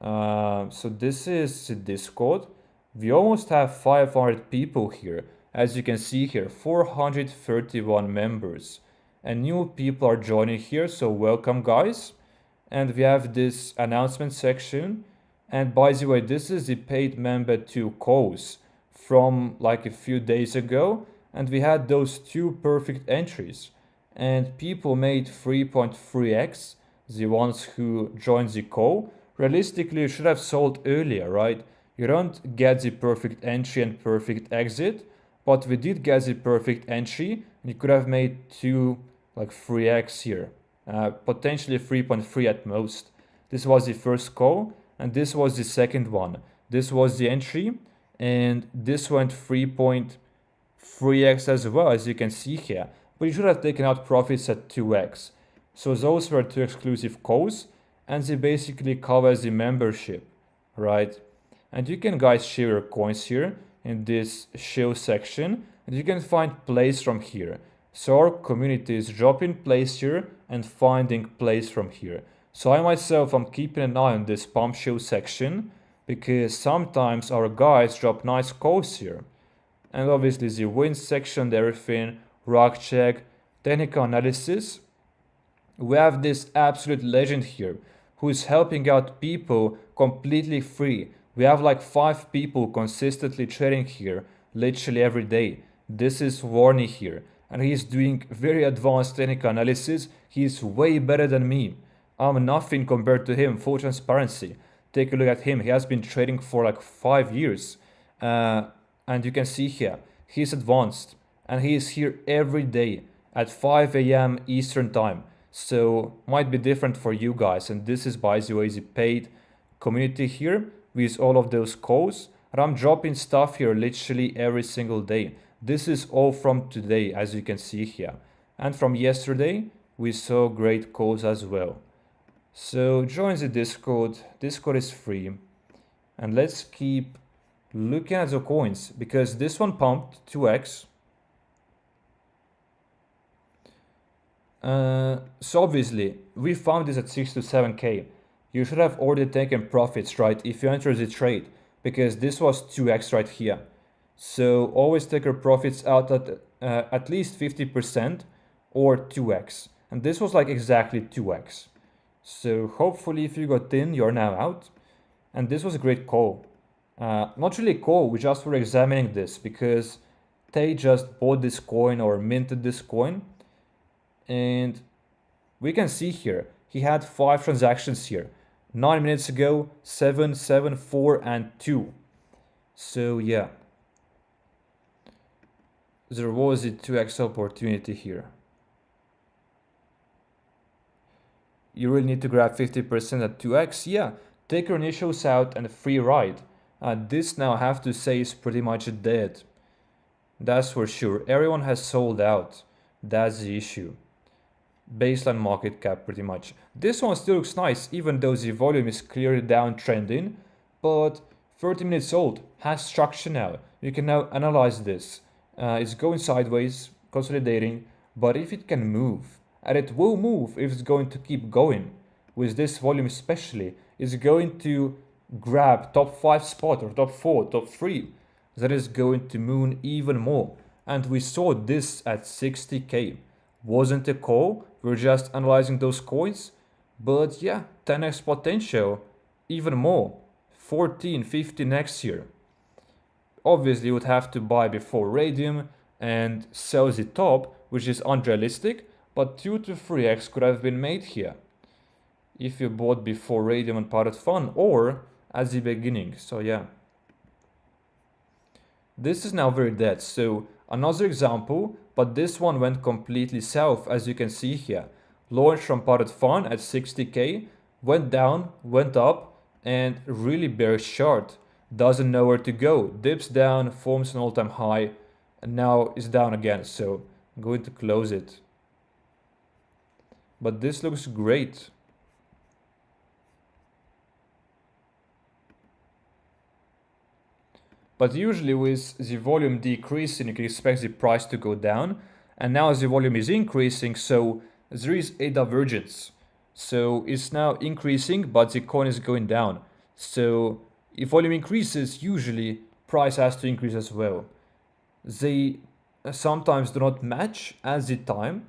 So this is the Discord. We almost have 500 people here. As you can see here, 431 members. And new people are joining here, so welcome guys. And we have this announcement section. And by the way, this is the paid member 2 calls from like a few days ago. And we had those 2 perfect entries. And people made 3.3x, the ones who joined the call. Realistically, you should have sold earlier, right? You don't get the perfect entry and perfect exit, but we did get the perfect entry, and you could have made 3x here, potentially 3.3 at most. This was the first call, and this was the second one. This was the entry, and this went 3.3x as well, as you can see here. But you should have taken out profits at 2x. So those were 2 exclusive calls, and they basically cover the membership, right? And you can guys share your coins here in this show section, and you can find plays from here. So our community is dropping plays here and finding plays from here. So I myself am keeping an eye on this pump show section, because sometimes our guys drop nice calls here. And obviously the win section, everything, rock check, technical analysis. We have this absolute legend here who is helping out people completely free. We have like 5 people consistently trading here literally every day. This is Warney here, and he's doing very advanced technical analysis. He's way better than me. I'm nothing compared to him, full transparency. Take a look at him. He has been trading for like 5 years. And you can see here, he's advanced. And he is here every day at 5 a.m. Eastern time. So might be different for you guys. And this is, by the way, the paid community here with all of those calls. And I'm dropping stuff here literally every single day. This is all from today, as you can see here. And from yesterday, we saw great calls as well. So join the Discord. Discord is free. And let's keep looking at the coins, because this one pumped 2x. So obviously, we found this at 6 to 7k. You should have already taken profits, right, if you enter the trade, because this was 2x right here. So always take your profits out at least 50% or 2x. And this was like exactly 2x. So hopefully if you got in, you're now out. And this was a great call. Not really a call, we just were examining this because Tate just bought this coin or minted this coin. And we can see here, he had 5 transactions here. 9 minutes ago, 7, 7, 4, and 2. So yeah. There was a 2x opportunity here. You really need to grab 50% at 2x? Yeah, take your initials out and a free ride. This now I have to say is pretty much dead. That's for sure. Everyone has sold out. That's the issue. Baseline market cap pretty much. This one still looks nice, even though the volume is clearly downtrending. But 30 minutes old, has structure now. You can now analyze this. It's going sideways, consolidating, but if it can move, and it will move if it's going to keep going, with this volume especially, it's going to grab top 5 spot or top 4, top 3. That is going to moon even more. And we saw this at 60k. Wasn't a call, we're just analyzing those coins. But yeah, 10x potential, even more. 14, 15 next year. Obviously, you would have to buy before radium and sell the top, which is unrealistic, but 2 to 3x could have been made here if you bought before radium and pilot fun or at the beginning. So yeah, this is now very dead. So another example, but this one went completely south, as you can see here. Launched from pilot fun at 60k, went down, went up, and really bearish chart. Doesn't know where to go, dips down, forms an all-time high, and now is down again. So I'm going to close it. But this looks great. But usually with the volume decreasing, you can expect the price to go down. And now the volume is increasing, so there is a divergence. So it's now increasing, but the coin is going down. So if volume increases, usually price has to increase as well. They sometimes do not match at the time,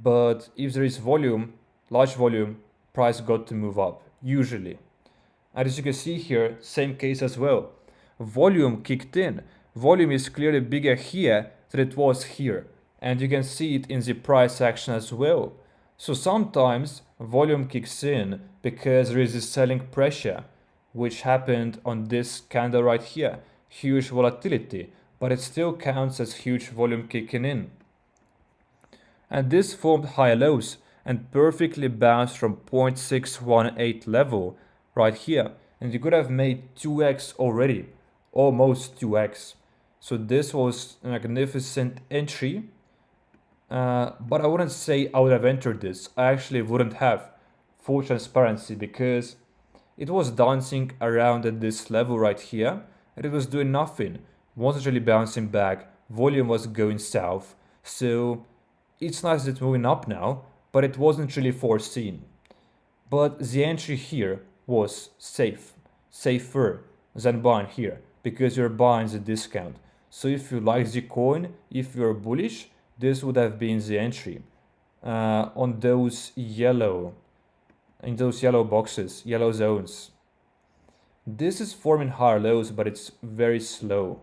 but if there is volume, large volume, price got to move up, usually. And as you can see here, same case as well. Volume kicked in. Volume is clearly bigger here than it was here. And you can see it in the price action as well. So sometimes volume kicks in because there is a selling pressure, which happened on this candle right here. Huge volatility, but it still counts as huge volume kicking in. And this formed high lows and perfectly bounced from 0.618 level right here. And you could have made 2x already, almost 2x. So this was a magnificent entry. But I wouldn't say I would have entered this. I actually wouldn't have, full transparency, because it was dancing around at this level right here and it was doing nothing. Wasn't really bouncing back. Volume was going south. So it's nice that it's moving up now, but it wasn't really foreseen. But the entry here was safer than buying here, because you're buying the discount. So if you like the coin, if you're bullish, this would have been the entry on those yellow, in those yellow boxes, yellow zones. This is forming higher lows, but it's very slow.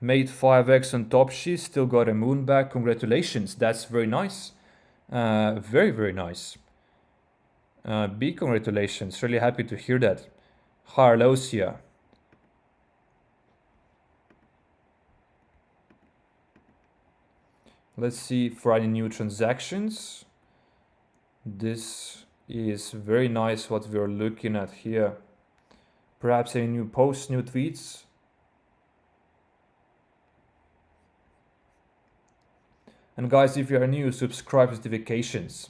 Made 5x on top sheet, still got a moon back. Congratulations, that's very nice. Very, very nice. Big congratulations, really happy to hear that. Higher lows here. Let's see for any new transactions. This is very nice what we're looking at here. Perhaps any new posts, new tweets. And guys, if you are new, subscribe to notifications.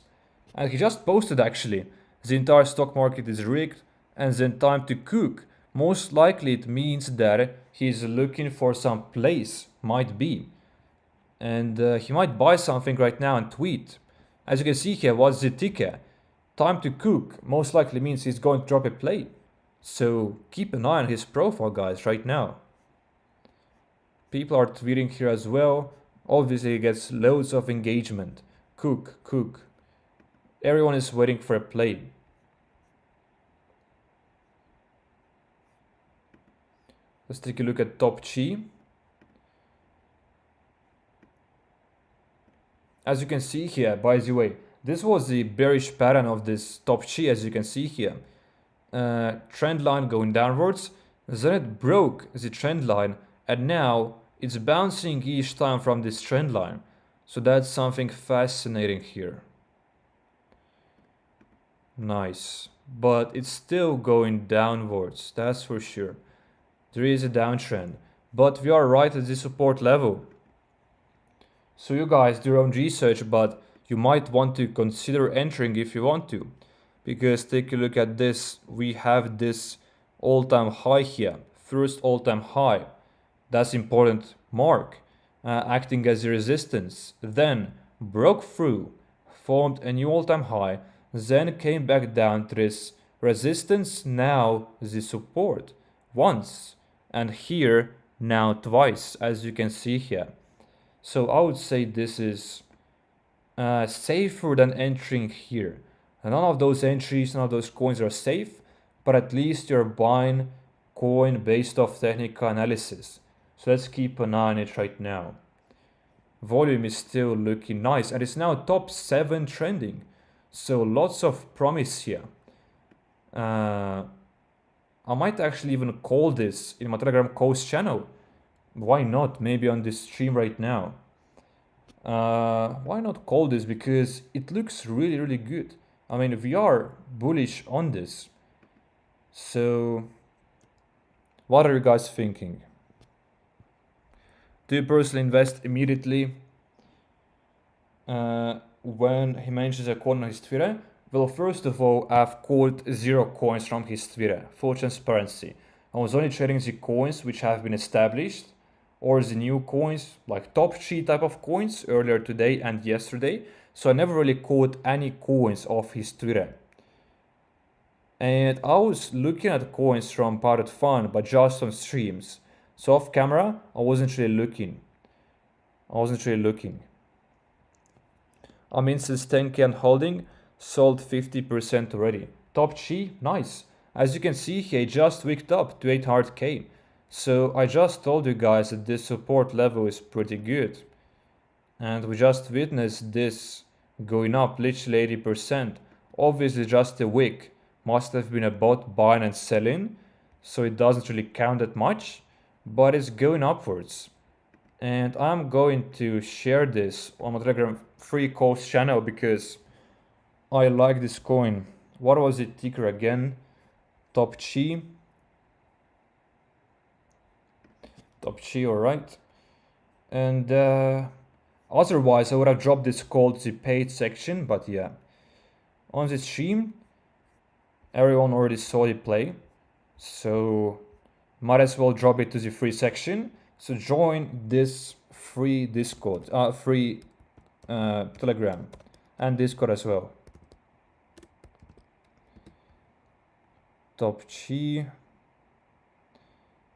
And he just posted actually, the entire stock market is rigged and then time to cook. Most likely it means that he's looking for some place, might be. And he might buy something right now and tweet. As you can see here, what's the ticker? Time to cook most likely means he's going to drop a play. So keep an eye on his profile, guys, right now. People are tweeting here as well. Obviously, he gets loads of engagement. Cook. Everyone is waiting for a play. Let's take a look at top chi. As you can see here, by the way, this was the bearish pattern of this top chi, as you can see here. Trend line going downwards, then it broke the trend line, and now it's bouncing each time from this trend line. So that's something fascinating here. Nice. But it's still going downwards, that's for sure. There is a downtrend, but we are right at the support level. So you guys do your own research, but you might want to consider entering if you want to. Because take a look at this, we have this all-time high here, first all-time high. That's important mark, acting as a resistance. Then broke through, formed a new all-time high, then came back down to this resistance, now the support once, and here now twice, as you can see here. So I would say this is safer than entering here. None of those entries, none of those coins are safe, but at least you're buying coin based off technical analysis. So let's keep an eye on it right now. Volume is still looking nice, and it's now top 7 trending. So lots of promise here. I might actually even call this in my Telegram coach channel. Why not? Maybe on this stream right now. Why not call this? Because it looks really, really good. I mean, we are bullish on this. So, what are you guys thinking? Do you personally invest immediately when he mentions a coin on his Twitter? Well, first of all, I've called 0 coins from his Twitter, full transparency. I was only trading the coins which have been established, or the new coins, like top 3 type of coins earlier today and yesterday. So I never really called any coins off his Twitter. And I was looking at coins from Pirate Fund, but just on streams. So off camera, I wasn't really looking. I mean, since 10k and holding, sold 50% already. Top chi, nice. As you can see, he just wicked up to 800k. So I just told you guys that this support level is pretty good. And we just witnessed this going up literally 80%. Obviously just a wick. Must have been a bot buying and selling. So it doesn't really count that much. But it's going upwards. And I'm going to share this on my Telegram free course channel because I like this coin. What was it ticker again? Top Chi. Top Chi, alright. And otherwise I would have dropped this called the paid section, but yeah. On the stream, everyone already saw it play. So might as well drop it to the free section. So join this free Discord, free Telegram and Discord as well. Top Chi.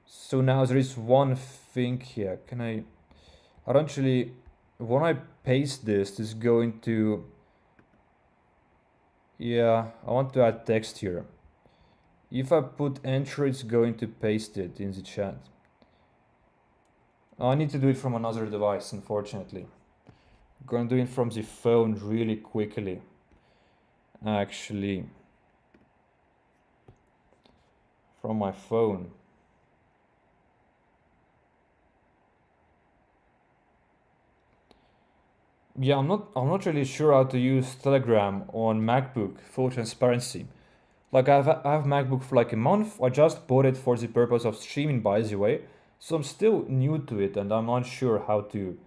So now there is one thing here. Can I don't really, when I paste this is going to, yeah, I want to add text here. If I put enter, it's going to paste it in the chat. I need to do it from another device, unfortunately. I'm going to do it from the phone really quickly. Actually, from my phone. Yeah, I'm not really sure how to use Telegram on MacBook, full transparency. Like I have MacBook for like a month. I just bought it for the purpose of streaming, by the way. So I'm still new to it and I'm not sure how to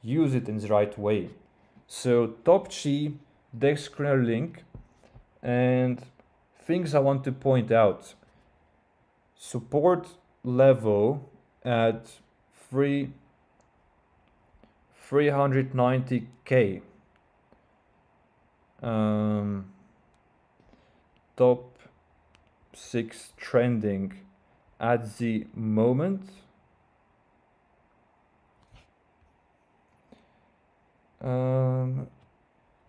use it in the right way. So Top Chi, Dex screener link, and things I want to point out. Support level at 390k. Top 6 trending at the moment.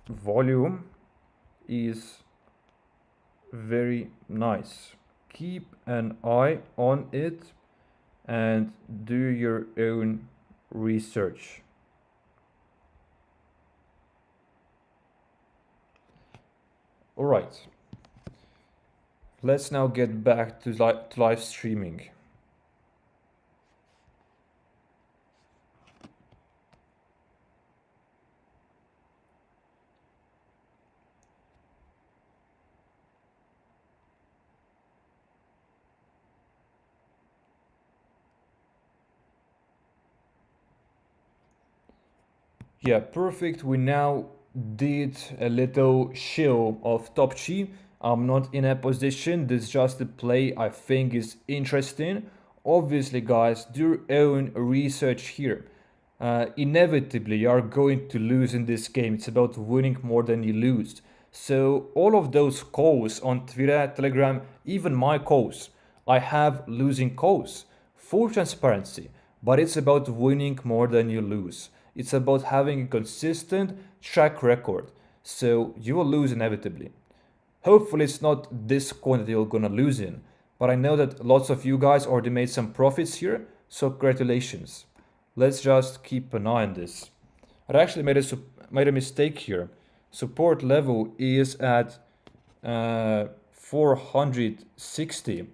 Volume is very nice. Keep an eye on it and do your own research. All right. Let's now get back to live streaming. Yeah, perfect. We now did a little shill of Top Chi. I'm not in a position. This is just a play I think is interesting. Obviously, guys, do your own research here. Inevitably, you are going to lose in this game. It's about winning more than you lose. So all of those calls on Twitter, Telegram, even my calls, I have losing calls. Full transparency. But it's about winning more than you lose. It's about having a consistent track record. So you will lose inevitably. Hopefully it's not this coin that you're gonna lose in. But I know that lots of you guys already made some profits here. So congratulations. Let's just keep an eye on this. I actually made a mistake here. Support level is at 460.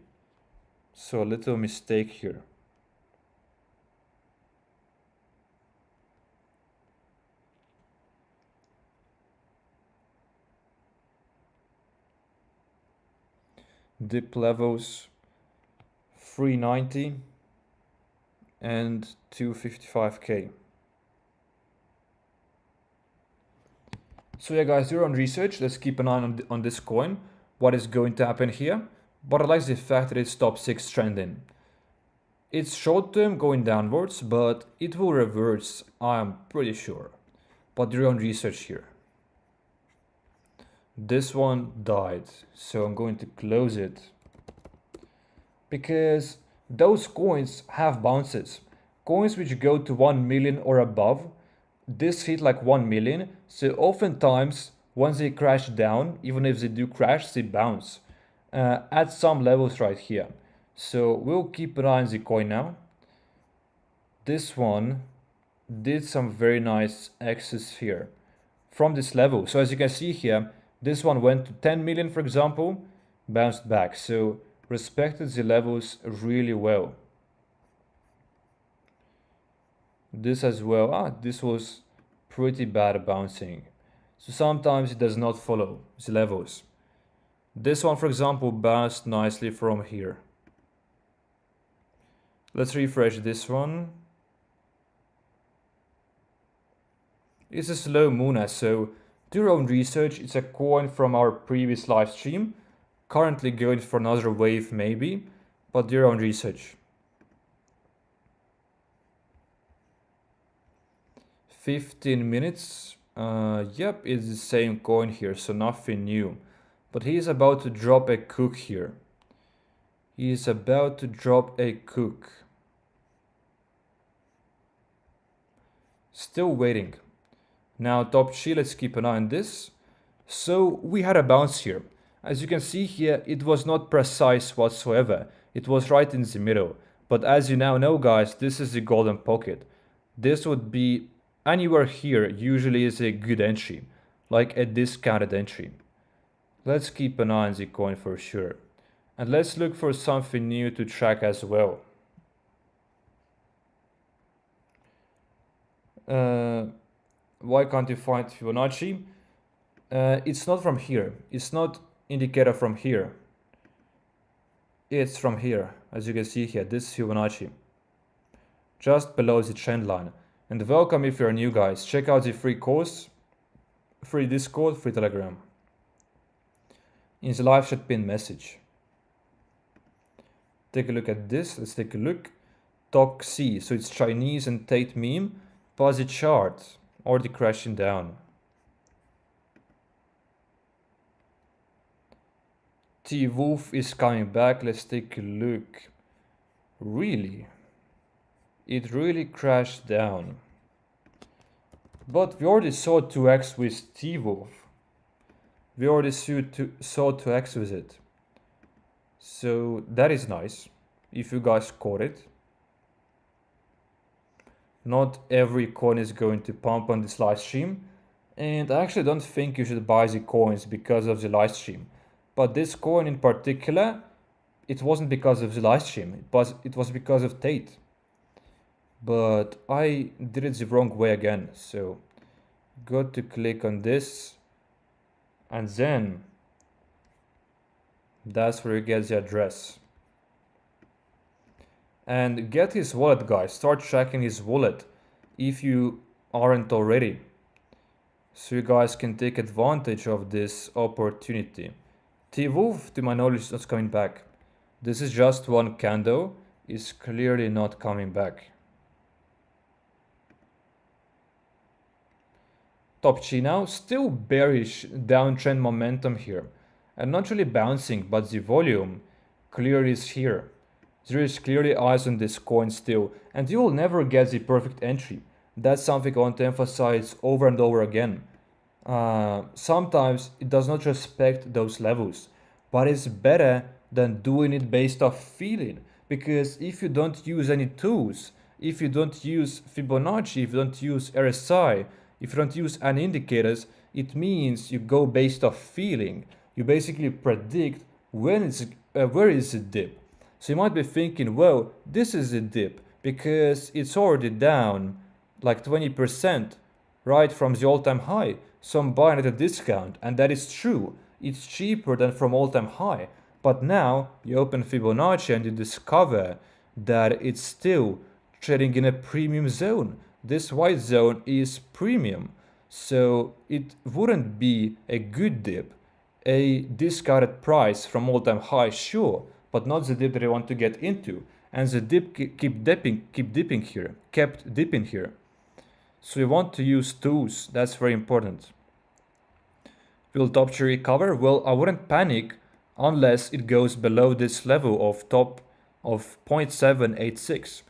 So a little mistake here. Dip levels 390 and 255k. So yeah guys, do your own research. Let's keep an eye on this coin, what is going to happen here. But I like the fact that it's top 6 trending. It's short term going downwards, but it will reverse, I'm pretty sure. But do your own research here. This one died, so I'm going to close it. Because those coins have bounces. Coins which go to 1 million or above, this hit like 1 million, so oftentimes once they crash down, even if they do crash, they bounce at some levels right here. So we'll keep an eye on the coin now. This one did some very nice access here from this level. So as you can see here, this one went to 10 million, for example, bounced back. So respected the levels really well. This as well. This was pretty bad bouncing. So sometimes it does not follow the levels. This one, for example, bounced nicely from here. Let's refresh this one. It's a slow Muna, so do your own research. It's a coin from our previous live stream. Currently going for another wave maybe, but do your own research. 15 minutes. Yep, it's the same coin here, so nothing new. But he is about to drop a cook here. He is about to drop a cook. Still waiting. Now top Chi, let's keep an eye on this. So we had a bounce here. As you can see here, it was not precise whatsoever. It was right in the middle. But as you now know guys, this is the golden pocket. This would be anywhere here usually is a good entry, like a discounted entry. Let's keep an eye on the coin for sure. And let's look for something new to track as well. Why can't you find Fibonacci? It's not from here. It's not indicator from here. It's from here. As you can see here, this is Fibonacci. Just below the trend line. And welcome if you're new guys. Check out the free course, free Discord, free Telegram. In the live chat pin message. Take a look at this. Let's take a look. Top C. So it's Chinese and Tate meme. Pause the chart. Already crashing down. T-Wolf is coming back. Let's take a look. Really? It really crashed down. But we already saw 2x with T-Wolf. We already saw 2x with it. So that is nice. If you guys caught it. Not every coin is going to pump on this live stream. And I actually don't think you should buy the coins because of the live stream. But this coin in particular, it wasn't because of the live stream. It was because of Tate. But I did it the wrong way again. So got to click on this. And then that's where you get the address. And get his wallet guys. Start tracking his wallet if you aren't already. So you guys can take advantage of this opportunity. T-Wolf, to my knowledge, is not coming back. This is just one candle. It's clearly not coming back. Top Chi now, still bearish downtrend momentum here. And not really bouncing, but the volume clearly is here. There is clearly eyes on this coin still, and you will never get the perfect entry. That's something I want to emphasize over and over again. Sometimes it does not respect those levels, but it's better than doing it based off feeling. Because if you don't use any tools, if you don't use Fibonacci, if you don't use RSI, if you don't use any indicators, it means you go based off feeling. You basically predict where is the dip. So you might be thinking, well, this is a dip because it's already down like 20% right from the all-time high. So I'm buying at a discount, and that is true. It's cheaper than from all-time high. But now you open Fibonacci and you discover that it's still trading in a premium zone. This white zone is premium. So it wouldn't be a good dip. A discounted price from all-time high, sure, but not the dip that I want to get into. And the dip kept dipping here. So we want to use tools. That's very important. Will Top Chi recover? Well, I wouldn't panic unless it goes below this level of top of 0.786.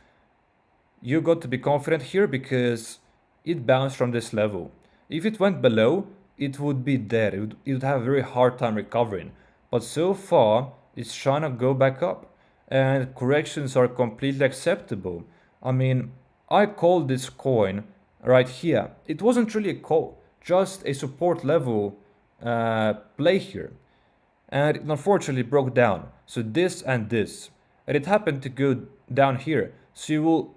You got to be confident here because it bounced from this level. If it went below, it would be there. It would have a very hard time recovering. But so far, it's trying to go back up. And corrections are completely acceptable. I mean, I called this coin right here. It wasn't really a call, just a support level play here. And it unfortunately broke down. So this and this. And it happened to go down here. So you will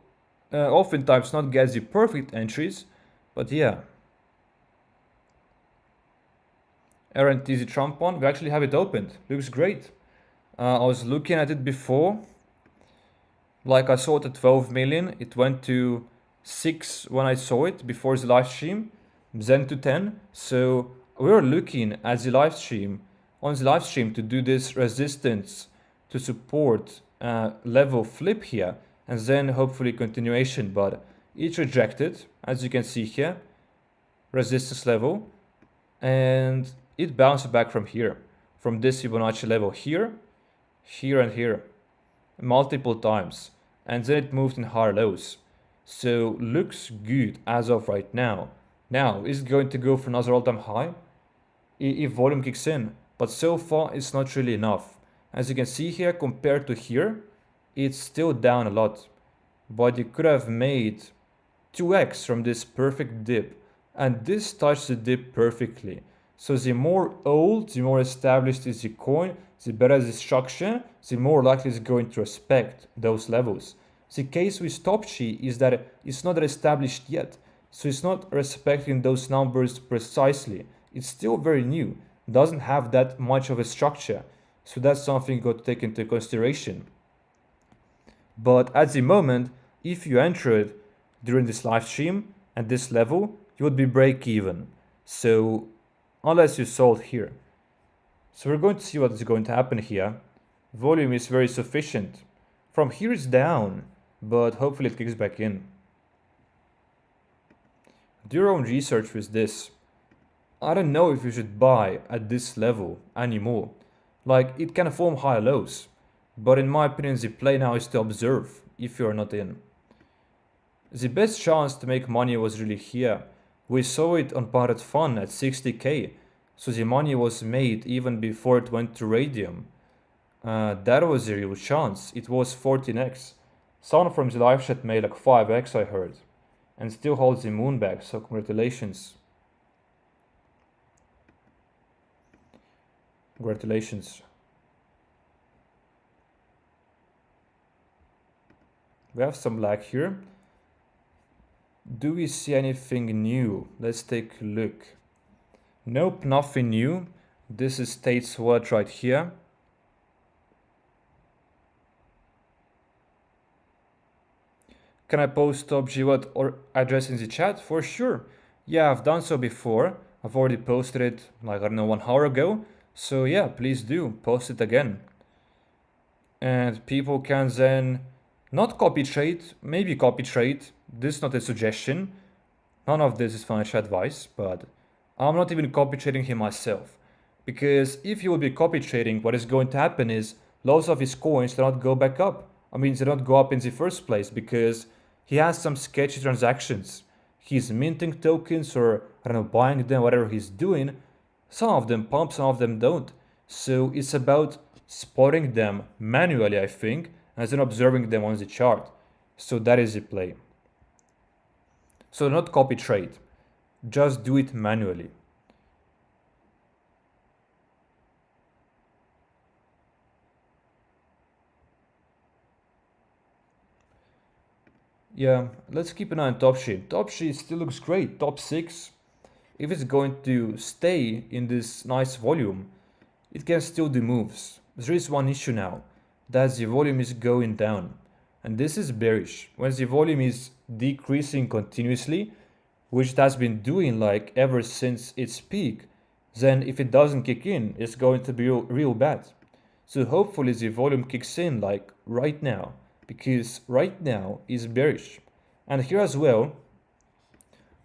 oftentimes not get the perfect entries. But yeah. RNTZ Trump one, we actually have it opened. Looks great. I was looking at it before. Like I saw it at 12 million. It went to 6 when I saw it before the live stream. Then to 10. So we were looking at the live stream, on the live stream, to do this resistance to support level flip here. And then hopefully continuation. But it rejected, as you can see here. Resistance level. And it bounced back from here, from this Fibonacci level here, here and here, multiple times, and then it moved in higher lows. So looks good as of right now. Now, is it going to go for another all-time high? If volume kicks in, but so far it's not really enough. As you can see here, compared to here, it's still down a lot. But you could have made 2x from this perfect dip, and this touched the dip perfectly. So the more old, the more established is the coin, the better the structure, the more likely it's going to respect those levels. The case with Top Chi is that it's not established yet, so it's not respecting those numbers precisely. It's still very new, doesn't have that much of a structure, so that's something you got to take into consideration. But at the moment, if you entered during this live stream at this level, you would be break even. So unless you sold here. So we're going to see what is going to happen here. Volume is very sufficient. From here it's down, but hopefully it kicks back in. Do your own research with this. I don't know if you should buy at this level anymore. Like, it can form high lows. But in my opinion, the play now is to observe if you're not in. The best chance to make money was really here. We saw it on Pirate Fun at 60k, so the money was made even before it went to Radium. That was a real chance. It was 14x. Someone from the live chat made like 5x, I heard, and still holds the moon back, so congratulations. Congratulations. We have some lag here. Do we see anything new? Let's take a look. Nope, nothing new. This is Tate's word right here. Can I post Top Chi word or address in the chat? For sure. Yeah, I've done so before. I've already posted it like, I don't know, 1 hour ago. So yeah, please do post it again. And people can then not copy trade, maybe copy trade. This is not a suggestion. None of this is financial advice, but I'm not even copy trading him myself. Because if you will be copy trading, what is going to happen is lots of his coins do not go back up. I mean, they don't go up in the first place because he has some sketchy transactions. He's minting tokens or, I don't know, buying them, whatever he's doing. Some of them pump, some of them don't. So it's about spotting them manually, I think, and then observing them on the chart. So that is the play. So not copy trade, just do it manually. Yeah, let's keep an eye on top sheet. Top sheet still looks great, top 6. If it's going to stay in this nice volume, it can still do moves. There is one issue now, that the volume is going down. And this is bearish. When the volume is decreasing continuously, which it has been doing like ever since its peak, then if it doesn't kick in, it's going to be real bad. So hopefully the volume kicks in like right now, because right now is bearish. And here as well,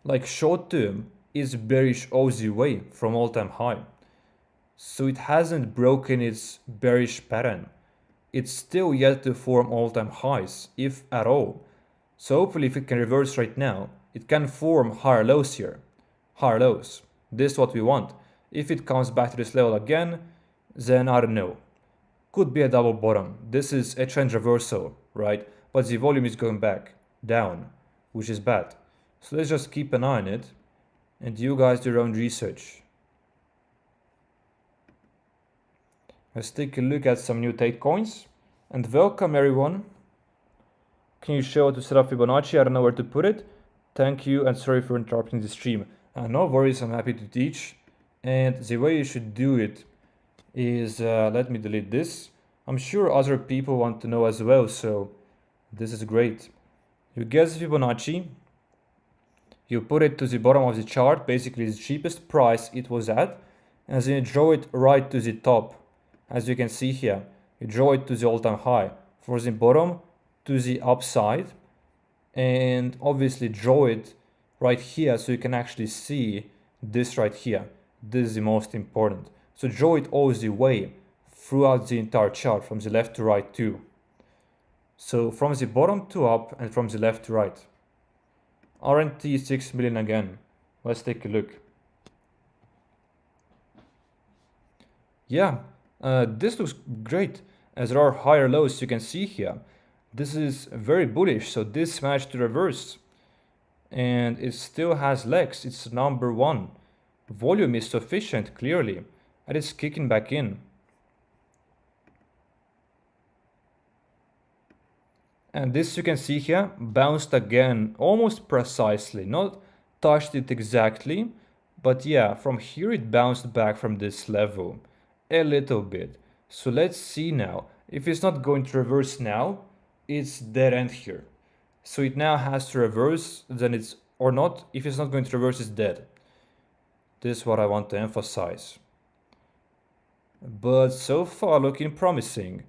like short term is bearish all the way from all-time high. So it hasn't broken its bearish pattern. It's still yet to form all-time highs, if at all. So hopefully if it can reverse right now, it can form higher lows here. Higher lows. This is what we want. If it comes back to this level again, then I don't know. Could be a double bottom. This is a trend reversal, right? But the volume is going back down, which is bad. So let's just keep an eye on it, and you guys do your own research. Let's take a look at some new Tate coins. And welcome everyone. Can you show how to set up Fibonacci? I don't know where to put it. Thank you and sorry for interrupting the stream. No worries, I'm happy to teach. And the way you should do it is, let me delete this. I'm sure other people want to know as well, so this is great. You guess Fibonacci. You put it to the bottom of the chart, basically the cheapest price it was at, and then you draw it right to the top. As you can see here, you draw it to the all-time high, from the bottom to the upside, and obviously draw it right here so you can actually see this right here. This is the most important. So draw it all the way throughout the entire chart, from the left to right too. So from the bottom to up and from the left to right. RNT 6 million again. Let's take a look. Yeah, this looks great, as there are higher lows you can see here. This is very bullish, so this managed to reverse. And it still has legs, it's number 1. Volume is sufficient, clearly, and it's kicking back in. And this you can see here, bounced again, almost precisely, not touched it exactly, but yeah, from here it bounced back from this level, a little bit. So let's see now, if it's not going to reverse now, it's dead end here. So it now has to reverse, then it's, or not, if it's not going to reverse, it's dead. This is what I want to emphasize. But so far looking promising.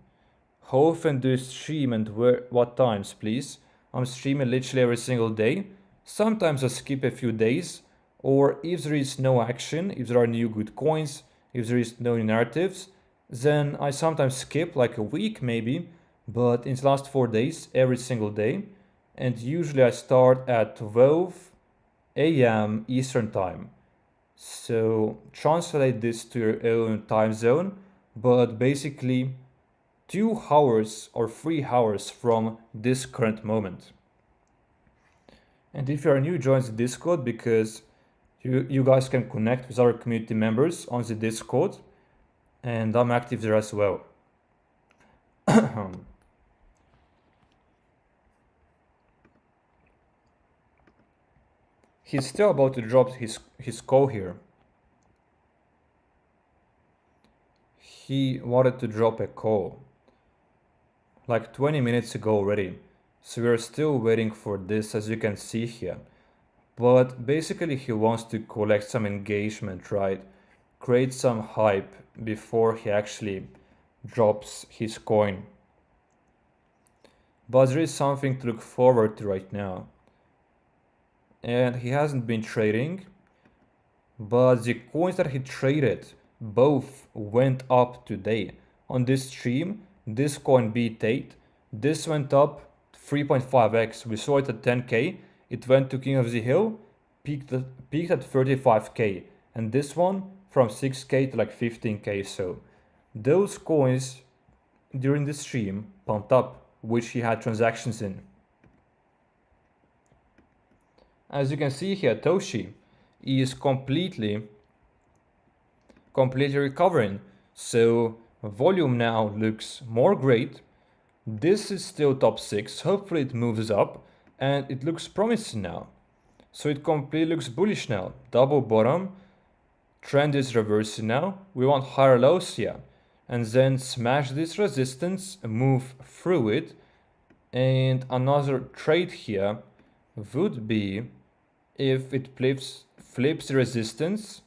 How often do you stream and what times, please? I'm streaming literally every single day. Sometimes I skip a few days, or if there is no action, if there are new good coins, if there is no new narratives, then I sometimes skip like a week maybe, but in the last 4 days, every single day. And usually I start at 12 a.m. Eastern time. So translate this to your own time zone, but basically 2 hours or 3 hours from this current moment. And if you are new, join the Discord, because you guys can connect with our community members on the Discord, and I'm active there as well. He's still about to drop his call here. He wanted to drop a call like 20 minutes ago already. So we're still waiting for this, as you can see here. But basically he wants to collect some engagement, right? create some hype before he actually drops his coin. But there is something to look forward to right now. And he hasn't been trading, but the coins that he traded both went up today. On this stream, this coin beat Tate. This went up 3.5x. We saw it at 10k. It went to King of the Hill, peaked at 35k. And this one from 6k to like 15k. So those coins during the stream pumped up, which he had transactions in. As you can see here, Toshi is completely recovering. So volume now looks more great. This is still top 6. Hopefully it moves up and it looks promising now. So it completely looks bullish now. Double bottom. Trend is reversing now. We want higher lows here. And then smash this resistance, move through it. And another trade here would be if it flips the resistance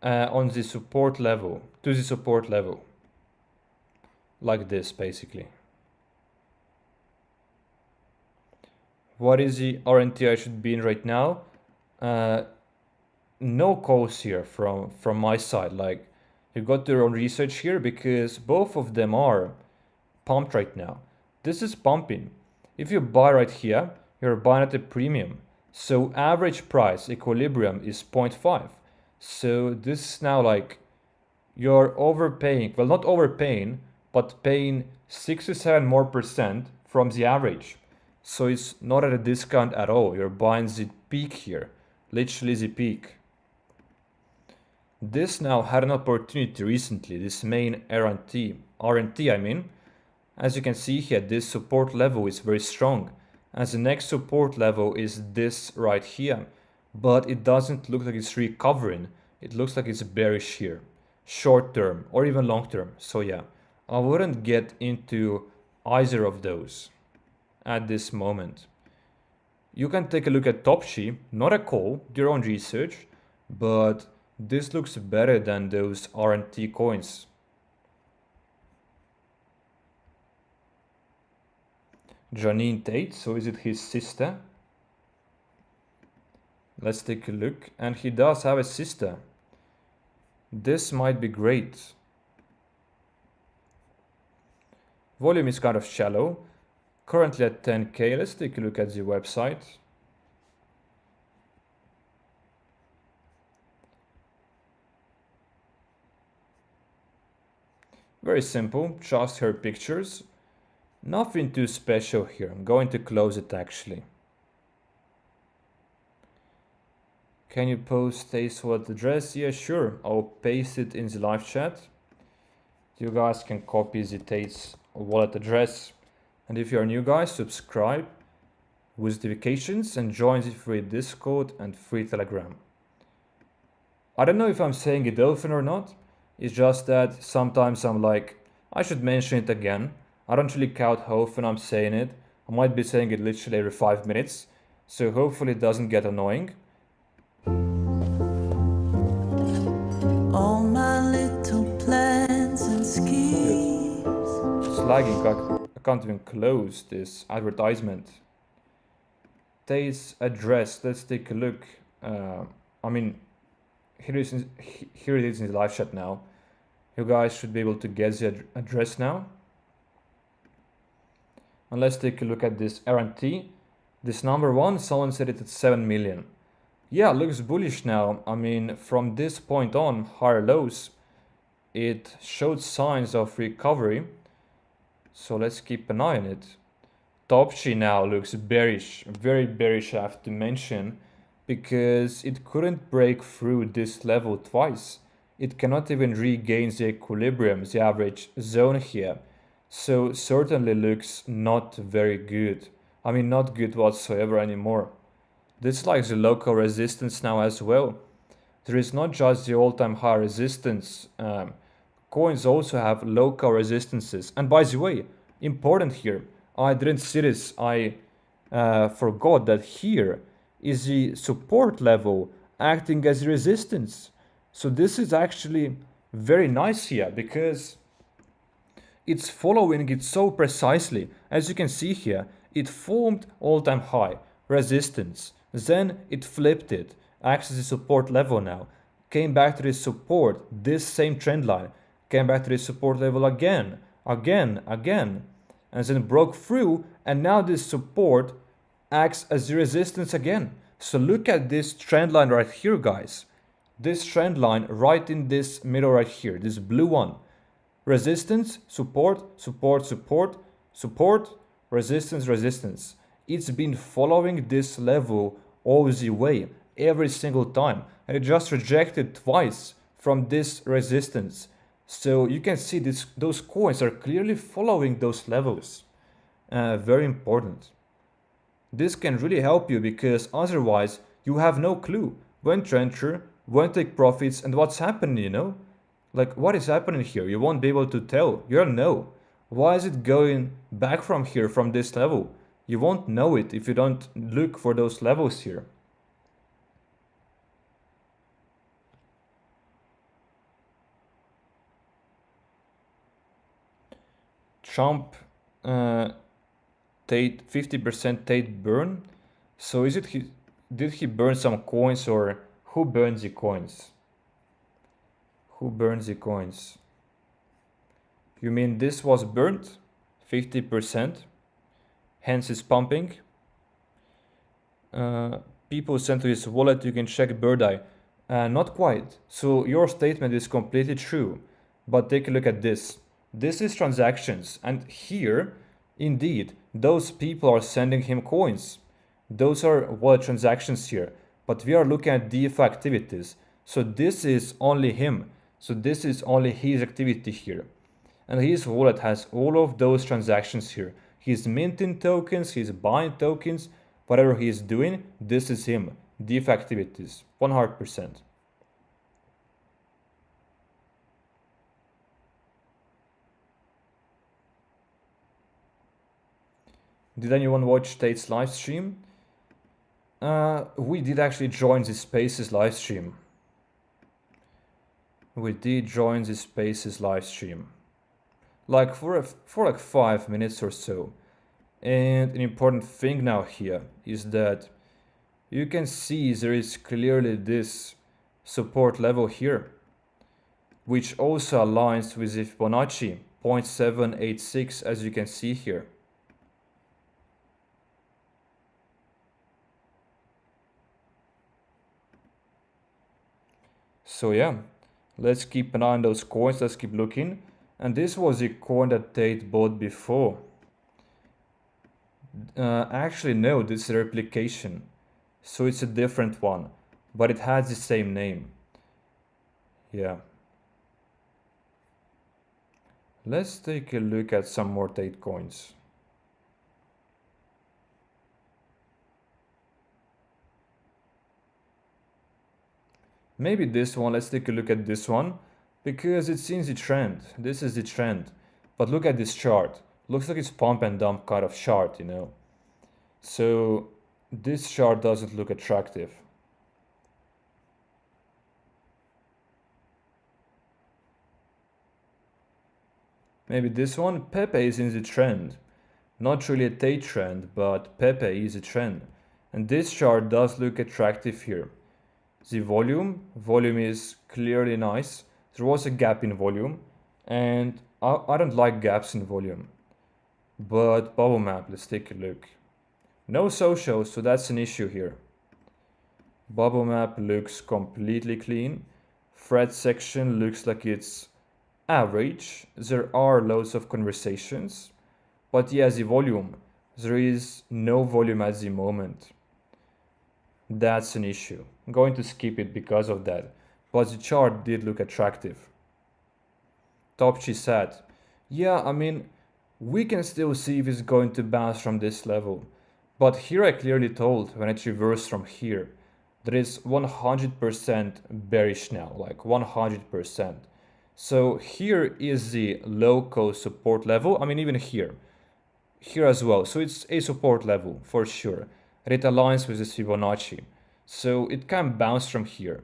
on the support level, to the support level. Like this, basically. What is the RNT I should be in right now? No calls here from my side. Like, you got your own research here because both of them are pumped right now. This is pumping. If you buy right here, you're buying at a premium. So average price, equilibrium, is 0.5. So this is now like you're overpaying. Well, not overpaying, but paying 6 to 7 more % from the average. So it's not at a discount at all. You're buying the peak here, literally the peak. This now had an opportunity recently, this main RNT I mean. As you can see here, this support level is very strong. And the next support level is this right here. But it doesn't look like it's recovering. It looks like it's bearish here. Short term or even long term. So yeah, I wouldn't get into either of those at this moment. You can take a look at Topshi, not a call, do your own research, but this looks better than those RNT coins. Janine Tate, so is it his sister? Let's take a look. And he does have a sister. This might be great. Volume is kind of shallow. Currently at 10k. Let's take a look at the website. Very simple, just her pictures. Nothing too special here. I'm going to close it actually. Can you post Tate's wallet address? Yeah, sure. I'll paste it in the live chat. You guys can copy the Tate's wallet address. And if you're new guys, subscribe with notifications and join the free Discord and free Telegram. I don't know if I'm saying it often or not. It's just that sometimes I'm like, I should mention it again. I don't really count how often I'm saying it. I might be saying it literally every 5 minutes. So hopefully it doesn't get annoying. All my little plans and schemes. It's lagging. I can't even close this advertisement. Tate's address. Let's take a look. I mean, here it is in the live chat now. You guys should be able to get the address now. And let's take a look at this RNT. This number one, someone said it at 7 million. Yeah, looks bullish now. I mean, from this point on, higher lows, it showed signs of recovery. So let's keep an eye on it. Topshi now looks bearish, very bearish I have to mention, because it couldn't break through this level twice. It cannot even regain the equilibrium, the average zone here. So certainly looks not very good. I mean, not good whatsoever anymore. This is like the local resistance now as well. There is not just the all-time high resistance. Coins also have local resistances. And by the way, important here, I didn't see this. I forgot that here is the support level acting as resistance. So this is actually very nice here because it's following it so precisely. As you can see here, it formed all-time high, resistance, then it flipped it, acts as a support level now, came back to this support, this same trend line, came back to this support level again, and then broke through, and now this support acts as the resistance again. So look at this trend line right here, guys. This trend line right in this middle right here, this blue one. Resistance, support, support, support, support, resistance, resistance. It's been following this level all the way, every single time. And it just rejected twice from this resistance. So you can see those coins are clearly following those levels. Very important. This can really help you because otherwise you have no clue when to enter, when to take profits, and what's happening, you know? Like, what is happening here? You won't be able to tell. You don't know. Why is it going back from here, from this level? You won't know it if you don't look for those levels here. Trump, Tate, 50% Tate burn. So is it did he burn some coins, or who burns the coins? Who burns the coins? You mean this was burnt? 50%? Hence it's pumping? People sent to his wallet, you can check Bird Eye. Not quite. So your statement is completely true. But take a look at this. This is transactions. And here, indeed, those people are sending him coins. Those are wallet transactions here. But we are looking at DeFi activities. So this is only him. So this is only his activity here. And his wallet has all of those transactions here. He's minting tokens, he's buying tokens, whatever he's doing, this is him. DeFi activities, 100%. Did anyone watch Tate's live stream? We did actually join the Spaces live stream. We did join the Spaces live stream. Like for like 5 minutes or so. And an important thing now here is that you can see there is clearly this support level here, which also aligns with the Fibonacci 0.786, as you can see here. So yeah, let's keep an eye on those coins, let's keep looking. And this was the coin that Tate bought before. Actually, no, this is a replication. So it's a different one, but it has the same name. Yeah. Let's take a look at some more Tate coins. Maybe this one, let's take a look at this one. Because it seems the trend. This is the trend. But look at this chart. Looks like it's pump and dump kind of chart, you know. So this chart doesn't look attractive. Maybe this one. Pepe is in the trend. Not really a Tate trend, but Pepe is a trend. And this chart does look attractive here. The volume is clearly nice. There was a gap in volume, and I don't like gaps in volume. But bubble map, let's take a look. No socials, so that's an issue here. Bubble map looks completely clean. Thread section looks like it's average. There are loads of conversations. But yeah, the volume, there is no volume at the moment. That's an issue. I'm going to skip it because of that. But the chart did look attractive. Top she said, yeah, I mean, we can still see if it's going to bounce from this level. But here I clearly told when it reversed from here, that is 100% bearish now, like 100%. So here is the local support level. I mean, even here as well. So it's a support level for sure. And it aligns with this Fibonacci. So it can bounce from here.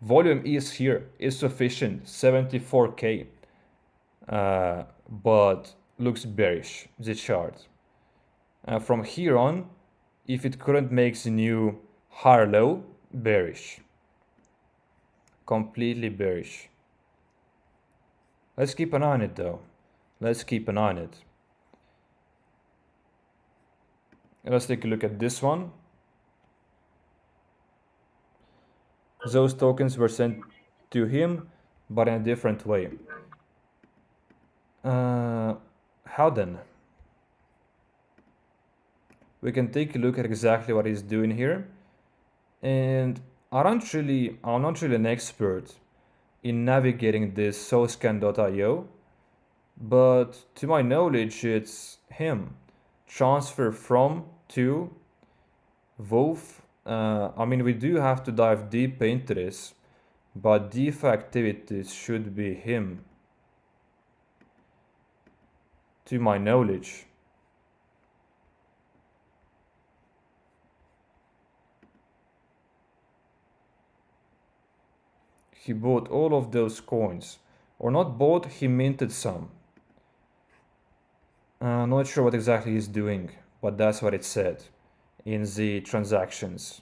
Volume is here, is sufficient, 74k, but looks bearish, the chart. From here on, if it current makes a new higher low, bearish. Completely bearish. Let's keep an eye on it though. Let's keep an eye on it. Let's take a look at this one. Those tokens were sent to him, but in a different way. How then? We can take a look at exactly what he's doing here. And I'm not really an expert in navigating this soscan.io, but to my knowledge, it's him. Transfer from to Wolf. I mean, we do have to dive deep into this, but DeFi activities should be him. To my knowledge. He bought all of those coins. Or not bought, he minted some. Not sure what exactly he's doing, but that's what it said in the transactions.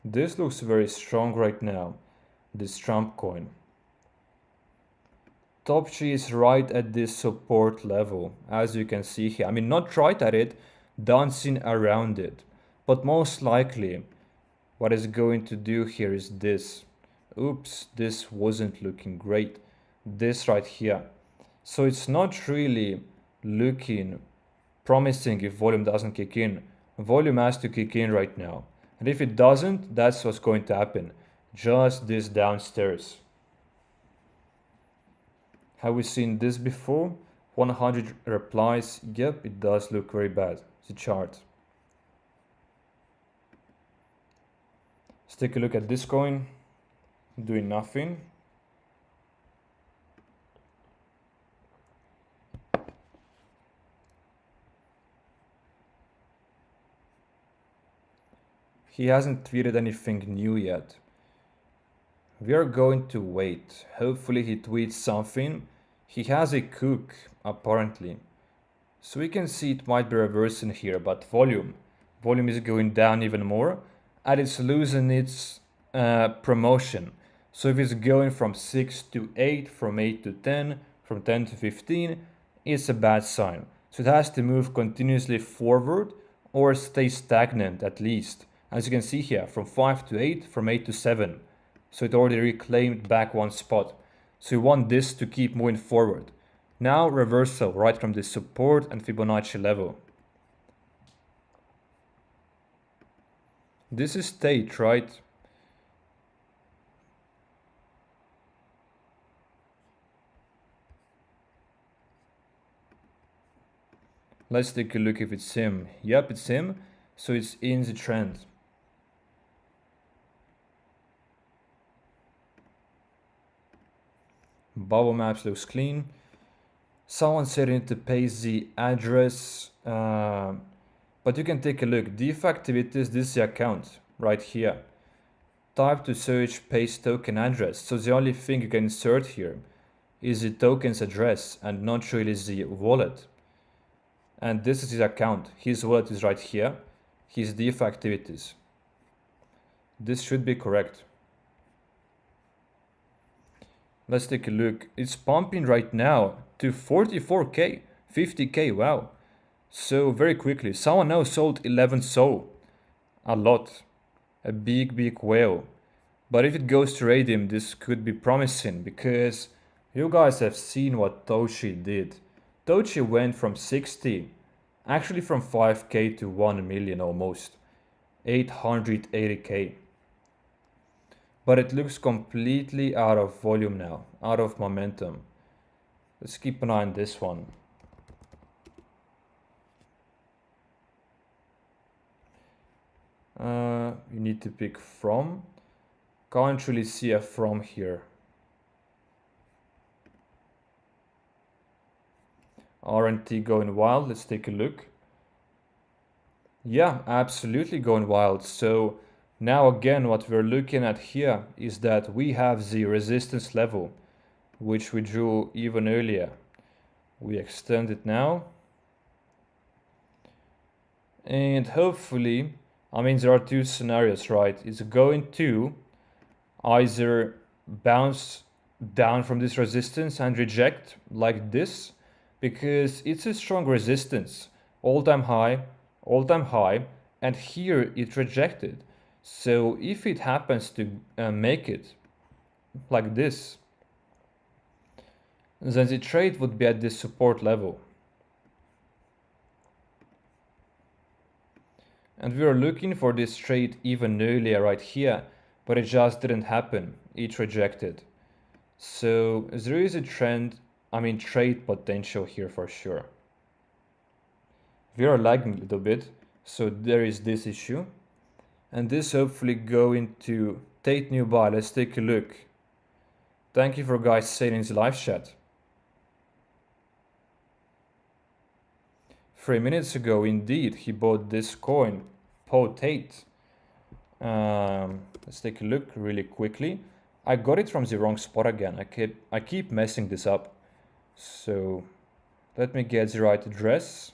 This looks very strong right now, this Trump coin. Top G is right at this support level, as you can see here. I mean, not right at it, dancing around it. But most likely, what it's going to do here is this. Oops, this wasn't looking great. This right here. So it's not really looking promising if volume doesn't kick in. Volume has to kick in right now. And if it doesn't, that's what's going to happen. Just this downstairs. Have we seen this before? 100 replies. Yep, it does look very bad. The chart. Let's take a look at this coin. Doing nothing. He hasn't tweeted anything new yet. We are going to wait. Hopefully he tweets something. He has a cook, apparently. So we can see it might be reversing here, but volume is going down even more, and it's losing its promotion. So if it's going from 6 to 8, from 8 to 10, from 10 to 15, it's a bad sign. So it has to move continuously forward or stay stagnant at least. As you can see here, from 5 to 8, from 8 to 7. So it already reclaimed back one spot. So we want this to keep moving forward. Now reversal right from the support and Fibonacci level. This is Tate, right? Let's take a look if it's him. Yep, it's him. So it's in the trend. Bubble maps looks clean. Someone said you need to paste the address, but you can take a look. DeFi activities, this is the account right here. Type to search, paste token address. So the only thing you can insert here is the token's address and not really the wallet. And this is his account. His wallet is right here. His DeFi activities. This should be correct. Let's take a look. It's pumping right now to 44k, 50k, wow. So very quickly. Someone now sold 11 SO. A lot. A big whale. But if it goes to Radium, this could be promising because you guys have seen what Toshi did. Toshi went from 60, actually from 5k to 1 million almost. 880k. But it looks completely out of volume now, out of momentum. Let's keep an eye on this one. You need to pick from. Can't really see a from here. RNT going wild, let's take a look. Yeah, absolutely going wild. So now again, what we're looking at here is that we have the resistance level, which we drew even earlier. We extend it now. And hopefully, I mean, there are two scenarios, right? It's going to either bounce down from this resistance and reject like this, because it's a strong resistance, all-time high, and here it rejected. So if it happens to make it like this, then the trade would be at this support level. And we were looking for this trade even earlier right here, but it just didn't happen. It rejected. So there is a trend, I mean trade potential here for sure. We are lagging a little bit, so there is this issue. And this hopefully going to Tate new buy. Let's take a look. Thank you for guys saying in the live chat. 3 minutes ago, indeed, he bought this coin, Tate. Let's take a look really quickly. I got it from the wrong spot again. I keep messing this up. So let me get the right address.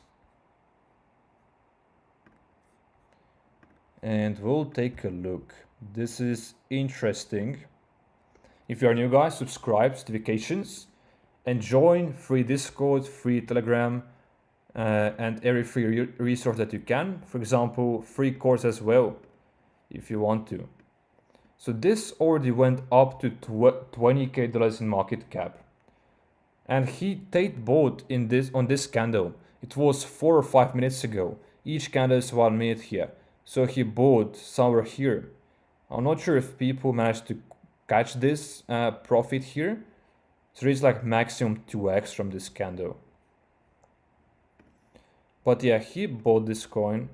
And we'll take a look. This is interesting. If you are new guys, subscribe, notifications, and join free Discord, free Telegram, and every free resource that you can. For example, free course as well, if you want to. So this already went up to $20K in market cap. And Tate bought on this candle. It was 4 or 5 minutes ago. Each candle is 1 minute here. So he bought somewhere here. I'm not sure if people managed to catch this profit here. So there is like maximum 2x from this candle. But yeah, he bought this coin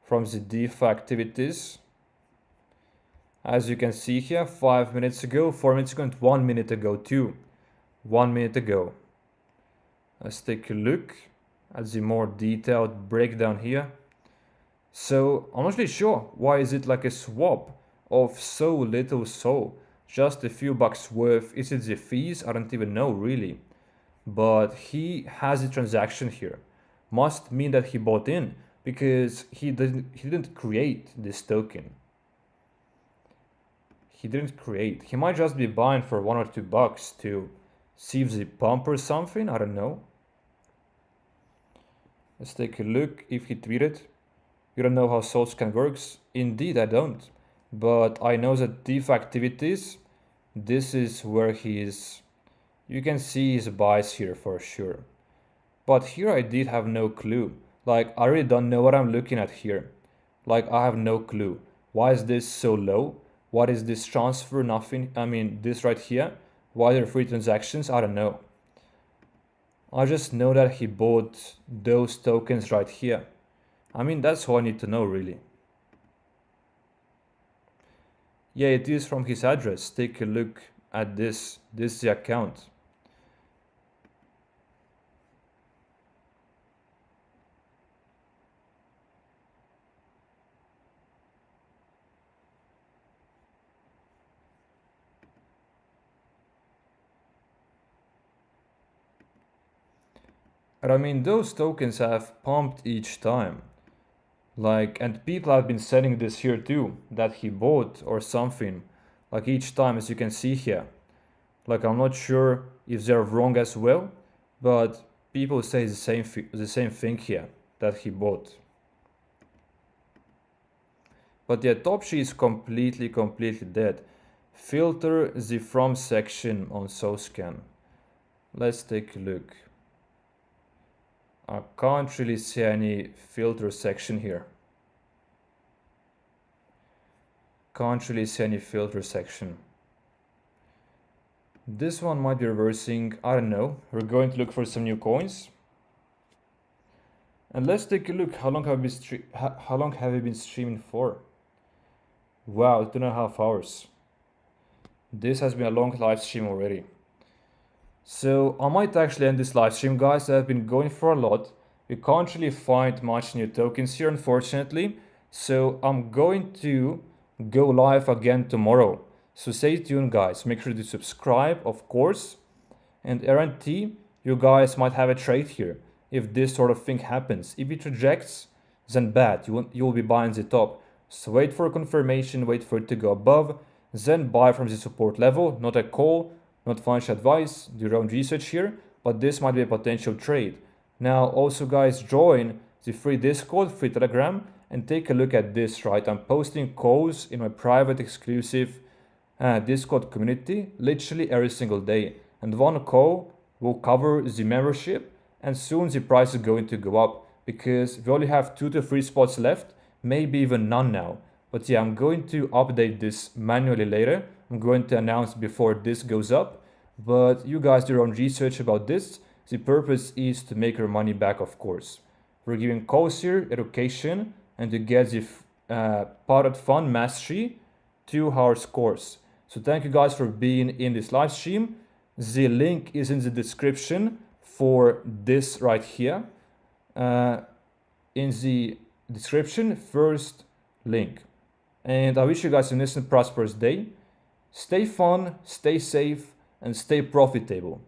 from the DeFi activities. As you can see here, 5 minutes ago, 4 minutes ago, and 1 minute ago too. 1 minute ago. Let's take a look at the more detailed breakdown here. So I'm not really sure why is it like a swap of so little just a few bucks worth. Is it the fees? I don't even know really. But he has a transaction here. Must mean that he bought in, because he didn't create this token. He didn't create. He might just be buying for 1 or 2 bucks to see if they pump or something. I don't know. Let's take a look if he tweeted. You don't know how SoulScan works? Indeed, I don't. But I know that DeFi activities, this is where he is. You can see his buys here for sure. But here I did have no clue. Like, I really don't know what I'm looking at here. Like, I have no clue. Why is this so low? What is this transfer? Nothing. I mean, this right here. Why are there free transactions? I don't know. I just know that he bought those tokens right here. I mean, that's all I need to know, really. Yeah, it is from his address. Take a look at this. This is the account. And I mean, those tokens have pumped each time. Like, and people have been selling this here too, that he bought or something. Like each time, as you can see here. Like, I'm not sure if they're wrong as well, but people say the same thing here, that he bought. But the top sheet is completely dead. Filter the from section on SoulScan. Let's take a look. I can't really see any filter section here. Can't really see any filter section. This one might be reversing, I don't know. We're going to look for some new coins. And let's take a look. How long have we been streaming for? Wow, 2.5 hours. This has been a long live stream already. So I might actually end this live stream, guys. I've been going for a lot, We can't really find much new tokens here, unfortunately. So I'm going to go live again tomorrow. So stay tuned, guys. Make sure to subscribe, of course. And guarantee you guys might have a trade here if this sort of thing happens. If it rejects, then bad. You will be buying the top. So wait for confirmation, wait for it to go above, then buy from the support level. Not a call, not financial advice. Do your own research here, but this might be a potential trade. Now also, guys, join the free Discord, free Telegram, and take a look at this, right? I'm posting calls in my private exclusive Discord community literally every single day. And one call will cover the membership, and soon the price is going to go up because we only have 2 to 3 spots left, maybe even none now. But yeah, I'm going to update this manually later. I'm going to announce before this goes up, but you guys do your own research about this. The purpose is to make your money back, of course. We're giving calls here, education, and to get the pilot fund mastery 2 hours course. So thank you guys for being in this live stream. The link is in the description for this right here. In the description, first link. And I wish you guys an instant prosperous day. Stay fun, stay safe, and stay profitable.